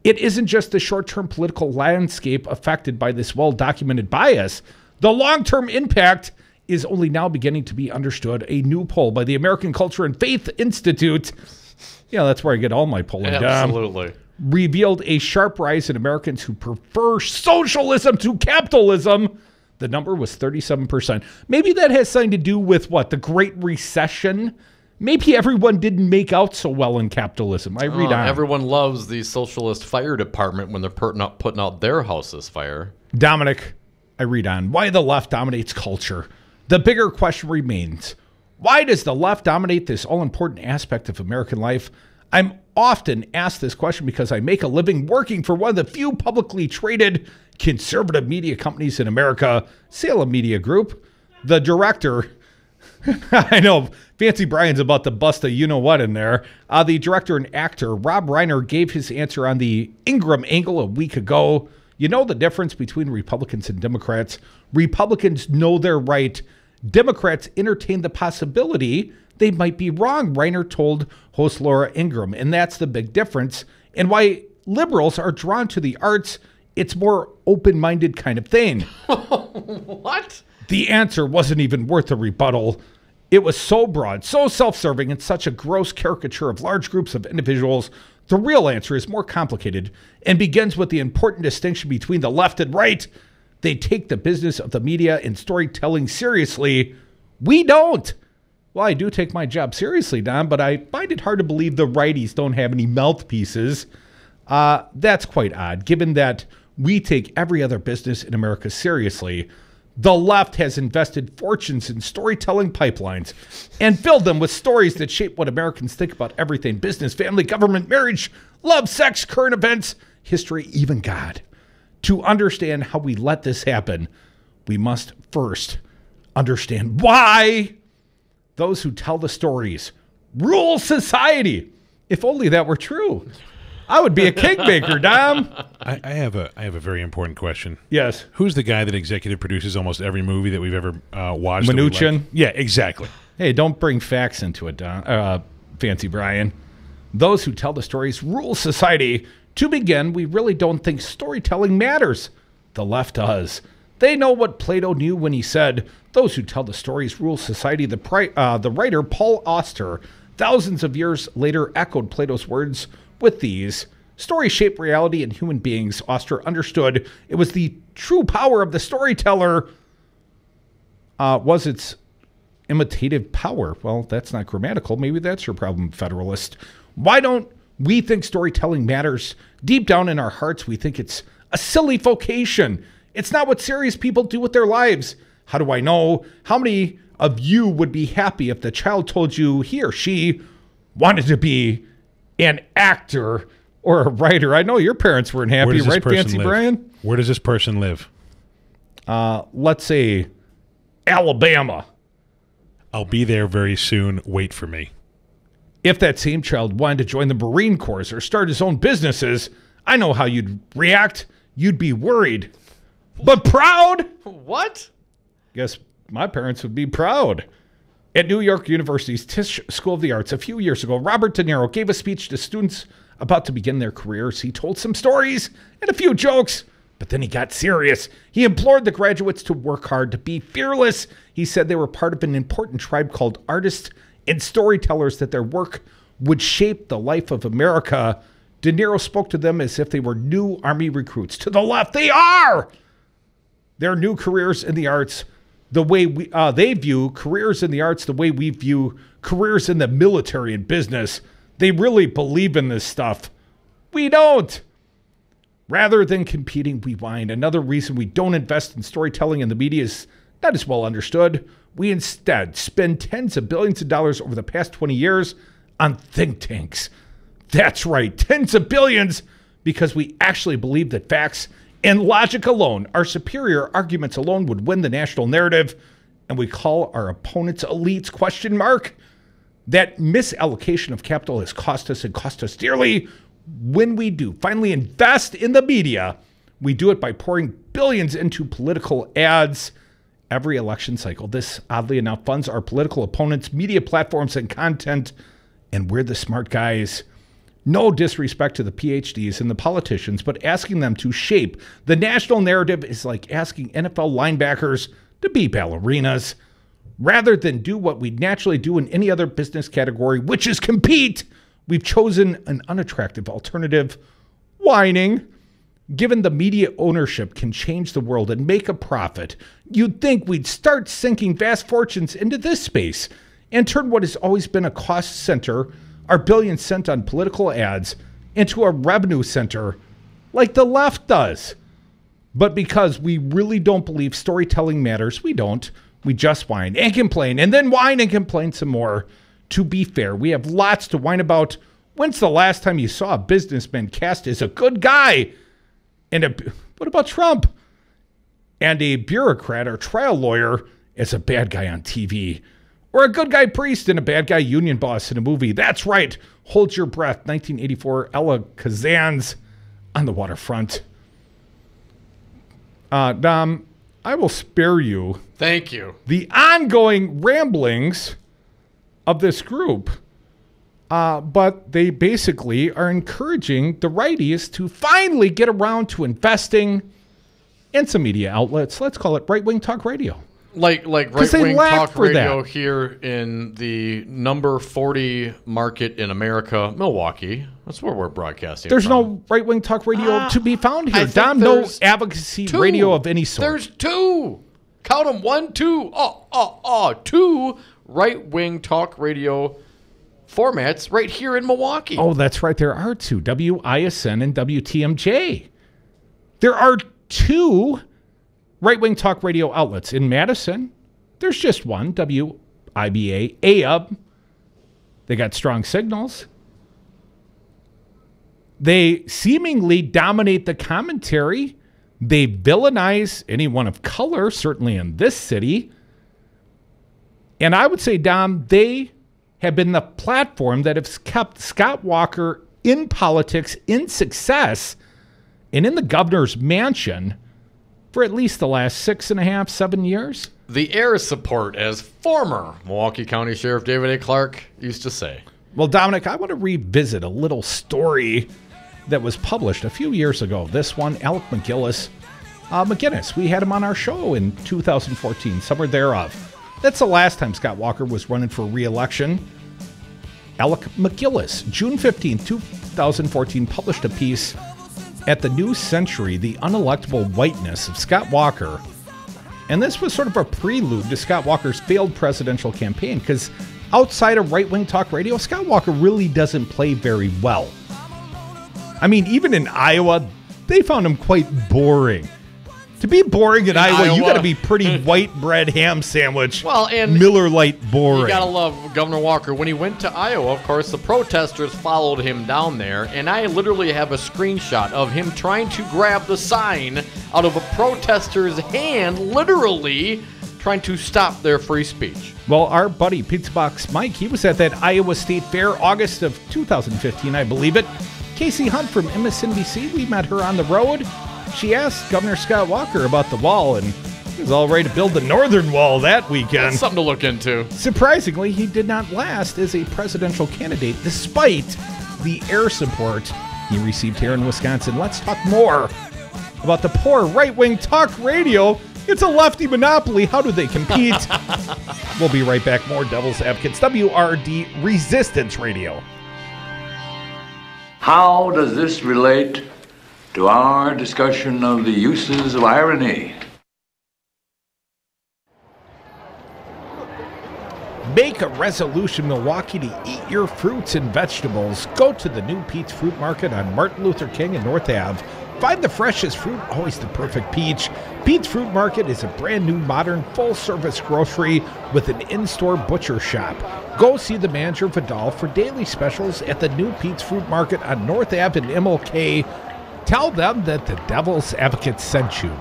It isn't just the short-term political landscape affected by this well-documented bias. The long-term impact is only now beginning to be understood. A new poll by the American Culture and Faith Institute, yeah, that's where I get all my polling. Absolutely. Revealed a sharp rise in Americans who prefer socialism to capitalism. The number was 37%. Maybe that has something to do with what? The Great Recession? Maybe everyone didn't make out so well in capitalism. I read on. Everyone loves the socialist fire department when they're putting out their house's fire. Dominic, I read on. Why the left dominates culture. The bigger question remains, why does the left dominate this all-important aspect of American life? I'm often asked this question because I make a living working for one of the few publicly traded conservative media companies in America, Salem Media Group. The director, I know, Fancy Brian's about to bust a you-know-what in there. The director and actor, Rob Reiner, gave his answer on the Ingram angle a week ago. You know the difference between Republicans and Democrats. Republicans know they're right. Democrats entertain the possibility they might be wrong, Reiner told host Laura Ingram. And that's the big difference. And why liberals are drawn to the arts, it's more open-minded kind of thing. What? The answer wasn't even worth a rebuttal. It was so broad, so self-serving, and such a gross caricature of large groups of individuals. The real answer is more complicated and begins with the important distinction between the left and right. They take the business of the media and storytelling seriously. We don't. Well, I do take my job seriously, Don, but I find it hard to believe the righties don't have any mouthpieces. That's quite odd, given that we take every other business in America seriously. The left has invested fortunes in storytelling pipelines and filled them with stories that shape what Americans think about everything: business, family, government, marriage, love, sex, current events, history, even God. To understand how we let this happen, we must first understand why those who tell the stories rule society. If only that were true. I would be a cake baker, Dom. I have a very important question. Yes. Who's the guy that executive produces almost every movie that we've ever watched? Mnuchin? Like? Yeah, exactly. Hey, don't bring facts into it, Don. Fancy Brian. Those who tell the stories rule society. To begin, we really don't think storytelling matters. The left does. They know what Plato knew when he said, "Those who tell the stories rule society." The writer Paul Auster, thousands of years later, echoed Plato's words with these: "Stories shape reality and human beings." Auster understood it was the true power of the storyteller was its imitative power. Well, that's not grammatical. Maybe that's your problem, Federalist. Why don't we think storytelling matters? Deep down in our hearts, we think it's a silly vocation. It's not what serious people do with their lives. How do I know? How many of you would be happy if the child told you he or she wanted to be an actor or a writer? I know your parents weren't happy, right, Fancy Brian? Where does this person live? Let's say Alabama. I'll be there very soon. Wait for me. If that same child wanted to join the Marine Corps or start his own businesses, I know how you'd react. You'd be worried, but proud. What? Guess my parents would be proud. At New York University's Tisch School of the Arts a few years ago, Robert De Niro gave a speech to students about to begin their careers. He told some stories and a few jokes, but then he got serious. He implored the graduates to work hard, to be fearless. He said they were part of an important tribe called artists and storytellers, that their work would shape the life of America. De Niro spoke to them as if they were new Army recruits. To the left, they are! Their new careers in the arts, the way they view careers in the arts the way we view careers in the military and business. They really believe in this stuff. We don't. Rather than competing, we whine. Another reason we don't invest in storytelling in the media is not as well understood. We instead spend tens of billions of dollars over the past 20 years on think tanks. That's right, tens of billions, because we actually believe that facts and logic alone, our superior arguments alone, would win the national narrative, and we call our opponents elites, ? That misallocation of capital has cost us and cost us dearly. When we do finally invest in the media, we do it by pouring billions into political ads. Every election cycle, this, oddly enough, funds our political opponents' media platforms and content, and we're the smart guys. No disrespect to the PhDs and the politicians, but asking them to shape the national narrative is like asking NFL linebackers to be ballerinas. Rather than do what we naturally do in any other business category, which is compete, we've chosen an unattractive alternative: whining. Given the media ownership can change the world and make a profit, you'd think we'd start sinking vast fortunes into this space and turn what has always been a cost center, our billions spent on political ads, into a revenue center like the left does. But because we really don't believe storytelling matters, we don't. We just whine and complain, and then whine and complain some more. To be fair, we have lots to whine about. When's the last time you saw a businessman cast as a good guy? And what about Trump? And a bureaucrat or trial lawyer as a bad guy on TV? Or a good guy priest and a bad guy union boss in a movie? That's right. Hold your breath. 1984, Ella Kazan's On the Waterfront. Dom, I will spare you. Thank you. The ongoing ramblings of this group. But they basically are encouraging the righties to finally get around to investing in some media outlets. Let's call it right-wing talk radio. Like right-wing talk radio here in the number 40 market in America, Milwaukee. That's where we're broadcasting. There's no right-wing talk radio to be found here. Dom, no advocacy radio of any sort. There's two. Count them, 1, 2, two right-wing talk radio formats right here in Milwaukee. Oh, that's right. There are two, WISN and WTMJ. There are two right-wing talk radio outlets. In Madison, there's just one, WIBA, AUB. They got strong signals. They seemingly dominate the commentary. They villainize anyone of color, certainly in this city. And I would say, Dom, they have been the platform that has kept Scott Walker in politics, in success, and in the governor's mansion for at least the last 6.5, 7 years. The air support, as former Milwaukee County Sheriff David A. Clark used to say. Well, Dominic, I want to revisit a little story that was published a few years ago. This one, Alec McGinnis. We had him on our show in 2014, somewhere thereof. That's the last time Scott Walker was running for re-election. Alec McGinnis, June 15, 2014, published a piece at the New Century, The Unelectable Whiteness of Scott Walker. And this was sort of a prelude to Scott Walker's failed presidential campaign, because outside of right-wing talk radio, Scott Walker really doesn't play very well. I mean, even in Iowa, they found him quite boring. To be boring in Iowa, you got to be pretty white bread ham sandwich. Well, and Miller Lite boring. You got to love Governor Walker. When he went to Iowa, of course, the protesters followed him down there, and I literally have a screenshot of him trying to grab the sign out of a protester's hand, literally trying to stop their free speech. Well, our buddy Pizza Box Mike, he was at that Iowa State Fair, August of 2015, I believe it. Casey Hunt from MSNBC, we met her on the road. She asked Governor Scott Walker about the wall, and he was all ready to build the northern wall that weekend. That's something to look into. Surprisingly, he did not last as a presidential candidate, despite the air support he received here in Wisconsin. Let's talk more about the poor right-wing talk radio. It's a lefty monopoly. How do they compete? We'll be right back. More Devil's Advocates, WRD Resistance Radio. How does this relate to our discussion of the uses of irony? Make a resolution, Milwaukee, to eat your fruits and vegetables. Go to the new Pete's Fruit Market on Martin Luther King and North Ave. Find the freshest fruit, always the perfect peach. Pete's Fruit Market is a brand new, modern, full-service grocery with an in-store butcher shop. Go see the manager, Vidal, for daily specials at the new Pete's Fruit Market on North Ave in MLK. Tell them that the Devil's Advocate sent you.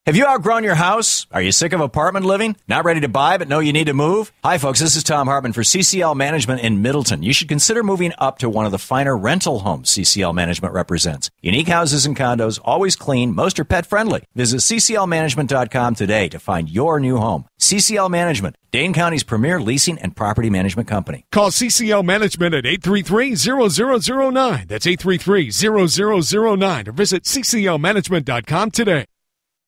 Have you outgrown your house? Are you sick of apartment living? Not ready to buy but know you need to move? Hi folks, this is Tom Hartman for CCL Management in Middleton. You should consider moving up to one of the finer rental homes CCL Management represents. Unique houses and condos, always clean, most are pet friendly. Visit cclmanagement.com today to find your new home. CCL Management, Dane County's premier leasing and property management company. Call CCL Management at 833-0009. That's 833-0009 or visit cclmanagement.com today.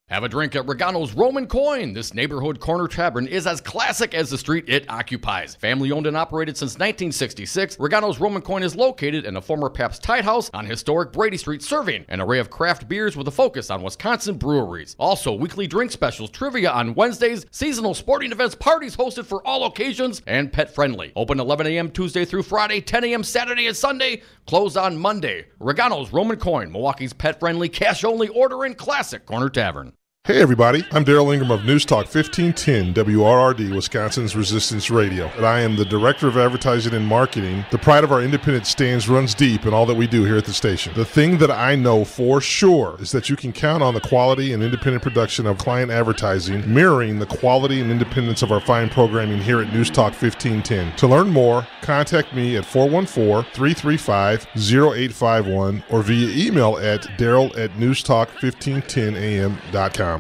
Have a drink at Regano's Roman Coin. This neighborhood corner tavern is as classic as the street it occupies. Family owned and operated since 1966, Regano's Roman Coin is located in a former Pabst Tide House on historic Brady Street, serving an array of craft beers with a focus on Wisconsin breweries. Also, weekly drink specials, trivia on Wednesdays, seasonal sporting events, parties hosted for all occasions, and pet friendly. Open 11 a.m. Tuesday through Friday, 10 a.m. Saturday and Sunday, closed on Monday. Regano's Roman Coin, Milwaukee's pet friendly, cash only order and classic corner tavern. Hey everybody, I'm Daryl Ingram of News Talk 1510 WRRD, Wisconsin's Resistance Radio, and I am the Director of Advertising and Marketing. The pride of our independent stands runs deep in all that we do here at the station. The thing that I know for sure is that you can count on the quality and independent production of client advertising, mirroring the quality and independence of our fine programming here at News Talk 1510. To learn more, contact me at 414-335-0851 or via email at daryl@newstalk1510am.com.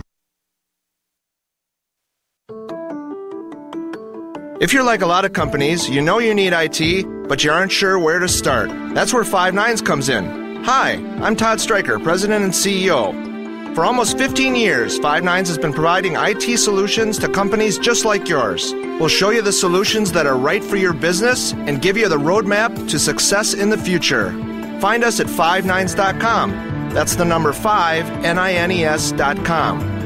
If you're like a lot of companies, you know you need IT, but you aren't sure where to start. That's where Five Nines comes in. Hi, I'm Todd Stryker, President and CEO. For almost 15 years, Five Nines has been providing IT solutions to companies just like yours. We'll show you the solutions that are right for your business and give you the roadmap to success in the future. Find us at fivenines.com. That's the number 5, NINES.com.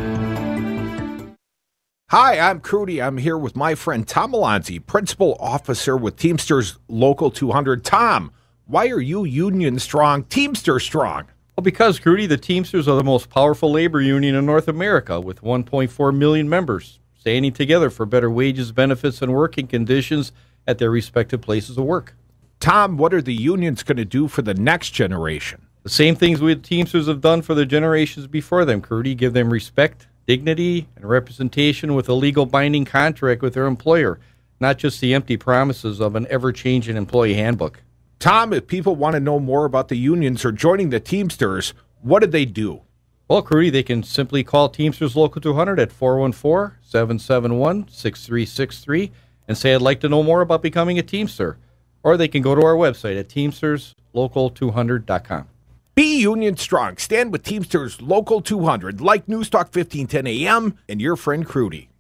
Hi, I'm Crudy. I'm here with my friend Tom Alonzi, Principal Officer with Teamsters Local 200. Tom, why are you union strong, Teamster strong? Well, because, Crudy, the Teamsters are the most powerful labor union in North America with 1.4 million members, standing together for better wages, benefits, and working conditions at their respective places of work. Tom, what are the unions going to do for the next generation? The same things we Teamsters have done for the generations before them, Crudy. Give them respect, dignity, and representation with a legal binding contract with their employer, not just the empty promises of an ever-changing employee handbook. Tom, if people want to know more about the unions or joining the Teamsters, what do they do? Well, Crudy, they can simply call Teamsters Local 200 at 414-771-6363 and say, I'd like to know more about becoming a Teamster. Or they can go to our website at teamsterslocal200.com. Be union strong. Stand with Teamsters Local 200, like News Talk 1510 AM and your friend Crudy.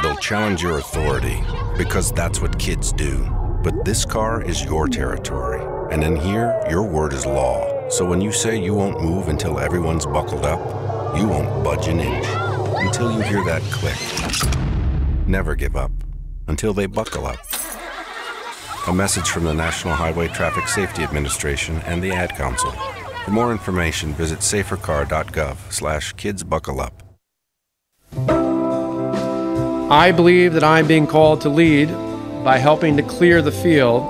They'll challenge your authority because that's what kids do. But this car is your territory. And in here, your word is law. So when you say you won't move until everyone's buckled up, you won't budge an inch until you hear that click. Never give up until they buckle up. A message from the National Highway Traffic Safety Administration and the Ad Council. For more information, visit safercar.gov/kidsbuckleup. I believe that I'm being called to lead by helping to clear the field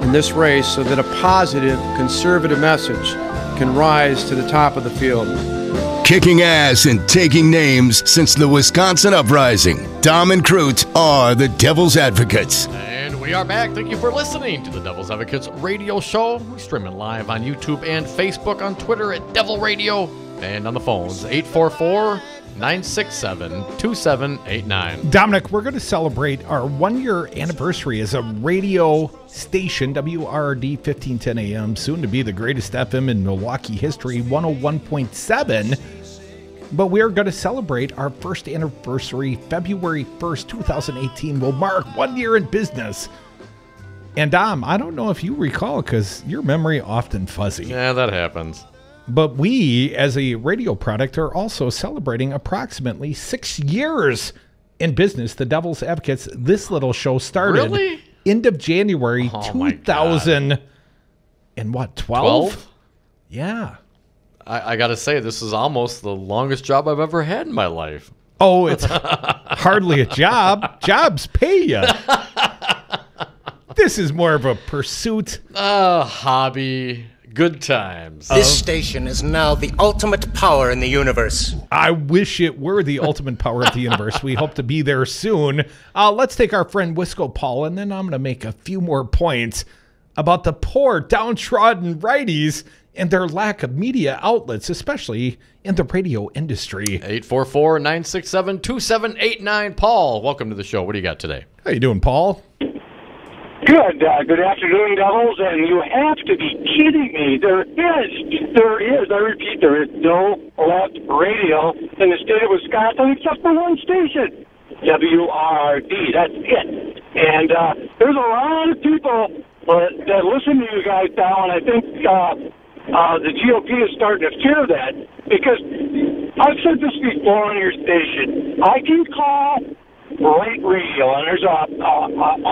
in this race so that a positive, conservative message can rise to the top of the field. Kicking ass and taking names since the Wisconsin Uprising. Dom and Crute are the Devil's Advocates. And we are back. Thank you for listening to the Devil's Advocates radio show. We stream it live on YouTube and Facebook, on Twitter at Devil Radio, and on the phones 844-967-2789. Dominic, we're going to celebrate our 1-year anniversary as a radio station, WRRD 1510 AM, soon to be the greatest FM in Milwaukee history, 101.7. But we are going to celebrate our first anniversary, February 1st, 2018. Will mark 1 year in business. And Dom, I don't know if you recall, because your memory often fuzzy. Yeah, that happens. But we, as a radio product, are also celebrating approximately 6 years in business. The Devil's Advocates, this little show started end of January 2000 and what, 12? Yeah. I got to say, this is almost the longest job I've ever had in my life. Oh, it's hardly a job. Jobs pay you. This is more of a pursuit. Hobby. Good times. This station is now the ultimate power in the universe. I wish it were the ultimate power of the universe. We hope to be there soon. Let's take our friend Wisco Paul, and then I'm going to make a few more points about the poor, downtrodden righties and their lack of media outlets, especially in the radio industry. 844-967-2789. Paul, welcome to the show. What do you got today? How you doing, Paul? Good. Good afternoon, Devils, and you have to be kidding me. There is, I repeat, there is no left radio in the state of Wisconsin except for one station, WRRD. That's it. And there's a lot of people that listen to you guys now, and I think the GOP is starting to fear that, because I've said this before on your station. I can call Right Radio, and there's a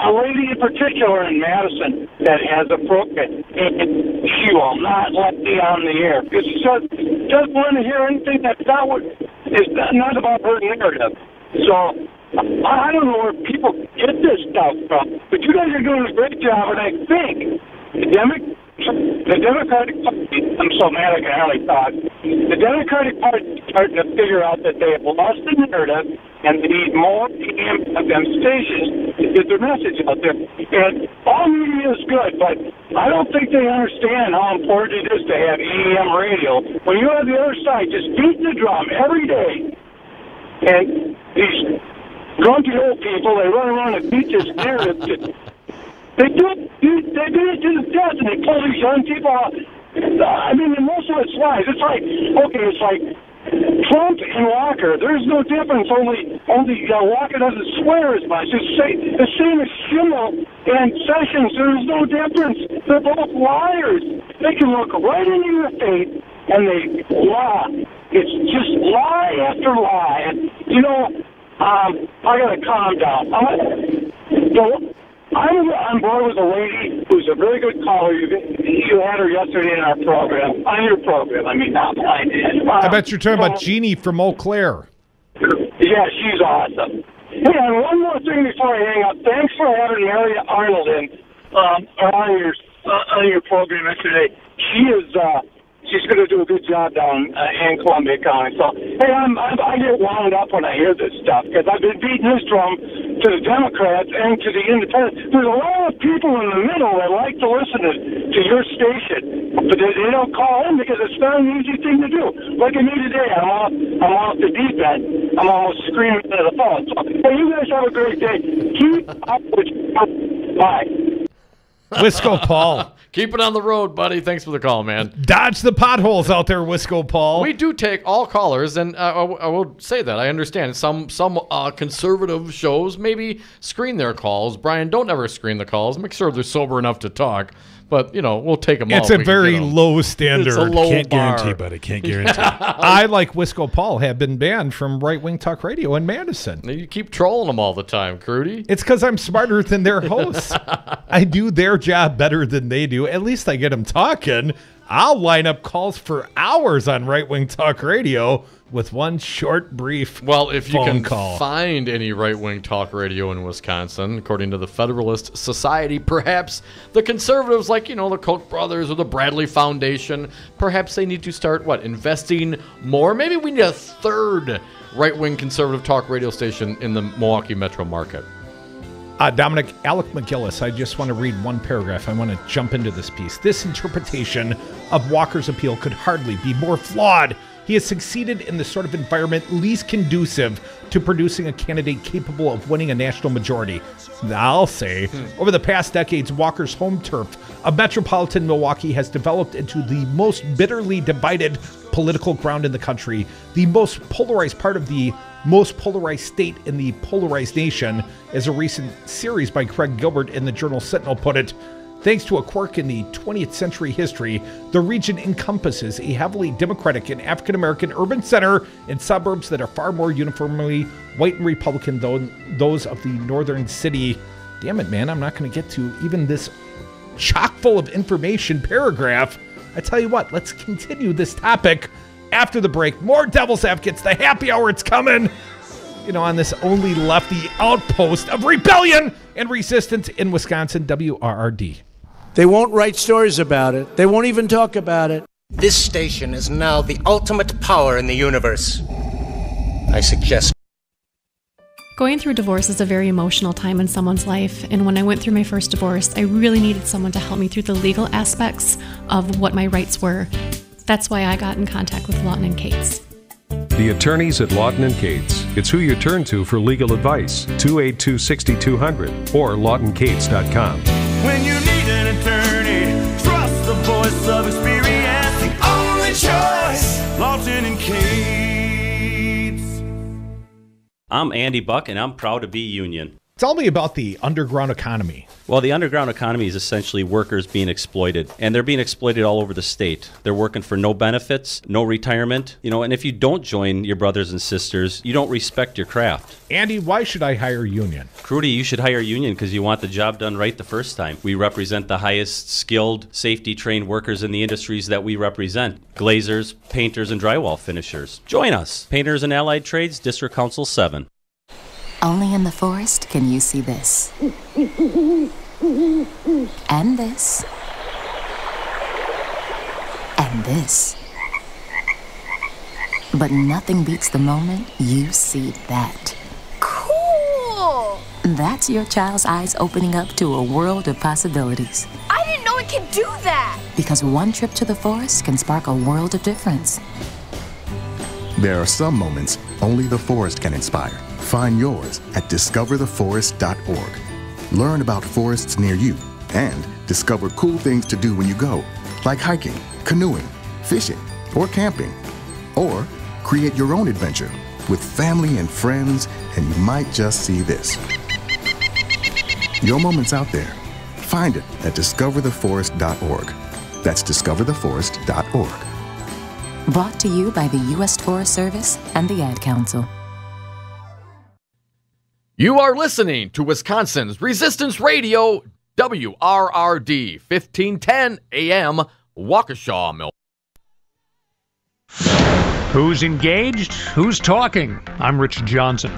lady in particular in Madison that has a program, and she will not let me on the air because she says doesn't want to hear anything that's not about her narrative. So I don't know where people get this stuff from, but you guys are doing a great job, and I think the Democratic Party, I'm so mad I can hardly talk. The Democratic Party is starting to figure out that they have lost the narrative and they need more AM FM stations to get their message out there. And all media is good, but I don't think they understand how important it is to have AM radio. When you have the other side just beating the drum every day, and these grumpy old people, they run around and beat this narrative. They do it to the death, and they pull these young people out. I mean, most of it's lies. It's like Trump and Walker. There's no difference. Only Walker doesn't swear as much. It's the same as Schimmel and Sessions. There's no difference. They're both liars. They can look right into your face and they lie. It's just lie after lie. And, you know, I got to calm down. I'm on board with a lady who's a very good caller. You had her yesterday in our program, on your program. I mean, not I did. I bet you're talking about Jeannie from Eau Claire. Yeah, she's awesome. Hey, and one more thing before I hang up. Thanks for having Mary Arnold in on your program yesterday. She's going to do a good job down in Columbia County. So, hey, I get wound up when I hear this stuff because I've been beating this drum to the Democrats and to the Independents. There's a lot of people in the middle that like to listen to your station, but they don't call in because it's not an easy thing to do. Like me today, I'm off the deep end. I'm almost screaming into the phone. So, hey, you guys have a great day. Keep up with your bye. Wisco Paul. Keep it on the road, buddy. Thanks for the call, man. Dodge the potholes out there, Wisco Paul. We do take all callers, and I will say that. I understand some conservative shows maybe screen their calls. Brian, don't ever screen the calls. Make sure they're sober enough to talk. But, you know, we'll take them all. It's a very low standard. It's a low Can't bar. guarantee, buddy. Can't guarantee. I, like Wisco Paul, have been banned from Right Wing Talk Radio in Madison. You keep trolling them all the time, Crudy. It's because I'm smarter than their hosts. I do their job better than they do. At least I get them talking. I'll line up calls for hours on Right Wing Talk Radio with one short, brief Well, if you can call. find any right-wing talk radio in Wisconsin, according to the Federalist Society, perhaps the conservatives like, you know, the Koch brothers or the Bradley Foundation, perhaps they need to start, investing more? Maybe we need a third right-wing conservative talk radio station in the Milwaukee metro market. Dominic, Alec McGillis, I just want to read one paragraph. I want to jump into this piece. This interpretation of Walker's appeal could hardly be more flawed. He has succeeded in the sort of environment least conducive to producing a candidate capable of winning a national majority. I'll say, over the past decades, Walker's home turf of metropolitan Milwaukee has developed into the most bitterly divided political ground in the country, the most polarized part of the most polarized state in the polarized nation, as a recent series by Craig Gilbert in the Journal Sentinel put it. Thanks to a quirk in the 20th century history, the region encompasses a heavily Democratic and African-American urban center and suburbs that are far more uniformly white and Republican than those of the northern city. Damn it, man, I'm not going to get to even this chock full of information paragraph. I tell you what, let's continue this topic after the break. More Devil's Advocates, the happy hour, it's coming. You know, on this only lefty outpost of rebellion and resistance in Wisconsin, WRRD. They won't write stories about it. They won't even talk about it. This station is now the ultimate power in the universe. I suggest. Going through divorce is a very emotional time in someone's life, and when I went through my first divorce, I really needed someone to help me through the legal aspects of what my rights were. That's why I got in contact with Lawton & Cates. The attorneys at Lawton & Cates. It's who you turn to for legal advice. 282-6200 or lawtoncates.com. When you need an attorney, trust the voice of experience. The only choice, Lawton & Cates. I'm Andy Buck, and I'm proud to be union. Tell me about the underground economy. Well, the underground economy is essentially workers being exploited, and they're being exploited all over the state. They're working for no benefits, no retirement, and if you don't join your brothers and sisters, you don't respect your craft. Andy, why should I hire union? Crudy, you should hire union because you want the job done right the first time. We represent the highest skilled, safety-trained workers in the industries that we represent. Glazers, painters, and drywall finishers. Join us. Painters and Allied Trades, District Council 7. Only in the forest can you see this. And this. And this. But nothing beats the moment you see that. Cool! That's your child's eyes opening up to a world of possibilities. I didn't know it could do that! Because one trip to the forest can spark a world of difference. There are some moments only the forest can inspire. Find yours at discovertheforest.org. Learn about forests near you and discover cool things to do when you go, like hiking, canoeing, fishing, or camping. Or create your own adventure with family and friends, and you might just see this. Your moment's out there. Find it at discovertheforest.org. That's discovertheforest.org. Brought to you by the U.S. Forest Service and the Ad Council. You are listening to Wisconsin's Resistance Radio, WRRD, 1510 AM, Waukesha, Milwaukee. Who's engaged? Who's talking? I'm Rich Johnson.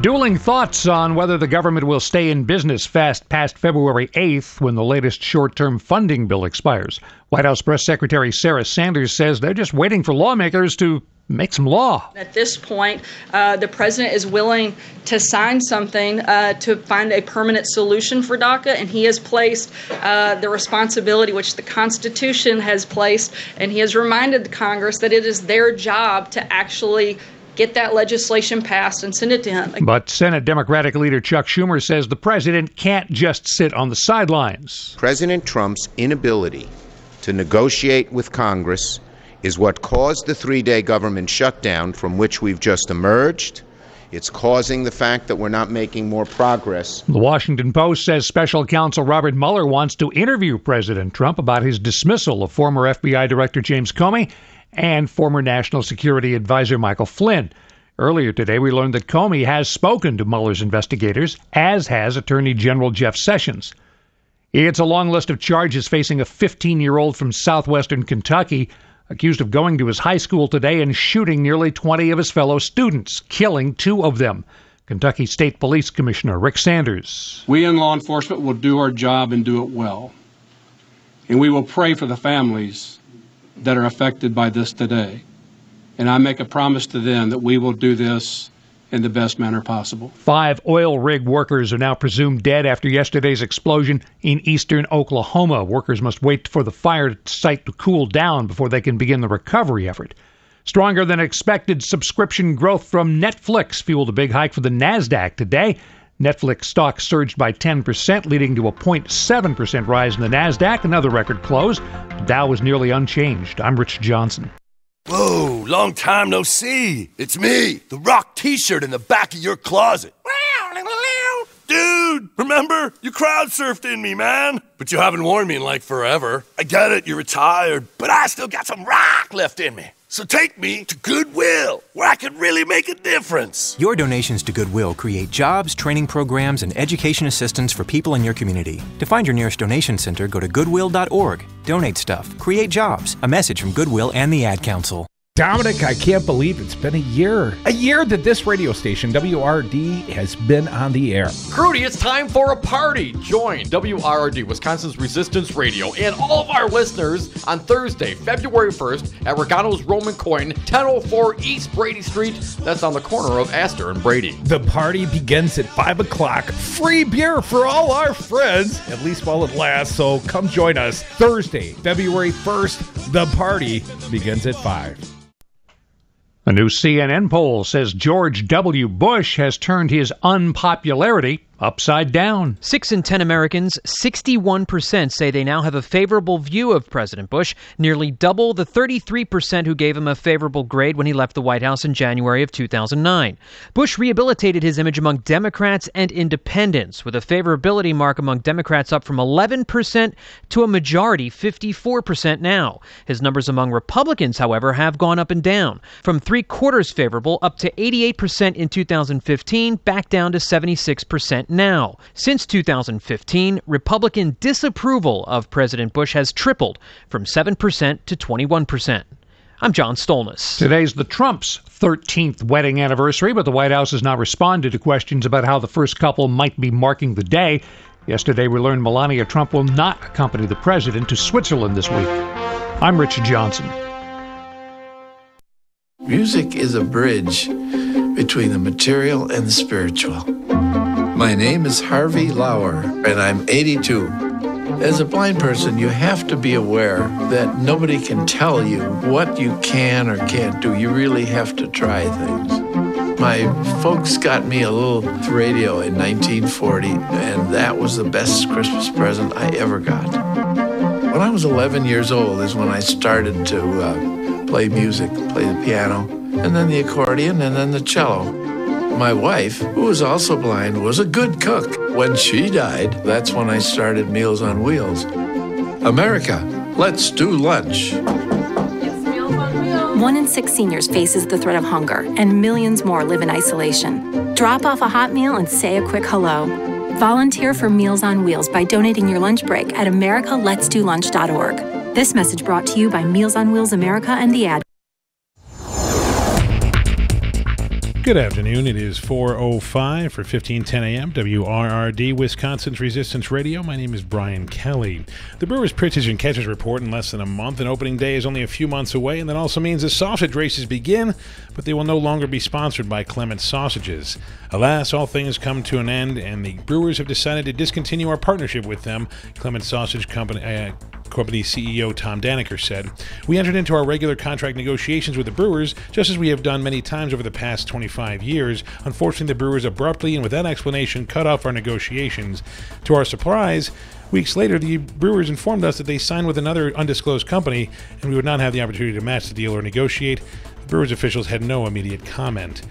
Dueling thoughts on whether the government will stay in business past February 8th when the latest short-term funding bill expires. White House Press Secretary Sarah Sanders says they're just waiting for lawmakers to make some law. At this point, the president is willing to sign something to find a permanent solution for DACA, and he has placed the responsibility which the Constitution has placed, and he has reminded the Congress that it is their job to actually get that legislation passed and send it to him. But Senate Democratic leader Chuck Schumer says the president can't just sit on the sidelines. President Trump's inability to negotiate with Congress is what caused the three-day government shutdown from which we've just emerged. It's causing the fact that we're not making more progress. The Washington Post says special counsel Robert Mueller wants to interview President Trump about his dismissal of former FBI Director James Comey and former National Security Advisor Michael Flynn. Earlier today, we learned that Comey has spoken to Mueller's investigators, as has Attorney General Jeff Sessions. It's a long list of charges facing a 15-year-old from southwestern Kentucky, accused of going to his high school today and shooting nearly 20 of his fellow students, killing 2 of them. Kentucky State Police Commissioner Rick Sanders. We in law enforcement will do our job and do it well. And we will pray for the families that are affected by this today. And I make a promise to them that we will do this in the best manner possible. 5 oil rig workers are now presumed dead after yesterday's explosion in eastern Oklahoma. Workers must wait for the fire site to cool down before they can begin the recovery effort. Stronger than expected subscription growth from Netflix fueled a big hike for the NASDAQ today. Netflix stock surged by 10%, leading to a 0.7% rise in the NASDAQ, another record close. The Dow was nearly unchanged. I'm Rich Johnson. Whoa, long time no see. It's me, the Rock t-shirt in the back of your closet. Dude, remember? You crowd surfed in me, man. But you haven't worn me in like forever. I get it, you're retired, but I still got some rock left in me. So take me to Goodwill, where I can really make a difference. Your donations to Goodwill create jobs, training programs, and education assistance for people in your community. To find your nearest donation center, go to goodwill.org. Donate stuff. Create jobs. A message from Goodwill and the Ad Council. Dominic, I can't believe it's been a year. A year that this radio station, WRD, has been on the air. Crudy, it's time for a party. Join WRD, Wisconsin's Resistance Radio, and all of our listeners on Thursday, February 1st at Regano's Roman Coin, 1004 East Brady Street. That's on the corner of Astor and Brady. The party begins at 5 o'clock. Free beer for all our friends, at least while it lasts. So come join us Thursday, February 1st. The party begins at 5. A new CNN poll says George W. Bush has turned his unpopularity upside down. 6 in 10 Americans, 61%, say they now have a favorable view of President Bush, nearly double the 33% who gave him a favorable grade when he left the White House in January of 2009. Bush rehabilitated his image among Democrats and independents, with a favorability mark among Democrats up from 11% to a majority 54% now. His numbers among Republicans, however, have gone up and down, from 3/4 favorable up to 88% in 2015, back down to 76% now. Since 2015, Republican disapproval of President Bush has tripled from 7% to 21%. I'm John Stolnis. Today's the Trumps' 13th wedding anniversary, but the White House has not responded to questions about how the first couple might be marking the day. Yesterday, we learned Melania Trump will not accompany the president to Switzerland this week. I'm Rich Johnson. Music is a bridge between the material and the spiritual. My name is Harvey Lauer, and I'm 82. As a blind person, you have to be aware that nobody can tell you what you can or can't do. You really have to try things. My folks got me a little radio in 1940, and that was the best Christmas present I ever got. When I was 11 years old is when I started to play music, play the piano, and then the accordion, and then the cello. My wife, who was also blind, was a good cook. When she died, that's when I started Meals on Wheels. America, let's do lunch. 1 in 6 seniors faces the threat of hunger, and millions more live in isolation. Drop off a hot meal and say a quick hello. Volunteer for Meals on Wheels by donating your lunch break at americaletsdolunch.org. This message brought to you by Meals on Wheels America and the ad. Good afternoon. It is 4:05 for 1510 a.m. WRRD, Wisconsin's Resistance Radio. My name is Brian Kelly. The Brewers pitchers and catchers report in less than a month, and opening day is only a few months away, and that also means the sausage races begin, but they will no longer be sponsored by Clement Sausages. Alas, all things come to an end, and the Brewers have decided to discontinue our partnership with them, Clement Sausage Company CEO Tom Daniker said. We entered into our regular contract negotiations with the Brewers, just as we have done many times over the past 25 years. Unfortunately, the Brewers abruptly and without explanation cut off our negotiations. To our surprise, weeks later, the Brewers informed us that they signed with another undisclosed company, and we would not have the opportunity to match the deal or negotiate. The Brewers officials had no immediate comment.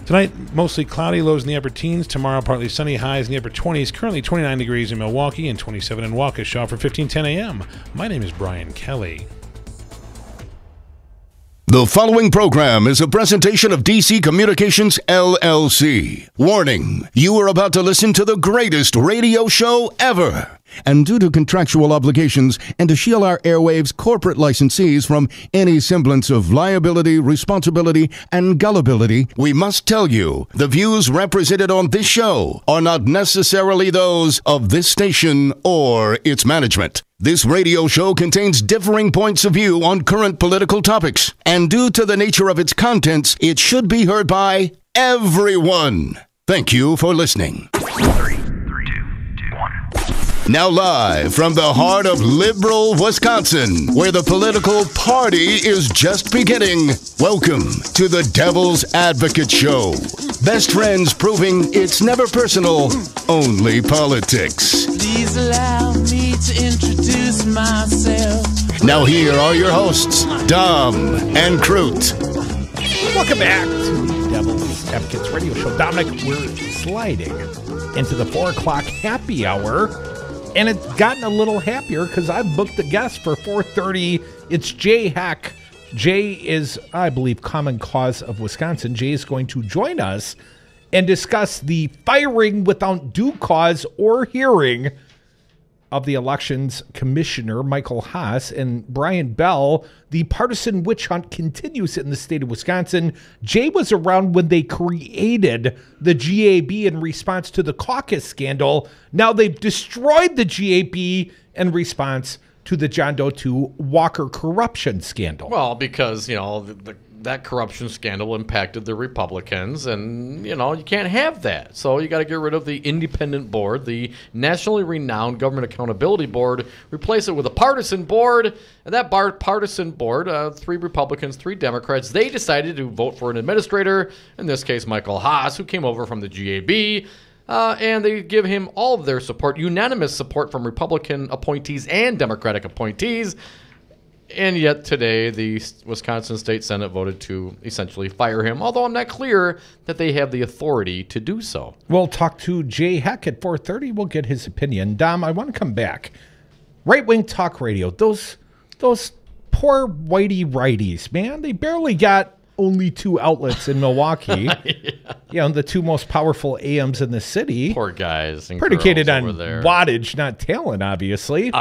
Tonight, mostly cloudy, lows in the upper teens. Tomorrow, partly sunny, highs in the upper 20s. Currently 29 degrees in Milwaukee and 27 in Waukesha for 1510 a.m. My name is Brian Kelly. The following program is a presentation of DC Communications, LLC. Warning, you are about to listen to the greatest radio show ever. And due to contractual obligations and to shield our airwaves corporate licensees from any semblance of liability, responsibility, and gullibility, we must tell you the views represented on this show are not necessarily those of this station or its management. This radio show contains differing points of view on current political topics, and due to the nature of its contents, it should be heard by everyone. Thank you for listening. Now live from the heart of liberal Wisconsin, where the political party is just beginning, welcome to the Devil's Advocate Show. Best friends proving it's never personal, only politics. Please allow me to introduce myself. Now here are your hosts, Dom and Crute. Welcome back to the Devil's Advocates Radio Show. Dominic, we're sliding into the 4 o'clock happy hour. And it's gotten a little happier because I've booked a guest for 4:30. It's Jay Heck. Jay is, I believe, Common Cause of Wisconsin. Jay is going to join us and discuss the firing without due cause or hearing of the elections commissioner, Michael Haas, and Brian Bell. The partisan witch hunt continues in the state of Wisconsin. Jay was around when they created the GAB in response to the caucus scandal. Now they've destroyed the GAB in response to the John Doe 2 Walker corruption scandal. Well, because, that corruption scandal impacted the Republicans, and, you can't have that. So you got to get rid of the independent board, the nationally renowned Government Accountability Board, replace it with a partisan board, and that partisan board, 3 Republicans, 3 Democrats, they decided to vote for an administrator, in this case Michael Haas, who came over from the GAB, and they give him all of their support, unanimous support from Republican appointees and Democratic appointees. And yet today, the Wisconsin State Senate voted to essentially fire him, although I'm not clear that they have the authority to do so. We'll talk to Jay Heck at 4:30. We'll get his opinion. Dom, I want to come back. Right-wing talk radio, those poor whitey righties, man, they barely got only 2 outlets in Milwaukee. Yeah. The 2 most powerful AMs in the city. Poor guys and predicated girls on over there. wattage, not talent, obviously.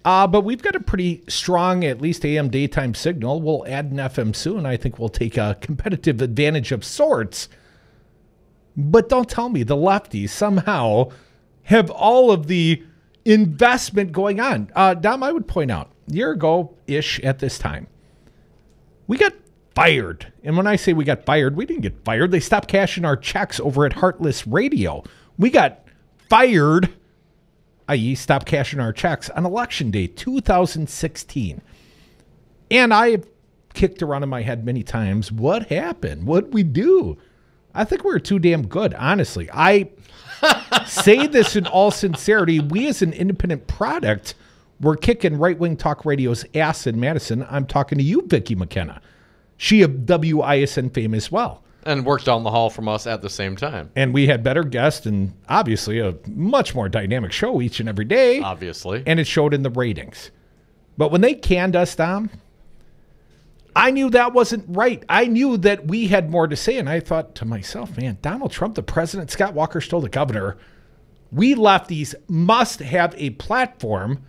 But we've got a pretty strong, at least AM daytime signal. We'll add an FM soon. I think we'll take a competitive advantage of sorts. But don't tell me the lefties somehow have all of the investment going on. Dom, I would point out, a year ago-ish at this time, we got fired. And when I say we got fired, we didn't get fired. They stopped cashing our checks over at Heartless Radio. We got fired, i.e. stop cashing our checks, on Election Day 2016. And I've kicked around in my head many times, what happened? What'd we do? I think we were too damn good, honestly. I say this in all sincerity. We as an independent product, we're kicking right-wing talk radio's ass in Madison. I'm talking to you, Vicki McKenna. She of WISN fame as well. And worked down the hall from us at the same time. And we had better guests and obviously a much more dynamic show each and every day. Obviously. And it showed in the ratings. But when they canned us, Dom, I knew that wasn't right. I knew that we had more to say. And I thought to myself, man, Donald Trump, the president, Scott Walker Stoll, the governor, we lefties must have a platform,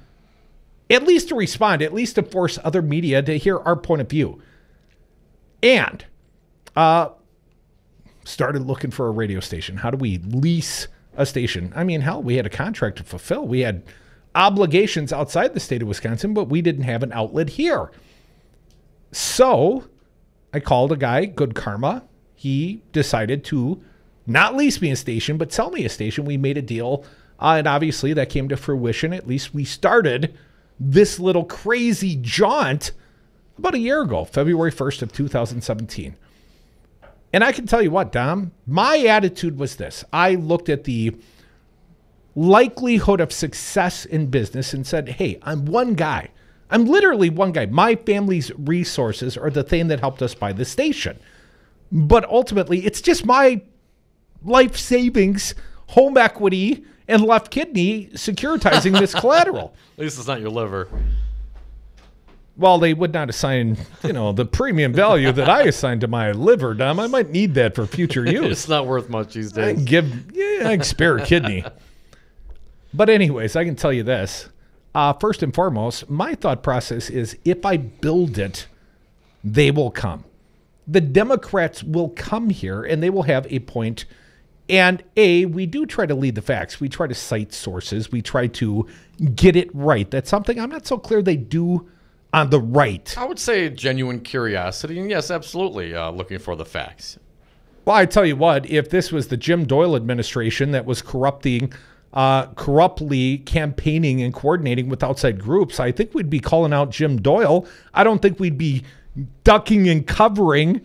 at least to respond, at least to force other media to hear our point of view. And started looking for a radio station. How do we lease a station? I mean, hell, we had a contract to fulfill. We had obligations outside the state of Wisconsin, but we didn't have an outlet here. So I called a guy, Good Karma. He decided to not lease me a station, but sell me a station. We made a deal, and obviously that came to fruition. At least we started this little crazy jaunt about a year ago, February 1st of 2017. And I can tell you what, Dom, my attitude was this. I looked at the likelihood of success in business and said, hey, I'm one guy. I'm literally one guy. My family's resources are the thing that helped us buy the station. But ultimately, it's just my life savings, home equity, and left kidney securitizing this collateral. At least it's not your liver. Well, they would not assign, the premium value that I assigned to my liver, Dom. I might need that for future use. It's not worth much these days. I can spare a kidney. But anyways, I can tell you this. First and foremost, my thought process is if I build it, they will come. The Democrats will come here and they will have a point. And we do try to lead the facts. We try to cite sources. We try to get it right. That's something I'm not so clear they do on the right. I would say genuine curiosity. And yes, absolutely looking for the facts. Well, I tell you what, if this was the Jim Doyle administration that was corruptly campaigning and coordinating with outside groups, I think we'd be calling out Jim Doyle. I don't think we'd be ducking and covering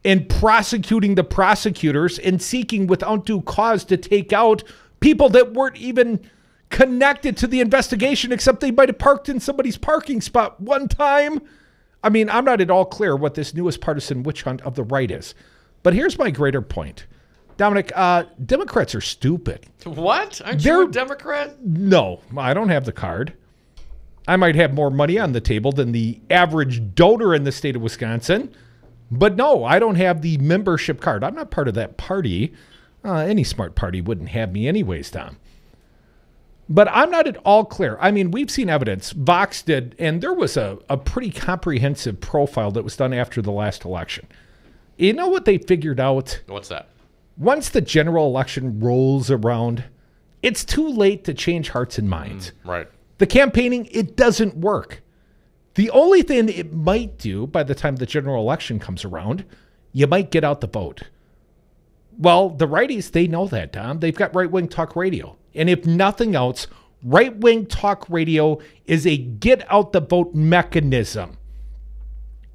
and prosecuting the prosecutors and seeking without due cause to take out people that weren't even connected to the investigation, except they might have parked in somebody's parking spot one time. I mean, I'm not at all clear what this newest partisan witch hunt of the right is. But here's my greater point. Dominic, Democrats are stupid. What? Aren't you a Democrat? No, I don't have the card. I might have more money on the table than the average donor in the state of Wisconsin. But no, I don't have the membership card. I'm not part of that party. Any smart party wouldn't have me anyways, Tom. But I'm not at all clear. I mean, we've seen evidence. Vox did, and there was a pretty comprehensive profile that was done after the last election. You know what they figured out? What's that? Once the general election rolls around, it's too late to change hearts and minds. Right. The campaigning, it doesn't work. The only thing it might do by the time the general election comes around, you might get out the vote. Well, the righties, they know that, Tom. They've got right-wing talk radio. And if nothing else, right-wing talk radio is a get-out-the-vote mechanism.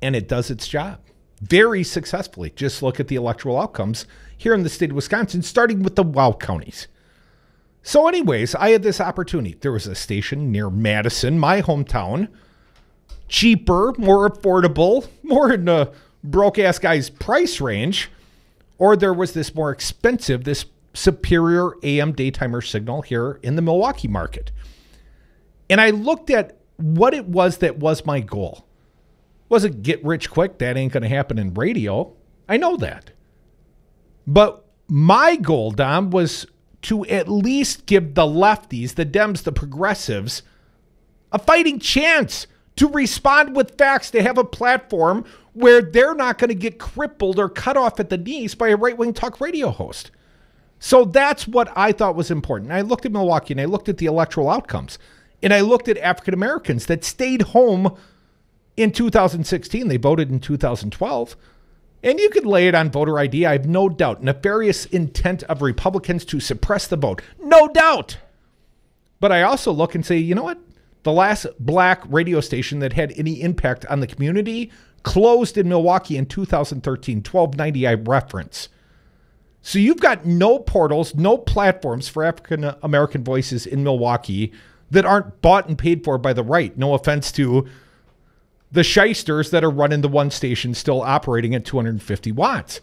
And it does its job very successfully. Just look at the electoral outcomes here in the state of Wisconsin, starting with the WOW counties. So anyways, I had this opportunity. There was a station near Madison, my hometown, cheaper, more affordable, more in the broke-ass guy's price range. Or there was this more expensive, this superior AM daytimer signal here in the Milwaukee market. And I looked at what it was that was my goal. Wasn't get rich quick. That ain't going to happen in radio. I know that. But my goal, Dom, was to at least give the lefties, the Dems, the progressives, a fighting chance to respond with facts, to have a platform where they're not going to get crippled or cut off at the knees by a right-wing talk radio host. So that's what I thought was important. I looked at Milwaukee and I looked at the electoral outcomes and I looked at African Americans that stayed home in 2016. They voted in 2012. And you could lay it on voter ID. I have no doubt. Nefarious intent of Republicans to suppress the vote. No doubt. But I also look and say, you know what? The last black radio station that had any impact on the community closed in Milwaukee in 2013, 1290 I reference. So you've got no portals, no platforms for African American voices in Milwaukee that aren't bought and paid for by the right. No offense to the shysters that are running the one station still operating at 250 watts.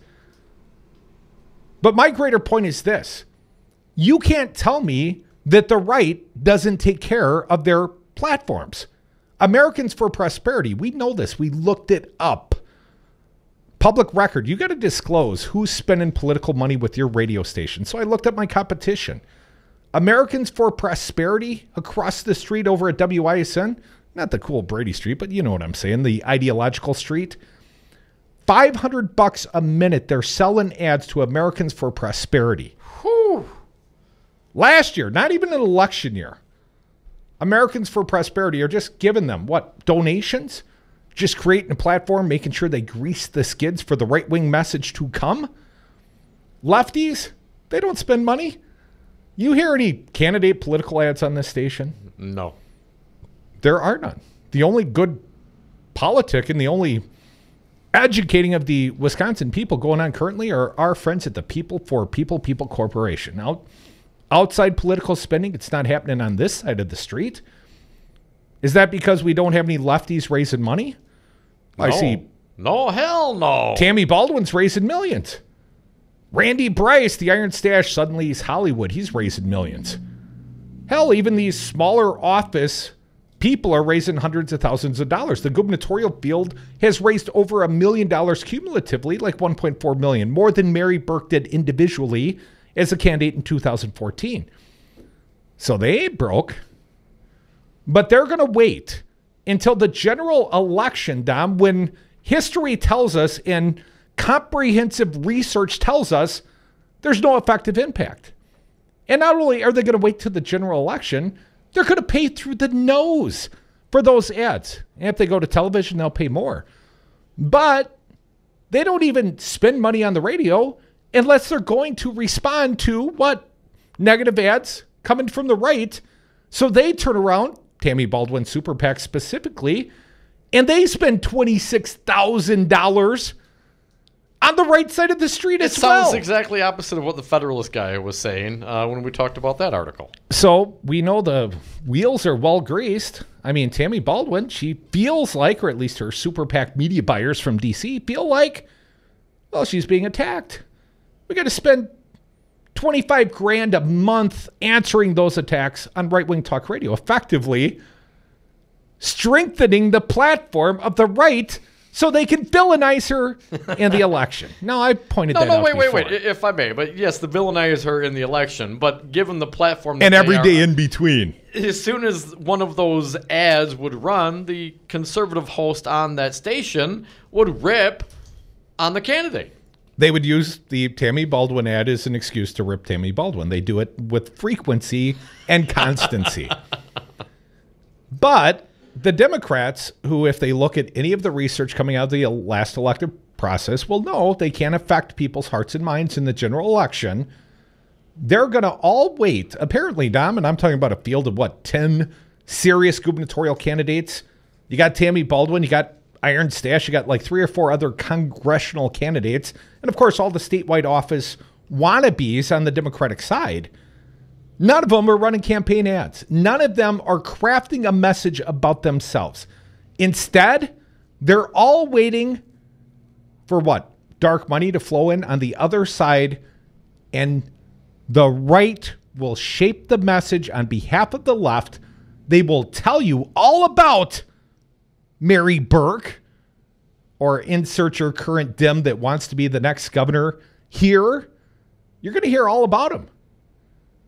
But my greater point is this. You can't tell me that the right doesn't take care of their platforms. Americans for Prosperity. We know this. We looked it up. Public record. You got to disclose who's spending political money with your radio station. So I looked at my competition. Americans for Prosperity across the street over at WISN. Not the cool Brady Street, but you know what I'm saying. The ideological street. $500 a minute. They're selling ads to Americans for Prosperity. Whew. Last year, not even an election year. Americans for Prosperity are just giving them, what, donations? Just creating a platform, making sure they grease the skids for the right-wing message to come? Lefties, they don't spend money. You hear any candidate political ads on this station? No. There are none. The only good politic and the only educating of the Wisconsin people going on currently are our friends at the People for People Corporation. Now, outside political spending, it's not happening on this side of the street. Is that because we don't have any lefties raising money? No. I see. No, hell no. Tammy Baldwin's raising millions. Randy Bryce, the Iron Stash, suddenly he's Hollywood. He's raising millions. Hell, even these smaller office people are raising hundreds of thousands of dollars. The gubernatorial field has raised over $1 million cumulatively, like $1.4 million, more than Mary Burke did individually as a candidate in 2014. So they ain't broke. But they're going to wait until the general election, Dom, when history tells us and comprehensive research tells us there's no effective impact. And not only are they going to wait till the general election, they're going to pay through the nose for those ads. And if they go to television, they'll pay more. But they don't even spend money on the radio unless they're going to respond to what? Negative ads coming from the right. So they turn around, Tammy Baldwin Super PAC specifically, and they spend $26,000 on the right side of the street as well. It sounds exactly opposite of what the Federalist guy was saying when we talked about that article. So we know the wheels are well greased. I mean, Tammy Baldwin, she feels like, or at least her Super PAC media buyers from D.C. feel like, well, she's being attacked. We got to spend $25,000 a month answering those attacks on right-wing talk radio, effectively strengthening the platform of the right so they can villainize her in the election. Now, I pointed that out before. Wait, if I may. But yes, the villainize her in the election, but given the platform that and every day in between. As soon as one of those ads would run, the conservative host on that station would rip on the candidate. They would use the Tammy Baldwin ad as an excuse to rip Tammy Baldwin. They do it with frequency and constancy. But the Democrats, who, if they look at any of the research coming out of the last elective process, will know they can't affect people's hearts and minds in the general election. They're going to all wait. Apparently, Dom, and I'm talking about a field of, 10 serious gubernatorial candidates. You got Tammy Baldwin, you got Iron Stash, you got like 3 or 4 other congressional candidates, and of course all the statewide office wannabes on the Democratic side. None of them are running campaign ads. None of them are crafting a message about themselves. Instead, they're all waiting for what? Dark money to flow in on the other side, and the right will shape the message on behalf of the left. They will tell you all about Mary Burke, or insert your current Dem that wants to be the next governor here. You're going to hear all about them.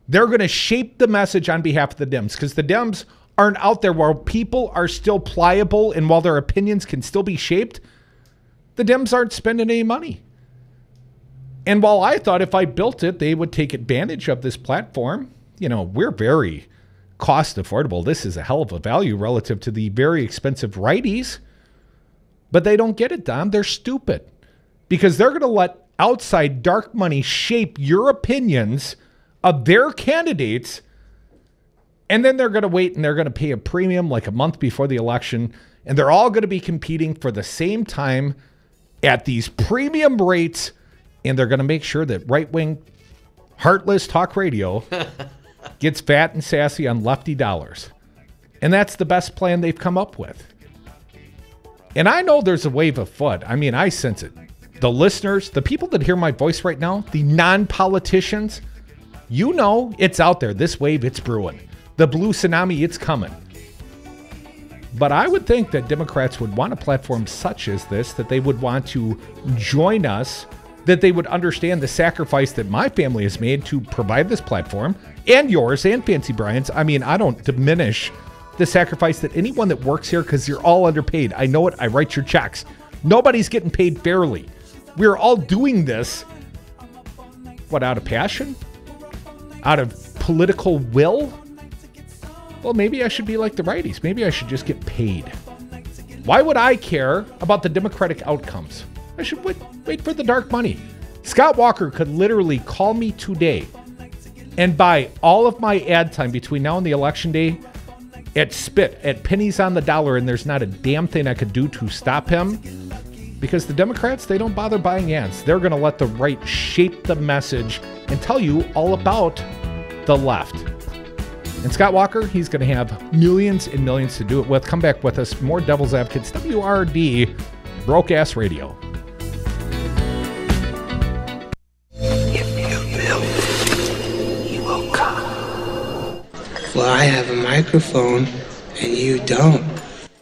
They're going to shape the message on behalf of the Dems, because the Dems aren't out there while people are still pliable and while their opinions can still be shaped. The Dems aren't spending any money. And while I thought if I built it, they would take advantage of this platform, we're very cost affordable. This is a hell of a value relative to the very expensive righties. But they don't get it, Dom. They're stupid, because they're going to let outside dark money shape your opinions of their candidates, and then they're going to wait and they're going to pay a premium like a month before the election, and they're all going to be competing for the same time at these premium rates, and they're going to make sure that right-wing, heartless talk radio gets fat and sassy on lefty dollars. And that's the best plan they've come up with. And I know there's a wave afoot. I mean, I sense it. The listeners, the people that hear my voice right now, the non-politicians, it's out there. This wave, it's brewing. The blue tsunami, it's coming. But I would think that Democrats would want a platform such as this, that they would want to join us, that they would understand the sacrifice that my family has made to provide this platform, and yours and Fancy Brian's. I mean, I don't diminish the sacrifice that anyone that works here, because you're all underpaid. I know it. I write your checks. Nobody's getting paid fairly. We're all doing this, what, out of passion? Out of political will? Well, maybe I should be like the righties. Maybe I should just get paid. Why would I care about the Democratic outcomes? I should wait for the dark money. Scott Walker could literally call me today and buy all of my ad time between now and the election day at pennies on the dollar, and there's not a damn thing I could do to stop him, because the Democrats, they don't bother buying ads. They're going to let the right shape the message and tell you all about the left. And Scott Walker, he's going to have millions and millions to do it with. Come back with us. More Devil's Advocates, WRD, Broke Ass Radio. If you build, you will come. Well, I have a microphone and you don't.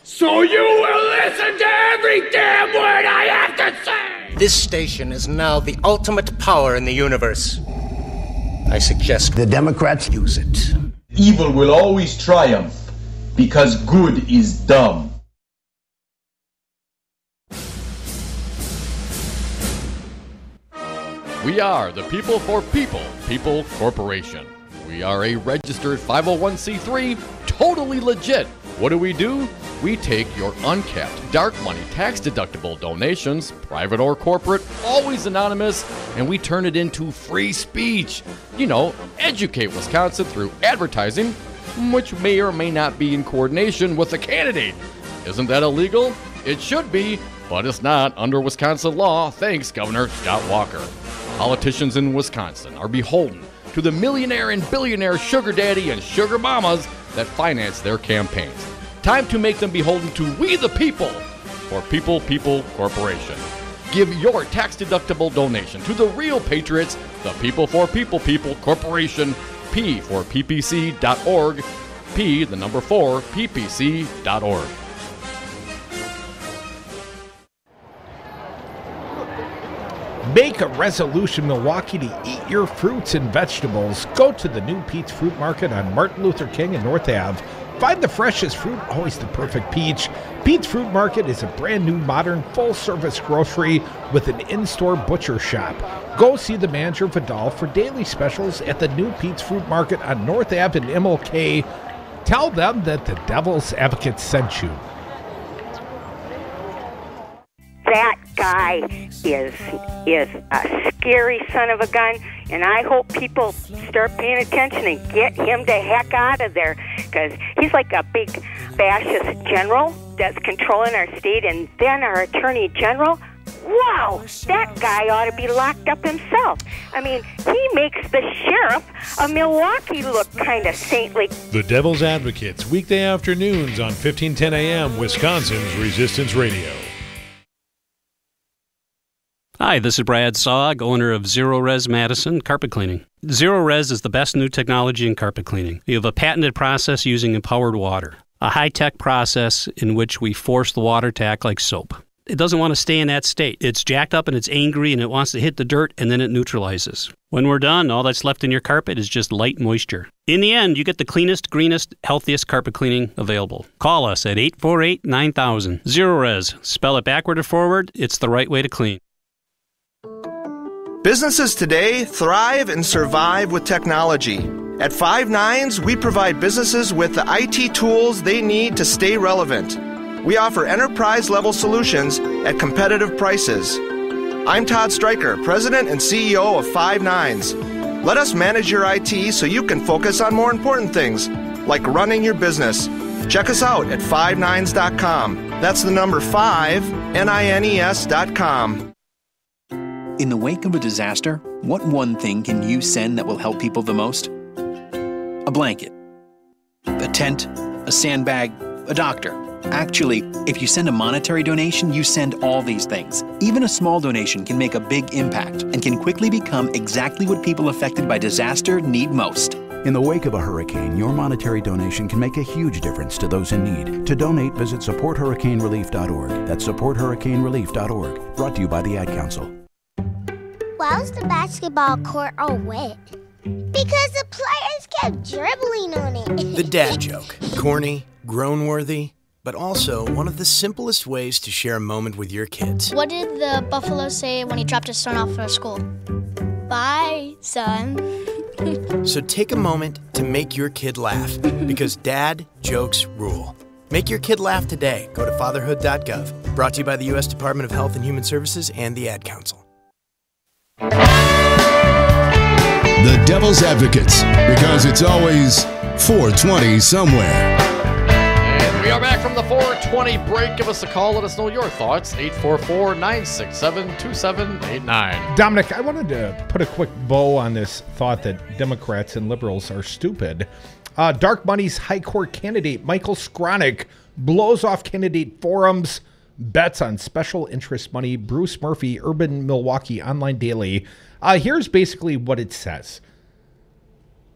So you will listen to every damn word I have to say! This station is now the ultimate power in the universe. I suggest the Democrats use it. Evil will always triumph because good is dumb. We are the People for People Corporation. We are a registered 501c3, totally legit. What do? We take your uncapped, dark money, tax-deductible donations, private or corporate, always anonymous, and we turn it into free speech. You know, educate Wisconsin through advertising, which may or may not be in coordination with the candidate. Isn't that illegal? It should be, but it's not under Wisconsin law, thanks Governor Scott Walker. Politicians in Wisconsin are beholden to the millionaire and billionaire sugar daddy and sugar mamas that finance their campaigns. Time to make them beholden to we the people for People Corporation. Give your tax-deductible donation to the real patriots, the People for People Corporation, P for ppc.org, P, the number 4, ppc.org. Make a resolution, Milwaukee, to eat your fruits and vegetables. Go to the new Pete's Fruit Market on Martin Luther King and North Ave. Find the freshest fruit, always the perfect peach. Pete's Fruit Market is a brand new, modern, full-service grocery with an in-store butcher shop. Go see the manager, Vidal, for daily specials at the new Pete's Fruit Market on North Ave in MLK. Tell them that the Devil's Advocate sent you. That guy is a scary son of a gun, and I hope people start paying attention and get him the heck out of there, because he's like a big fascist general that's controlling our state, and then our attorney general. Wow, that guy ought to be locked up himself. I mean, he makes the sheriff of Milwaukee look kind of saintly. The Devil's Advocates, weekday afternoons on 1510 AM, Wisconsin's Resistance Radio. Hi, this is Brad Saug, owner of Zero Res Madison Carpet Cleaning. Zero Res is the best new technology in carpet cleaning. We have a patented process using empowered water, a high-tech process in which we force the water to act like soap. It doesn't want to stay in that state. It's jacked up and it's angry and it wants to hit the dirt and then it neutralizes. When we're done, all that's left in your carpet is just light moisture. In the end, you get the cleanest, greenest, healthiest carpet cleaning available. Call us at 848-9000. Zero Res. Spell it backward or forward. It's the right way to clean. Businesses today thrive and survive with technology. At Five Nines, we provide businesses with the IT tools they need to stay relevant. We offer enterprise-level solutions at competitive prices. I'm Todd Stryker, President and CEO of Five Nines. Let us manage your IT so you can focus on more important things, like running your business. Check us out at fivenines.com. That's the number 5, NINES.com. In the wake of a disaster, what one thing can you send that will help people the most? A blanket, a tent, a sandbag, a doctor. Actually, if you send a monetary donation, you send all these things. Even a small donation can make a big impact and can quickly become exactly what people affected by disaster need most. In the wake of a hurricane, your monetary donation can make a huge difference to those in need. To donate, visit supporthurricanerelief.org. That's supporthurricanerelief.org. Brought to you by the Ad Council. Why was the basketball court all wet? Because the players kept dribbling on it. The dad joke. Corny, groan-worthy, but also one of the simplest ways to share a moment with your kids. What did the buffalo say when he dropped his son off for school? Bye, son. So take a moment to make your kid laugh, because dad jokes rule. Make your kid laugh today. Go to fatherhood.gov. Brought to you by the U.S. Department of Health and Human Services and the Ad Council. The Devil's Advocates, because it's always 420 somewhere. And we are back from the 420 break. Give us a call. Let us know your thoughts. 844-967-2789. Dominic, I wanted to put a quick bow on this thought that Democrats and liberals are stupid. Dark Money's High Court candidate Michael Skronik blows off candidate forums, bets on special interest money. Bruce Murphy, Urban Milwaukee Online Daily. Here's basically what it says.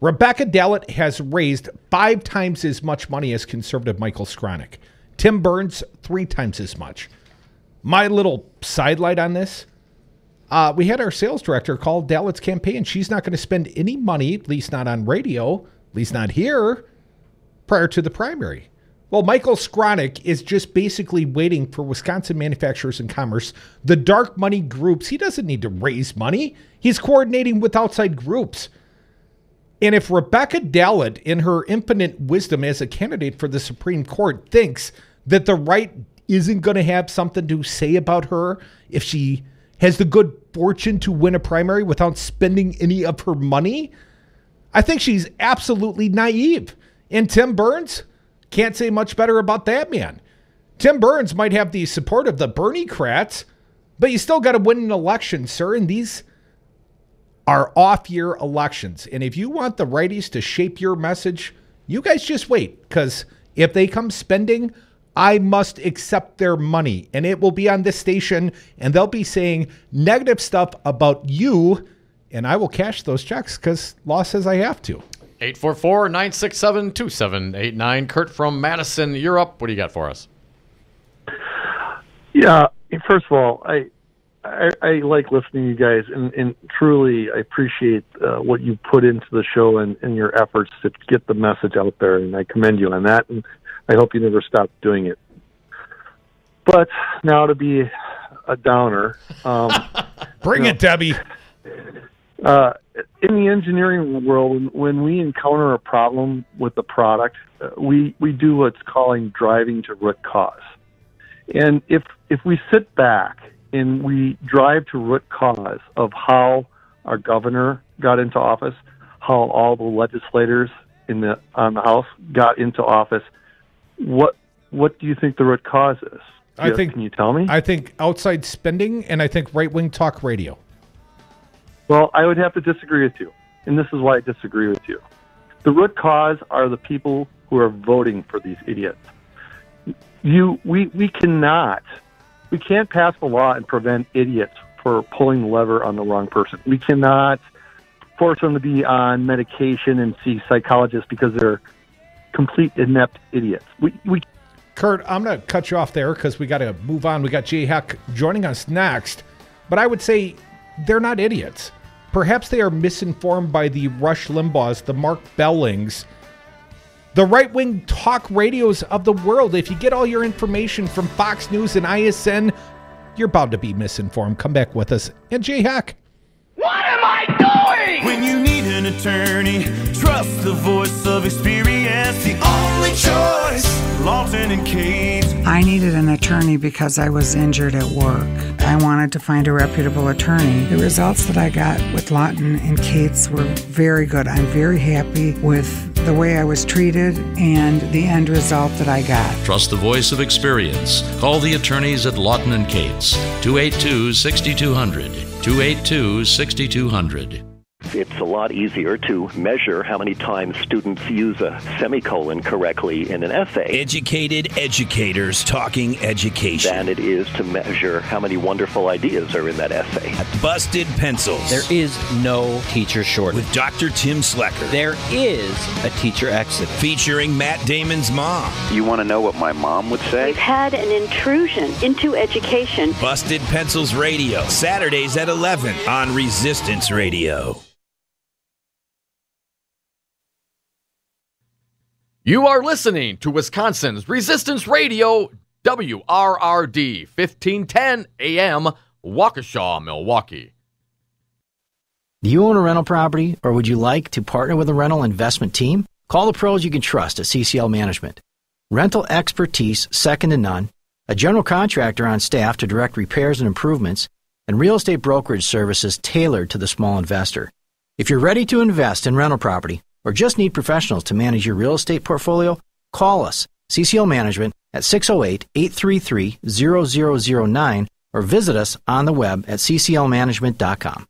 Rebecca Dallett has raised 5 times as much money as conservative Michael Skronik. Tim Burns, 3 times as much. My little sidelight on this, we had our sales director call Dallett's campaign. She's not going to spend any money, at least not on radio, at least not here, prior to the primary. Well, Michael Skronik is just basically waiting for Wisconsin Manufacturers and Commerce, the dark money groups. He doesn't need to raise money. He's coordinating with outside groups. And if Rebecca Dallett, in her infinite wisdom as a candidate for the Supreme Court, thinks that the right isn't going to have something to say about her if she has the good fortune to win a primary without spending any of her money, I think she's absolutely naive. And Tim Burns, can't say much better about that man. Tim Burns might have the support of the Bernie-crats, but you still got to win an election, sir. And these are off-year elections. And if you want the righties to shape your message, you guys just wait. Because if they come spending, I must accept their money. And it will be on this station, and they'll be saying negative stuff about you, and I will cash those checks because law says I have to. 844-967-2789. Kurt from Madison, you're up. What do you got for us? Yeah, first of all, I like listening to you guys, and truly I appreciate what you put into the show and your efforts to get the message out there, and I commend you on that, and I hope you never stop doing it. But now to be a downer. Bring it, Debbie. In the engineering world, when we encounter a problem with the product, we do what's calling driving to root cause. And if we sit back and we drive to root cause of how our governor got into office, how all the legislators on the House got into office, what do you think the root cause is? Can you tell me? I think outside spending, and I think right-wing talk radio. Well, I would have to disagree with you, and this is why I disagree with you. The root cause are the people who are voting for these idiots. We can't pass a law and prevent idiots for pulling the lever on the wrong person. We cannot force them to be on medication and see psychologists because they're complete inept idiots. Kurt, I'm going to cut you off there because we got to move on. We got Jay Heck joining us next, but I would say they're not idiots. Perhaps they are misinformed by the Rush Limbaughs, the Mark Bellings, the right-wing talk radios of the world. If you get all your information from Fox News and ISN, you're bound to be misinformed. Come back with us. And Jay Heck. What am I doing? When you need an attorney, trust the voice of experience. The only choice, Lawton and Cates. I needed an attorney because I was injured at work. I wanted to find a reputable attorney. The results that I got with Lawton and Cates were very good. I'm very happy with the way I was treated and the end result that I got. Trust the voice of experience. Call the attorneys at Lawton and Cates. 282-6200. 282-6200. it's a lot easier to measure how many times students use a semicolon correctly in an essay. Educated educators talking education. Than it is to measure how many wonderful ideas are in that essay. Busted Pencils. There is no teacher shortage. With Dr. Tim Slecker. There is a teacher exit. Featuring Matt Damon's mom. You want to know what my mom would say? We've had an intrusion into education. Busted Pencils Radio. Saturdays at 11 on Resistance Radio. You are listening to Wisconsin's Resistance Radio, WRRD, 1510 AM, Waukesha, Milwaukee. Do you own a rental property, or would you like to partner with a rental investment team? Call the pros you can trust at CCL Management. Rental expertise second to none, a general contractor on staff to direct repairs and improvements, and real estate brokerage services tailored to the small investor. If you're ready to invest in rental property or just need professionals to manage your real estate portfolio, call us, CCL Management, at 608-833-0009 or visit us on the web at cclmanagement.com.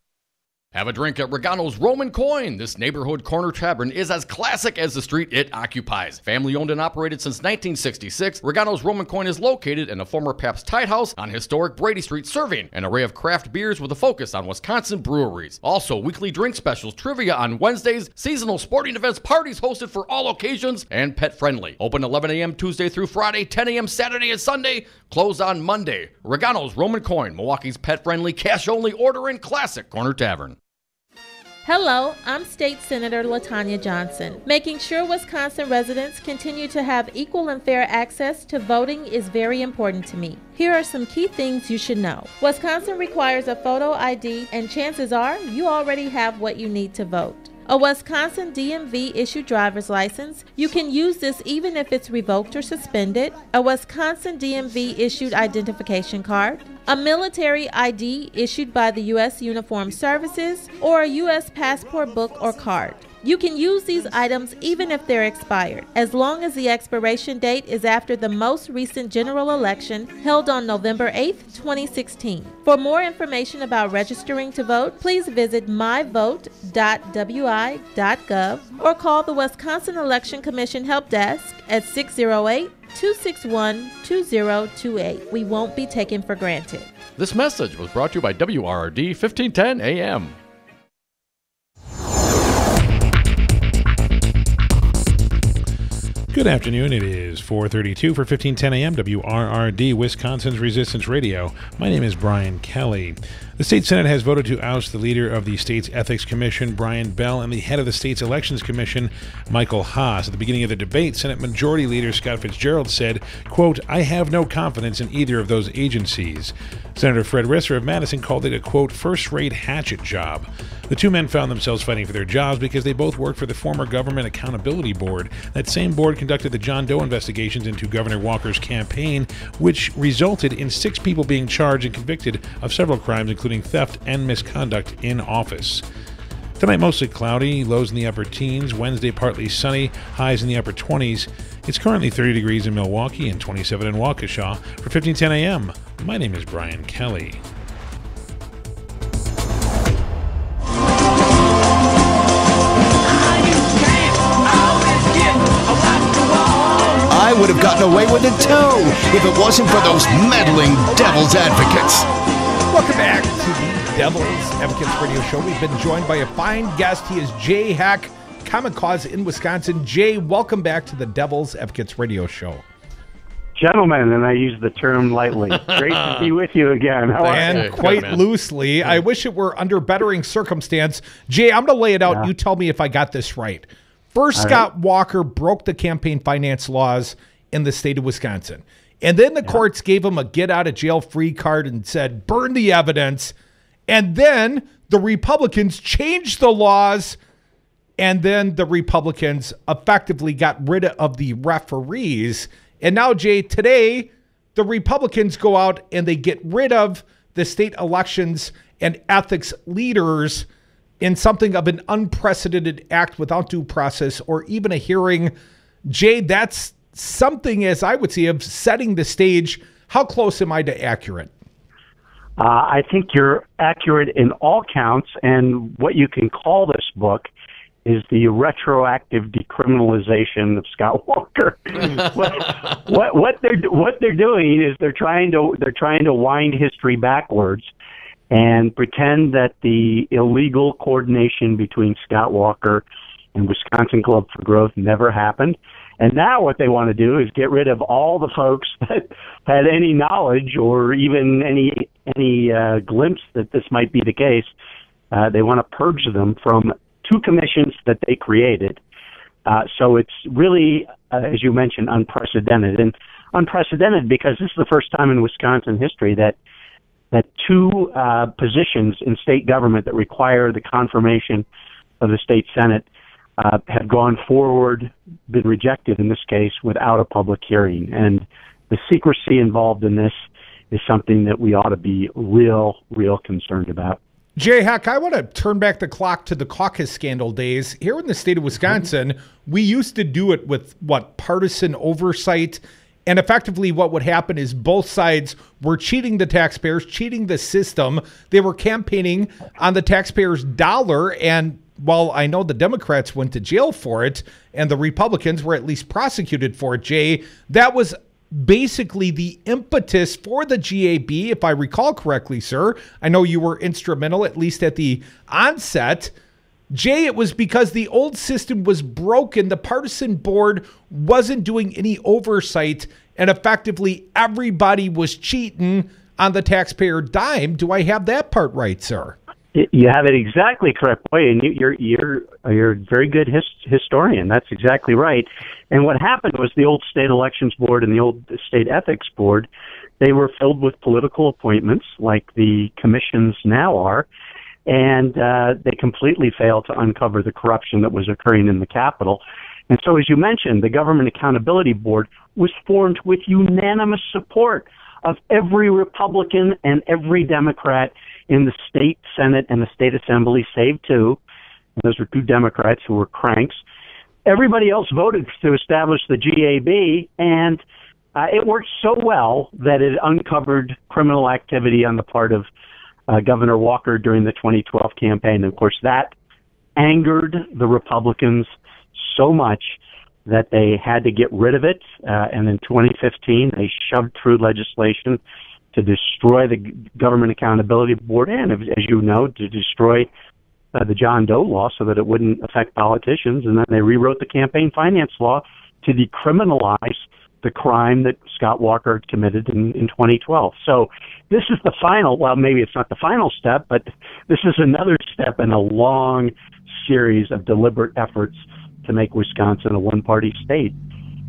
Have a drink at Regano's Roman Coin. This neighborhood corner tavern is as classic as the street it occupies. Family owned and operated since 1966, Regano's Roman Coin is located in a former Pabst Tide House on historic Brady Street, serving an array of craft beers with a focus on Wisconsin breweries. Also, weekly drink specials, trivia on Wednesdays, seasonal sporting events, parties hosted for all occasions, and pet friendly. Open 11 a.m. Tuesday through Friday, 10 a.m. Saturday and Sunday, closed on Monday. Regano's Roman Coin, Milwaukee's pet friendly, cash only order and classic corner tavern. Hello, I'm State Senator LaTanya Johnson. Making sure Wisconsin residents continue to have equal and fair access to voting is very important to me. Here are some key things you should know. Wisconsin requires a photo ID, and chances are you already have what you need to vote. A Wisconsin DMV issued driver's license. You can use this even if it's revoked or suspended. A Wisconsin DMV issued identification card. A military ID issued by the U.S. Uniformed Services, or a U.S. passport book or card. You can use these items even if they're expired, as long as the expiration date is after the most recent general election held on November 8, 2016. For more information about registering to vote, please visit myvote.wi.gov or call the Wisconsin Election Commission Help Desk at 608-261-2028. We won't be taken for granted. This message was brought to you by WRRD 1510 AM. Good afternoon. It is 4:32 for 1510 AM, WRRD, Wisconsin's Resistance Radio. My name is Brian Kelly. The state Senate has voted to oust the leader of the state's Ethics Commission, Brian Bell, and the head of the state's Elections Commission, Michael Haas. At the beginning of the debate, Senate Majority Leader Scott Fitzgerald said, quote, "I have no confidence in either of those agencies." Senator Fred Risser of Madison called it a, quote, first-rate hatchet job. The two men found themselves fighting for their jobs because they both worked for the former Government Accountability Board. That same board conducted the John Doe investigations into Governor Walker's campaign, which resulted in 6 people being charged and convicted of several crimes, including theft and misconduct in office. Tonight, mostly cloudy, lows in the upper teens. Wednesday, partly sunny, highs in the upper 20s. It's currently 30 degrees in Milwaukee and 27 in Waukesha. For 1510 AM, my name is Brian Kelly. I would have gotten away with it too if it wasn't for those meddling devil's advocates. Welcome back to the Devil's Advocates Radio Show. We've been joined by a fine guest. He is Jay Heck, Common Cause in Wisconsin. Jay, welcome back to the Devil's Advocates Radio Show. Gentlemen, and I use the term lightly. Great to be with you again. How are you? Quite loosely. I wish it were under bettering circumstance. Jay, I'm going to lay it out. Yeah. You tell me if I got this right. First, Scott Walker broke the campaign finance laws in the state of Wisconsin. And then the courts gave him a get-out-of-jail-free card and said, burn the evidence. And then the Republicans changed the laws, and then the Republicans effectively got rid of the referees. And now, Jay, today, the Republicans go out and they get rid of the state elections and ethics leaders in something of an unprecedented act without due process or even a hearing. Jay, that's something, as I would see, of setting the stage. How close am I to accurate? I think you're accurate in all counts, and what you can call this book is the retroactive decriminalization of Scott Walker. what they're doing is they're trying to wind history backwards and pretend that the illegal coordination between Scott Walker and Wisconsin Club for Growth never happened. And now what they want to do is get rid of all the folks that had any knowledge or even any glimpse that this might be the case. They want to purge them from two commissions that they created. So it's really, as you mentioned, unprecedented. And unprecedented because this is the first time in Wisconsin history that two positions in state government that require the confirmation of the state Senate have gone forward, been rejected in this case without a public hearing. And the secrecy involved in this is something that we ought to be real concerned about. Jay, heck, I want to turn back the clock to the caucus scandal days. Here in the state of Wisconsin, we used to do it with, partisan oversight. And effectively what would happen is both sides were cheating the taxpayers, cheating the system. They were campaigning on the taxpayers' dollar. And while I know the Democrats went to jail for it and the Republicans were at least prosecuted for it, Jay, that was basically the impetus for the GAB, if I recall correctly, sir. I know you were instrumental, at least at the onset. Jay, it was because the old system was broken. The partisan board wasn't doing any oversight, and effectively everybody was cheating on the taxpayer dime. Do I have that part right, sir? You have it exactly correct, boy, and you're a very good historian. That's exactly right. And what happened was the old state elections board and the old state ethics board, they were filled with political appointments like the commissions now are, and they completely failed to uncover the corruption that was occurring in the Capitol. And so, as you mentioned, the Government Accountability Board was formed with unanimous support of every Republican and every Democrat in the state Senate and the state Assembly, save two. And those were two Democrats who were cranks. Everybody else voted to establish the GAB, and it worked so well that it uncovered criminal activity on the part of Governor Walker during the 2012 campaign. And of course, that angered the Republicans so much that they had to get rid of it. And in 2015, they shoved through legislation to destroy the Government Accountability Board and, as you know, to destroy the John Doe law so that it wouldn't affect politicians. And then they rewrote the campaign finance law to decriminalize the crime that Scott Walker had committed in 2012. So this is the final, well, maybe it's not the final step, but this is another step in a long series of deliberate efforts to make Wisconsin a one-party state.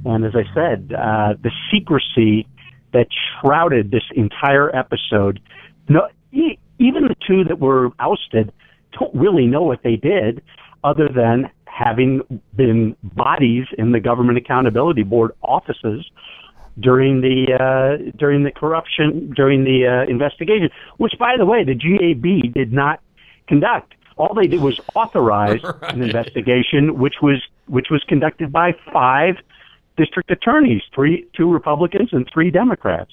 And as I said, the secrecy that shrouded this entire episode, even the two that were ousted don't really know what they did other than having been bodies in the Government Accountability Board offices during the corruption, during the investigation, which, by the way, the GAB did not conduct. All they did was authorize an investigation, which was conducted by 5 district attorneys, 2 Republicans and 3 Democrats.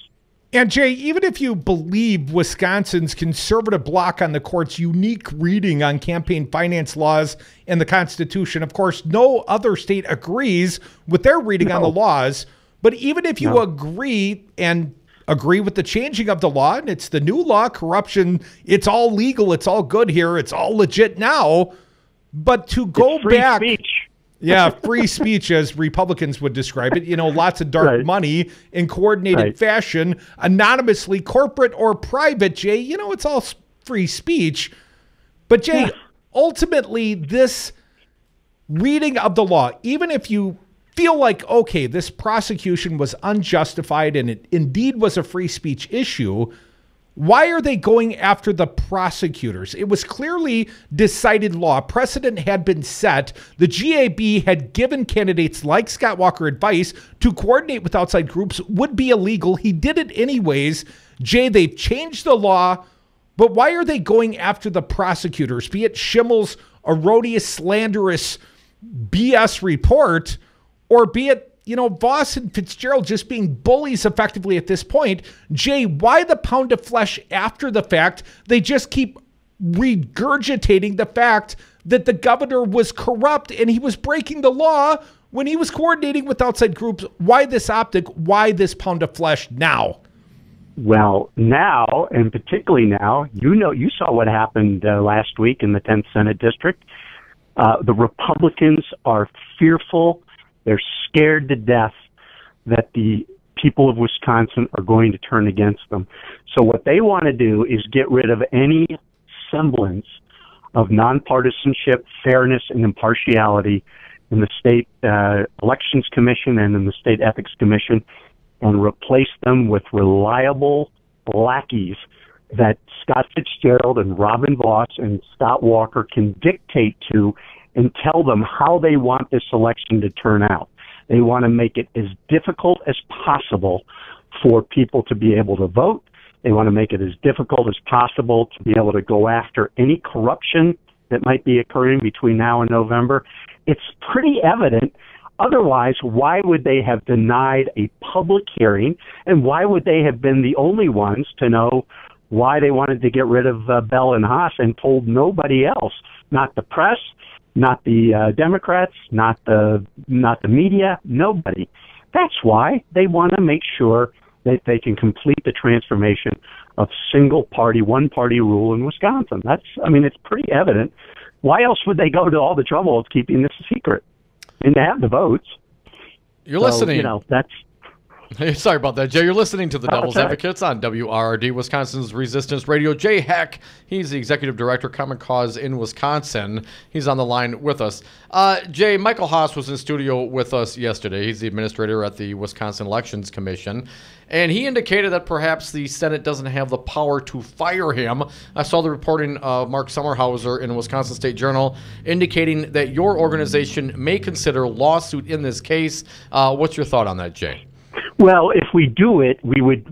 And Jay, even if you believe Wisconsin's conservative bloc on the court's unique reading on campaign finance laws and the Constitution, of course, no other state agrees with their reading on the laws. But even if you agree with the changing of the law, and it's the new law, corruption, it's all legal, it's all good here, it's all legit now. But to go back... Speech. Yeah, free speech, as Republicans would describe it. Lots of dark money in coordinated fashion, anonymously, corporate or private, Jay. It's all free speech. But, Jay, ultimately, this reading of the law, even if you feel like, okay, this prosecution was unjustified and it indeed was a free speech issue, why are they going after the prosecutors? It was clearly decided law. Precedent had been set. The GAB had given candidates like Scott Walker advice to coordinate with outside groups would be illegal. He did it anyways. Jay, they've changed the law, but why are they going after the prosecutors? Be it Schimmel's erroneous, slanderous BS report, or be it Voss and Fitzgerald just being bullies effectively at this point. Jay, why the pound of flesh after the fact? They just keep regurgitating the fact that the governor was corrupt and he was breaking the law when he was coordinating with outside groups. Why this optic? Why this pound of flesh now? Well, now, and particularly now, you saw what happened last week in the 10th Senate District. The Republicans are fearful. They're scared to death that the people of Wisconsin are going to turn against them. So what they want to do is get rid of any semblance of nonpartisanship, fairness, and impartiality in the State Elections Commission and in the State Ethics Commission, and replace them with reliable lackeys that Scott Fitzgerald and Robin Voss and Scott Walker can dictate to and tell them how they want this election to turn out. They want to make it as difficult as possible for people to be able to vote. They want to make it as difficult as possible to be able to go after any corruption that might be occurring between now and November. It's pretty evident. Otherwise, why would they have denied a public hearing, and why would they have been the only ones to know why they wanted to get rid of Bell and Haas and told nobody else? Not the press, not the Democrats, not the media, nobody. That's why they want to make sure that they can complete the transformation of single party, one party rule in Wisconsin. It's pretty evident. Why else would they go to all the trouble of keeping this a secret? And to have the votes. You're listening. That's. Sorry about that, Jay. You're listening to the Devil's Advocates on WRRD, Wisconsin's Resistance Radio. Jay Heck, he's the Executive Director, Common Cause in Wisconsin. He's on the line with us. Jay, Michael Haas was in studio with us yesterday. He's the administrator at the Wisconsin Elections Commission. And he indicated that perhaps the Senate doesn't have the power to fire him. I saw the reporting of Mark Sommerhauser in the Wisconsin State Journal indicating that your organization may consider lawsuit in this case. What's your thought on that, Jay? Well, if we do it, we would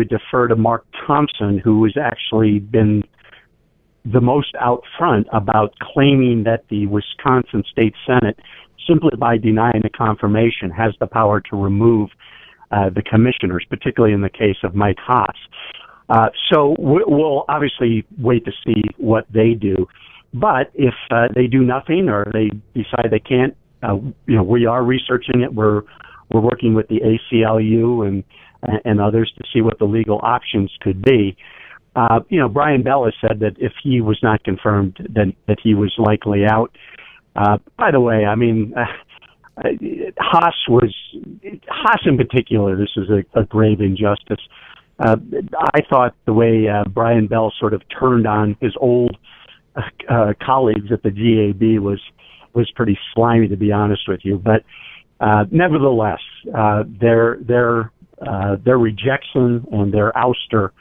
defer to Mark Thompson, who has actually been the most out front about claiming that the Wisconsin State Senate, simply by denying the confirmation, has the power to remove the commissioners, particularly in the case of Mike Haas. So we'll obviously wait to see what they do. But if they do nothing or they decide they can't, we are researching it. We're working with the ACLU and others to see what the legal options could be. Brian Bell has said that if he was not confirmed, then that he was likely out. By the way, Haas in particular, this is a grave injustice. I thought the way Brian Bell sort of turned on his old colleagues at the GAB was pretty slimy, to be honest with you. But nevertheless, their rejection and their ouster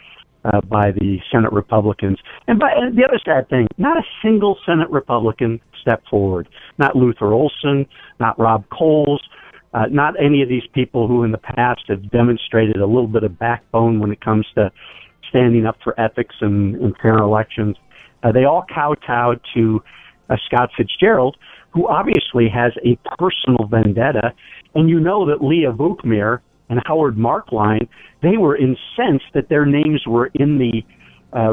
by the Senate Republicans, and the other sad thing, not a single Senate Republican stepped forward. Not Luther Olson, not Rob Coles, not any of these people who in the past have demonstrated a little bit of backbone when it comes to standing up for ethics and fair elections. They all kowtowed to Scott Fitzgerald, who obviously has a personal vendetta. And you know that Leah Vukmir and Howard Markline, they were incensed that their names were in the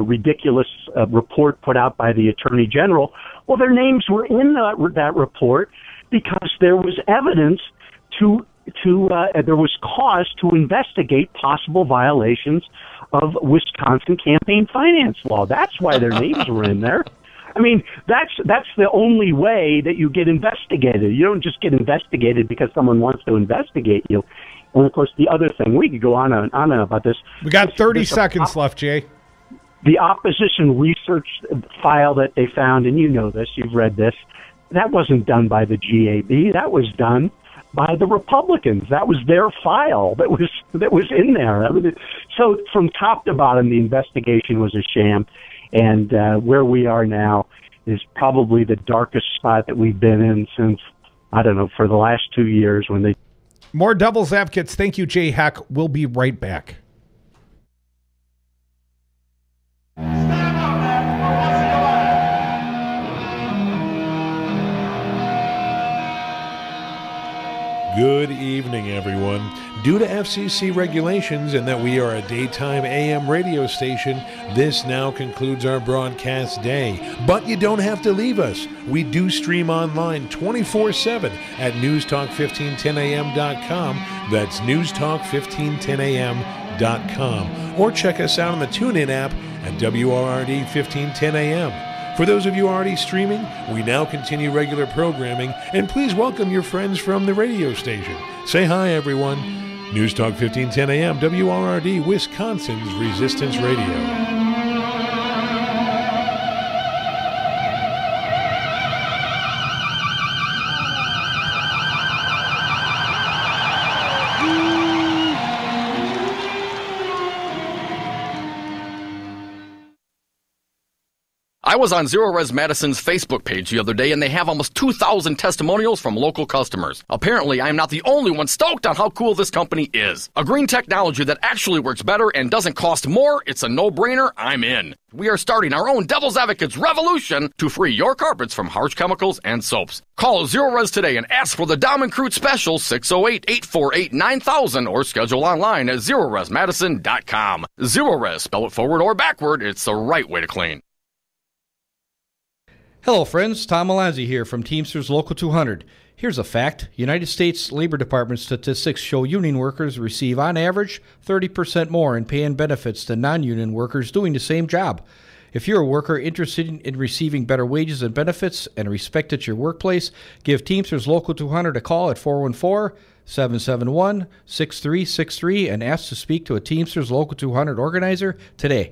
ridiculous report put out by the Attorney General. Well, their names were in that report because there was evidence there was cause to investigate possible violations of Wisconsin campaign finance law. That's why their names were in there. That's the only way that you get investigated. You don't just get investigated because someone wants to investigate you. And of course, the other thing, we could go on and on about this. We got 30 seconds left, Jay. The opposition research file that they found, and you know this, you've read this, that wasn't done by the GAB. That was done by the Republicans. That was their file that was in there. So from top to bottom, the investigation was a sham. And where we are now is probably the darkest spot that we've been in since, for the last 2 years when they... More Devil's Advocates. Thank you, Jay Heck. We'll be right back. Good evening, everyone. Due to FCC regulations and that we are a daytime AM radio station, this now concludes our broadcast day. But you don't have to leave us. We do stream online 24/7 at newstalk1510am.com. That's newstalk1510am.com. Or check us out on the TuneIn app at WRRD 1510am. For those of you already streaming, we now continue regular programming, and please welcome your friends from the radio station. Say hi, everyone. News Talk 1510 AM, WRRD, Wisconsin's Resistance Radio. I was on Zero Res Madison's Facebook page the other day, and they have almost 2,000 testimonials from local customers. Apparently, I'm not the only one stoked on how cool this company is. A green technology that actually works better and doesn't cost more. It's a no-brainer. I'm in. We are starting our own Devil's Advocates revolution to free your carpets from harsh chemicals and soaps. Call Zero Res today and ask for the Diamond Crude Special 608-848-9000 or schedule online at ZeroResMadison.com. Zero Res, spell it forward or backward. It's the right way to clean. Hello, friends. Tom Malanzi here from Teamsters Local 200. Here's a fact. United States Labor Department statistics show union workers receive, on average, 30% more in pay and benefits than non-union workers doing the same job. If you're a worker interested in receiving better wages and benefits and respect at your workplace, give Teamsters Local 200 a call at 414-771-6363 and ask to speak to a Teamsters Local 200 organizer today.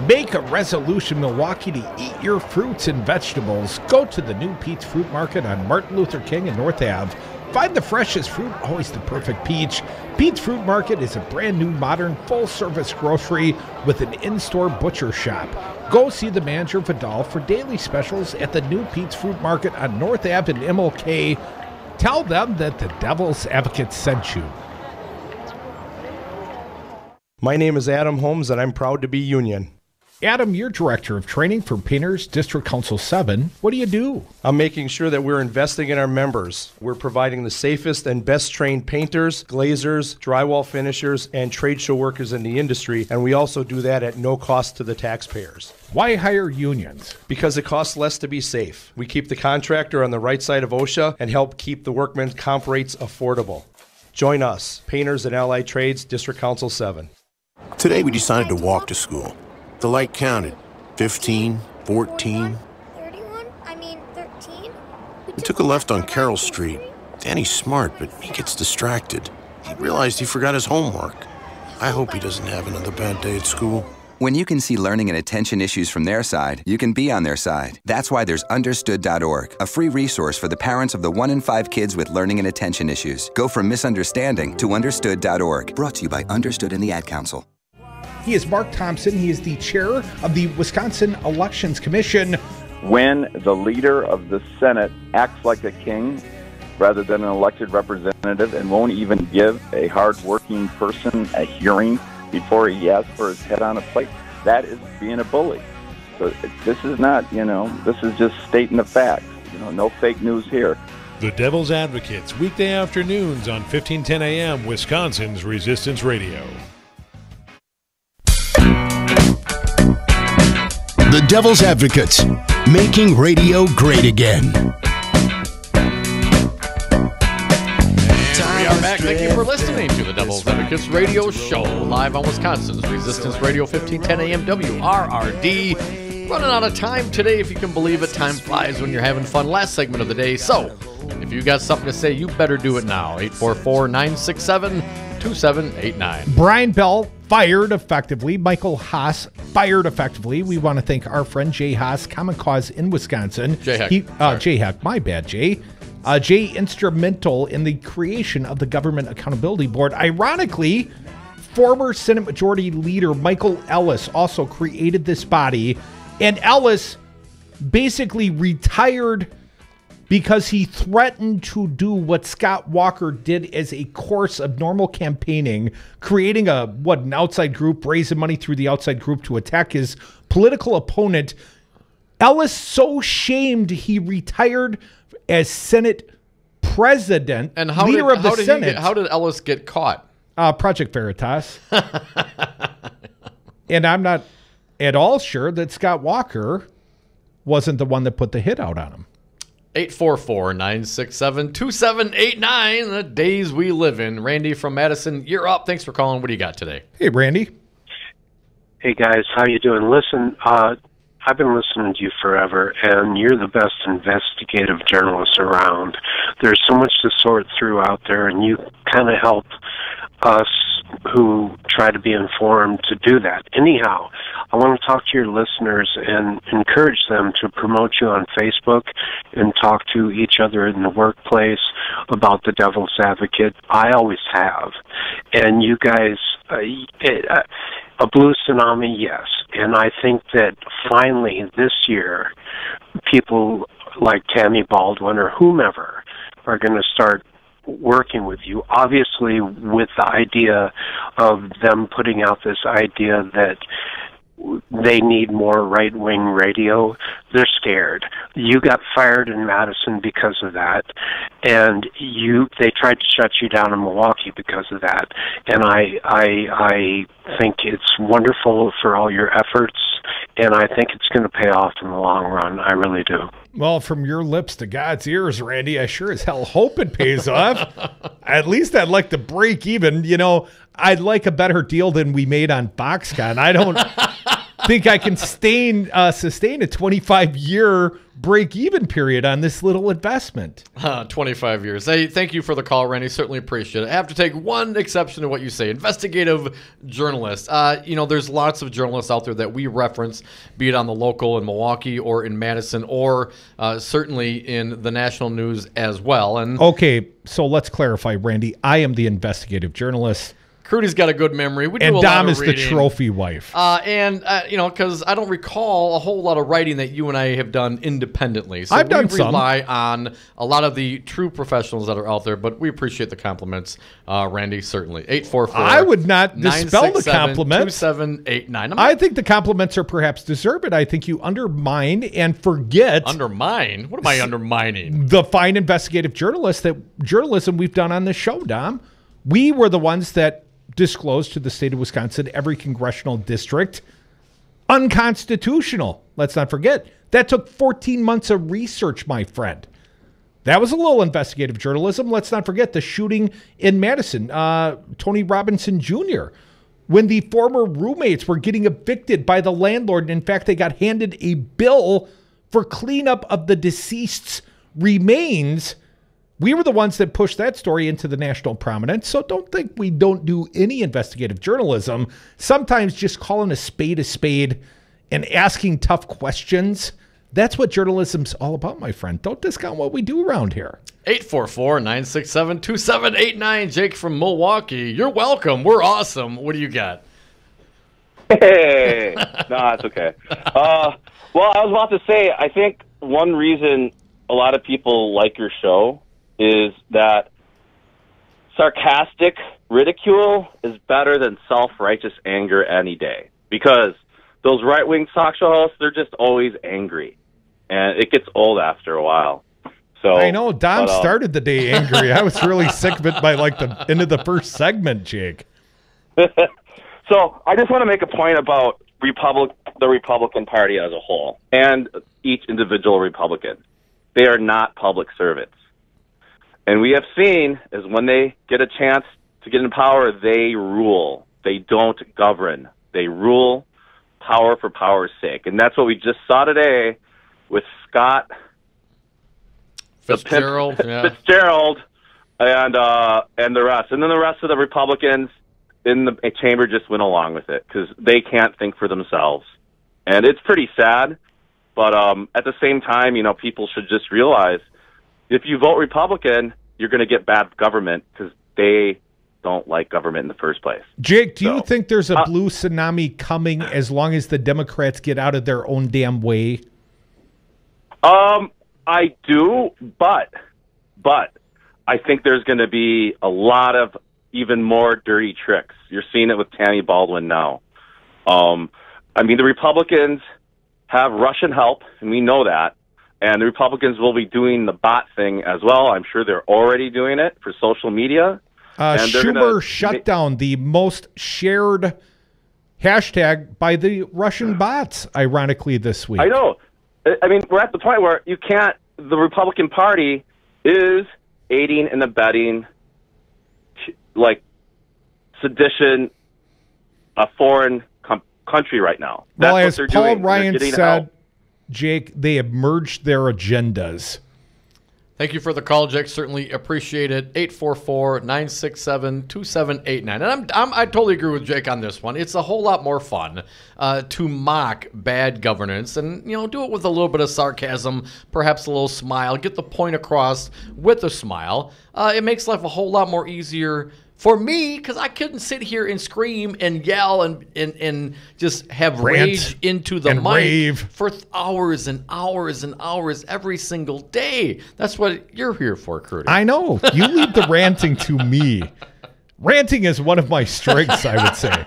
Make a resolution, Milwaukee, to eat your fruits and vegetables. Go to the new Pete's Fruit Market on Martin Luther King and North Ave. Find the freshest fruit, always the perfect peach. Pete's Fruit Market is a brand new, modern, full-service grocery with an in-store butcher shop. Go see the manager, Vidal, for daily specials at the new Pete's Fruit Market on North Ave and MLK. Tell them that the Devil's Advocate sent you. My name is Adam Holmes, and I'm proud to be union. Adam, you're Director of Training for Painters District Council 7. What do you do? I'm making sure that we're investing in our members. We're providing the safest and best trained painters, glazers, drywall finishers, and trade show workers in the industry, and we also do that at no cost to the taxpayers. Why hire unions? Because it costs less to be safe. We keep the contractor on the right side of OSHA and help keep the workmen's comp rates affordable. Join us, Painters and Allied Trades, District Council 7. Today we decided to walk to school. The light counted. 15, 14. 31? I mean, 13? We took a left on Carroll Street. Danny's smart, but he gets distracted. He realized he forgot his homework. I hope he doesn't have another bad day at school. When you can see learning and attention issues from their side, you can be on their side. That's why there's Understood.org, a free resource for the parents of the 1 in 5 kids with learning and attention issues. Go from misunderstanding to Understood.org. Brought to you by Understood and the Ad Council. He is Mark Thompson. He is the chair of the Wisconsin Elections Commission. When the leader of the Senate acts like a king rather than an elected representative and won't even give a hard-working person a hearing before he asks for his head on a plate, that is being a bully. So this is not, this is just stating the facts. No fake news here. The Devil's Advocates, weekday afternoons on 1510 AM, Wisconsin's Resistance Radio. The Devil's Advocates, making radio great again. We are back. Thank you for listening to the Devil's Advocates radio show, live on Wisconsin's Resistance Radio, 1510 AM WRRD. Running out of time today, if you can believe it. Time flies when you're having fun. Last segment of the day. So, if you got something to say, you better do it now. 844-967-2789. Brian Bell fired effectively. Michael Haas fired effectively. We want to thank our friend Jay Haas, Common Cause in Wisconsin. Jay Heck. Jay Heck. My bad, Jay. Jay instrumental in the creation of the Government Accountability Board. Ironically, former Senate Majority Leader Michael Ellis also created this body, and Ellis basically retired because he threatened to do what Scott Walker did as a course of normal campaigning, creating an outside group, raising money through the outside group to attack his political opponent. Ellis so shamed he retired as Senate president, And leader of the Senate. How did Ellis get caught? Project Veritas. And I'm not at all sure that Scott Walker wasn't the one that put the hit out on him. 844-967-2789, the days we live in. Randy from Madison, you're up. Thanks for calling. What do you got today? Hey, Randy. Hey, guys. How you doing? Listen, I've been listening to you forever, and you're the best investigative journalist around. There's so much to sort through out there, and you kind of help us who try to be informed to do that. Anyhow, I want to talk to your listeners and encourage them to promote you on Facebook and talk to each other in the workplace about the Devil's Advocate. I always have. And you guys, a blue tsunami, yes. And I think that finally this year, people like Tammy Baldwin or whomever are going to start working with you, obviously with the idea of them putting out this idea that they need more right-wing radio. They're scared. You got fired in Madison because of that, and they tried to shut you down in Milwaukee because of that. And I think it's wonderful for all your efforts, and I think it's going to pay off in the long run. I really do. Well, from your lips to God's ears, Randy, I sure as hell hope it pays off. At least I'd like to break even. You know, I'd like a better deal than we made on Foxconn. I don't think I can sustain a 25-year break-even period on this little investment. 25 years. Hey, thank you for the call, Randy. Certainly appreciate it. I have to take one exception to what you say. Investigative journalist. There's lots of journalists out there that we reference, be it on the local in Milwaukee or in Madison, or certainly in the national news as well. And okay, so let's clarify, Randy. I am the investigative journalist. Crudy's got a good memory. We do and a Dom lot is of reading. The trophy wife. Because I don't recall a whole lot of writing that you and I have done independently. So I've done we rely on a lot of the true professionals that are out there, but we appreciate the compliments, Randy, certainly. 844. I would not dispel the compliments. 2789. I think the compliments are perhaps deserved. I think you undermine and forget. Undermine? What am I undermining? The fine investigative journalism we've done on this show, Dom. We were the ones that disclosed to the state of Wisconsin every congressional district unconstitutional. Let's not forget. That took 14 months of research, my friend. That was a little investigative journalism. Let's not forget the shooting in Madison, Tony Robinson Jr., when the former roommates were getting evicted by the landlord. In fact, they got handed a bill for cleanup of the deceased's remains. We were the ones that pushed that story into the national prominence, so don't think we don't do any investigative journalism. Sometimes just calling a spade and asking tough questions, that's what journalism's all about, my friend. Don't discount what we do around here. 844-967-2789. Jake from Milwaukee. You're welcome. We're awesome. What do you got? Hey. No, that's okay. Well, I was about to say, I think one reason a lot of people like your show is that sarcastic ridicule is better than self-righteous anger any day. Because those right-wing talk show hosts, they're just always angry. And it gets old after a while. So I know. Dom started the day angry. I was really sick of it by the end of the first segment, Jake. So I just want to make a point about the Republican Party as a whole and each individual Republican. They are not public servants. And we have seen is when they get a chance to get in power, they rule. They don't govern. They rule power for power's sake. And that's what we just saw today with Scott Fitzgerald, Fitzgerald and the rest. And then the rest of the Republicans in the chamber just went along with it because they can't think for themselves. And it's pretty sad. But at the same time, people should just realize if you vote Republican, you're going to get bad government because they don't like government in the first place. Jake, do you think there's a blue tsunami coming as long as the Democrats get out of their own damn way? I do, but I think there's going to be a lot of even more dirty tricks. You're seeing it with Tammy Baldwin now. The Republicans have Russian help, and we know that. And the Republicans will be doing the bot thing as well. I'm sure they're already doing it for social media. Schumer shut down the most shared hashtag by the Russian bots, ironically, this week. I know. I mean, we're at the point where you can't, the Republican Party is aiding and abetting, like, sedition, a foreign country right now. Well, as Paul Ryan said, Jake, they have merged their agendas. Thank you for the call, Jake. Certainly appreciate it. 844-967-2789. And I totally agree with Jake on this one. It's a whole lot more fun to mock bad governance and, do it with a little bit of sarcasm, perhaps a little smile, get the point across with a smile. It makes life a whole lot more easier for me, because I couldn't sit here and scream and yell and just have rage into the mic rave for hours and hours and hours every single day. That's what you're here for, Curtis. I know. You leave the ranting to me. Ranting is one of my strengths, I would say.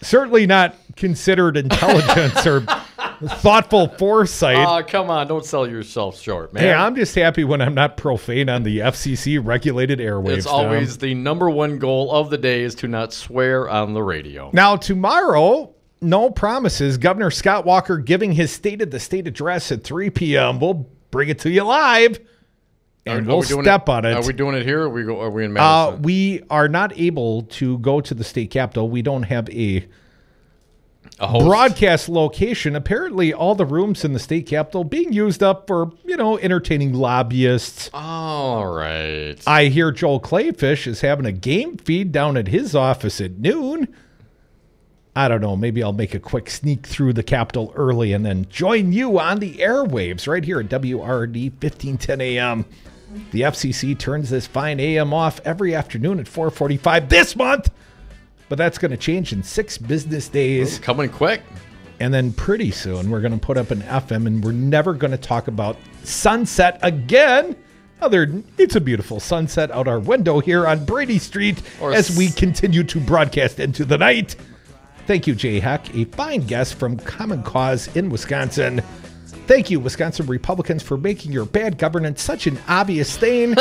Certainly not considered intelligence or thoughtful foresight. Oh, come on. Don't sell yourself short, man. Hey, I'm just happy when I'm not profane on the FCC-regulated airwaves. It's always the number one goal of the day is to not swear on the radio. Now, tomorrow, no promises. Governor Scott Walker giving his State of the State address at 3 p.m. We'll bring it to you live, and we'll step on it. Are we doing it here, or are we in Madison? We are not able to go to the state capitol. We don't have a broadcast location. Apparently, all the rooms in the state capitol being used up for, entertaining lobbyists. All right. I hear Joel Clayfish is having a game feed down at his office at noon. I don't know. Maybe I'll make a quick sneak through the capitol early and then join you on the airwaves right here at WRD 1510 AM. The FCC turns this fine AM off every afternoon at 4:45 this month. But that's going to change in 6 business days. Coming quick. And then pretty soon we're going to put up an FM, and we're never going to talk about sunset again. It's a beautiful sunset out our window here on Brady Street as we continue to broadcast into the night. Thank you, Jay Heck, a fine guest from Common Cause in Wisconsin. Thank you, Wisconsin Republicans, for making your bad governance such an obvious stain.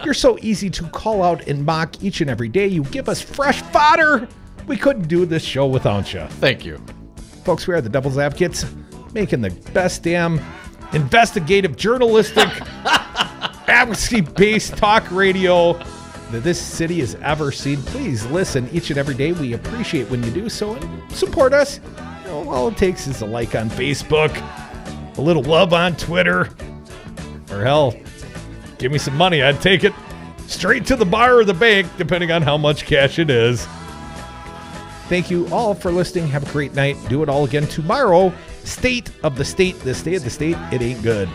You're so easy to call out and mock each and every day. You give us fresh fodder. We couldn't do this show without you. Thank you. Folks, we are the Devil's Advocates, making the best damn investigative, journalistic, advocacy-based talk radio that this city has ever seen. Please listen each and every day. We appreciate when you do so, and support us. All it takes is a like on Facebook, a little love on Twitter, or hell, give me some money. I'd take it straight to the bar or the bank, depending on how much cash it is. Thank you all for listening. Have a great night. Do it all again tomorrow. State of the State. The State of the State. It ain't good.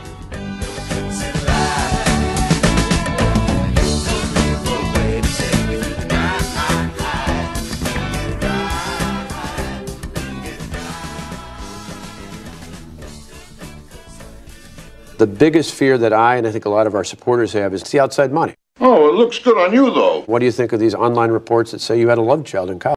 The biggest fear that I think a lot of our supporters have is the outside money. Oh, it looks good on you, though. What do you think of these online reports that say you had a love child in college?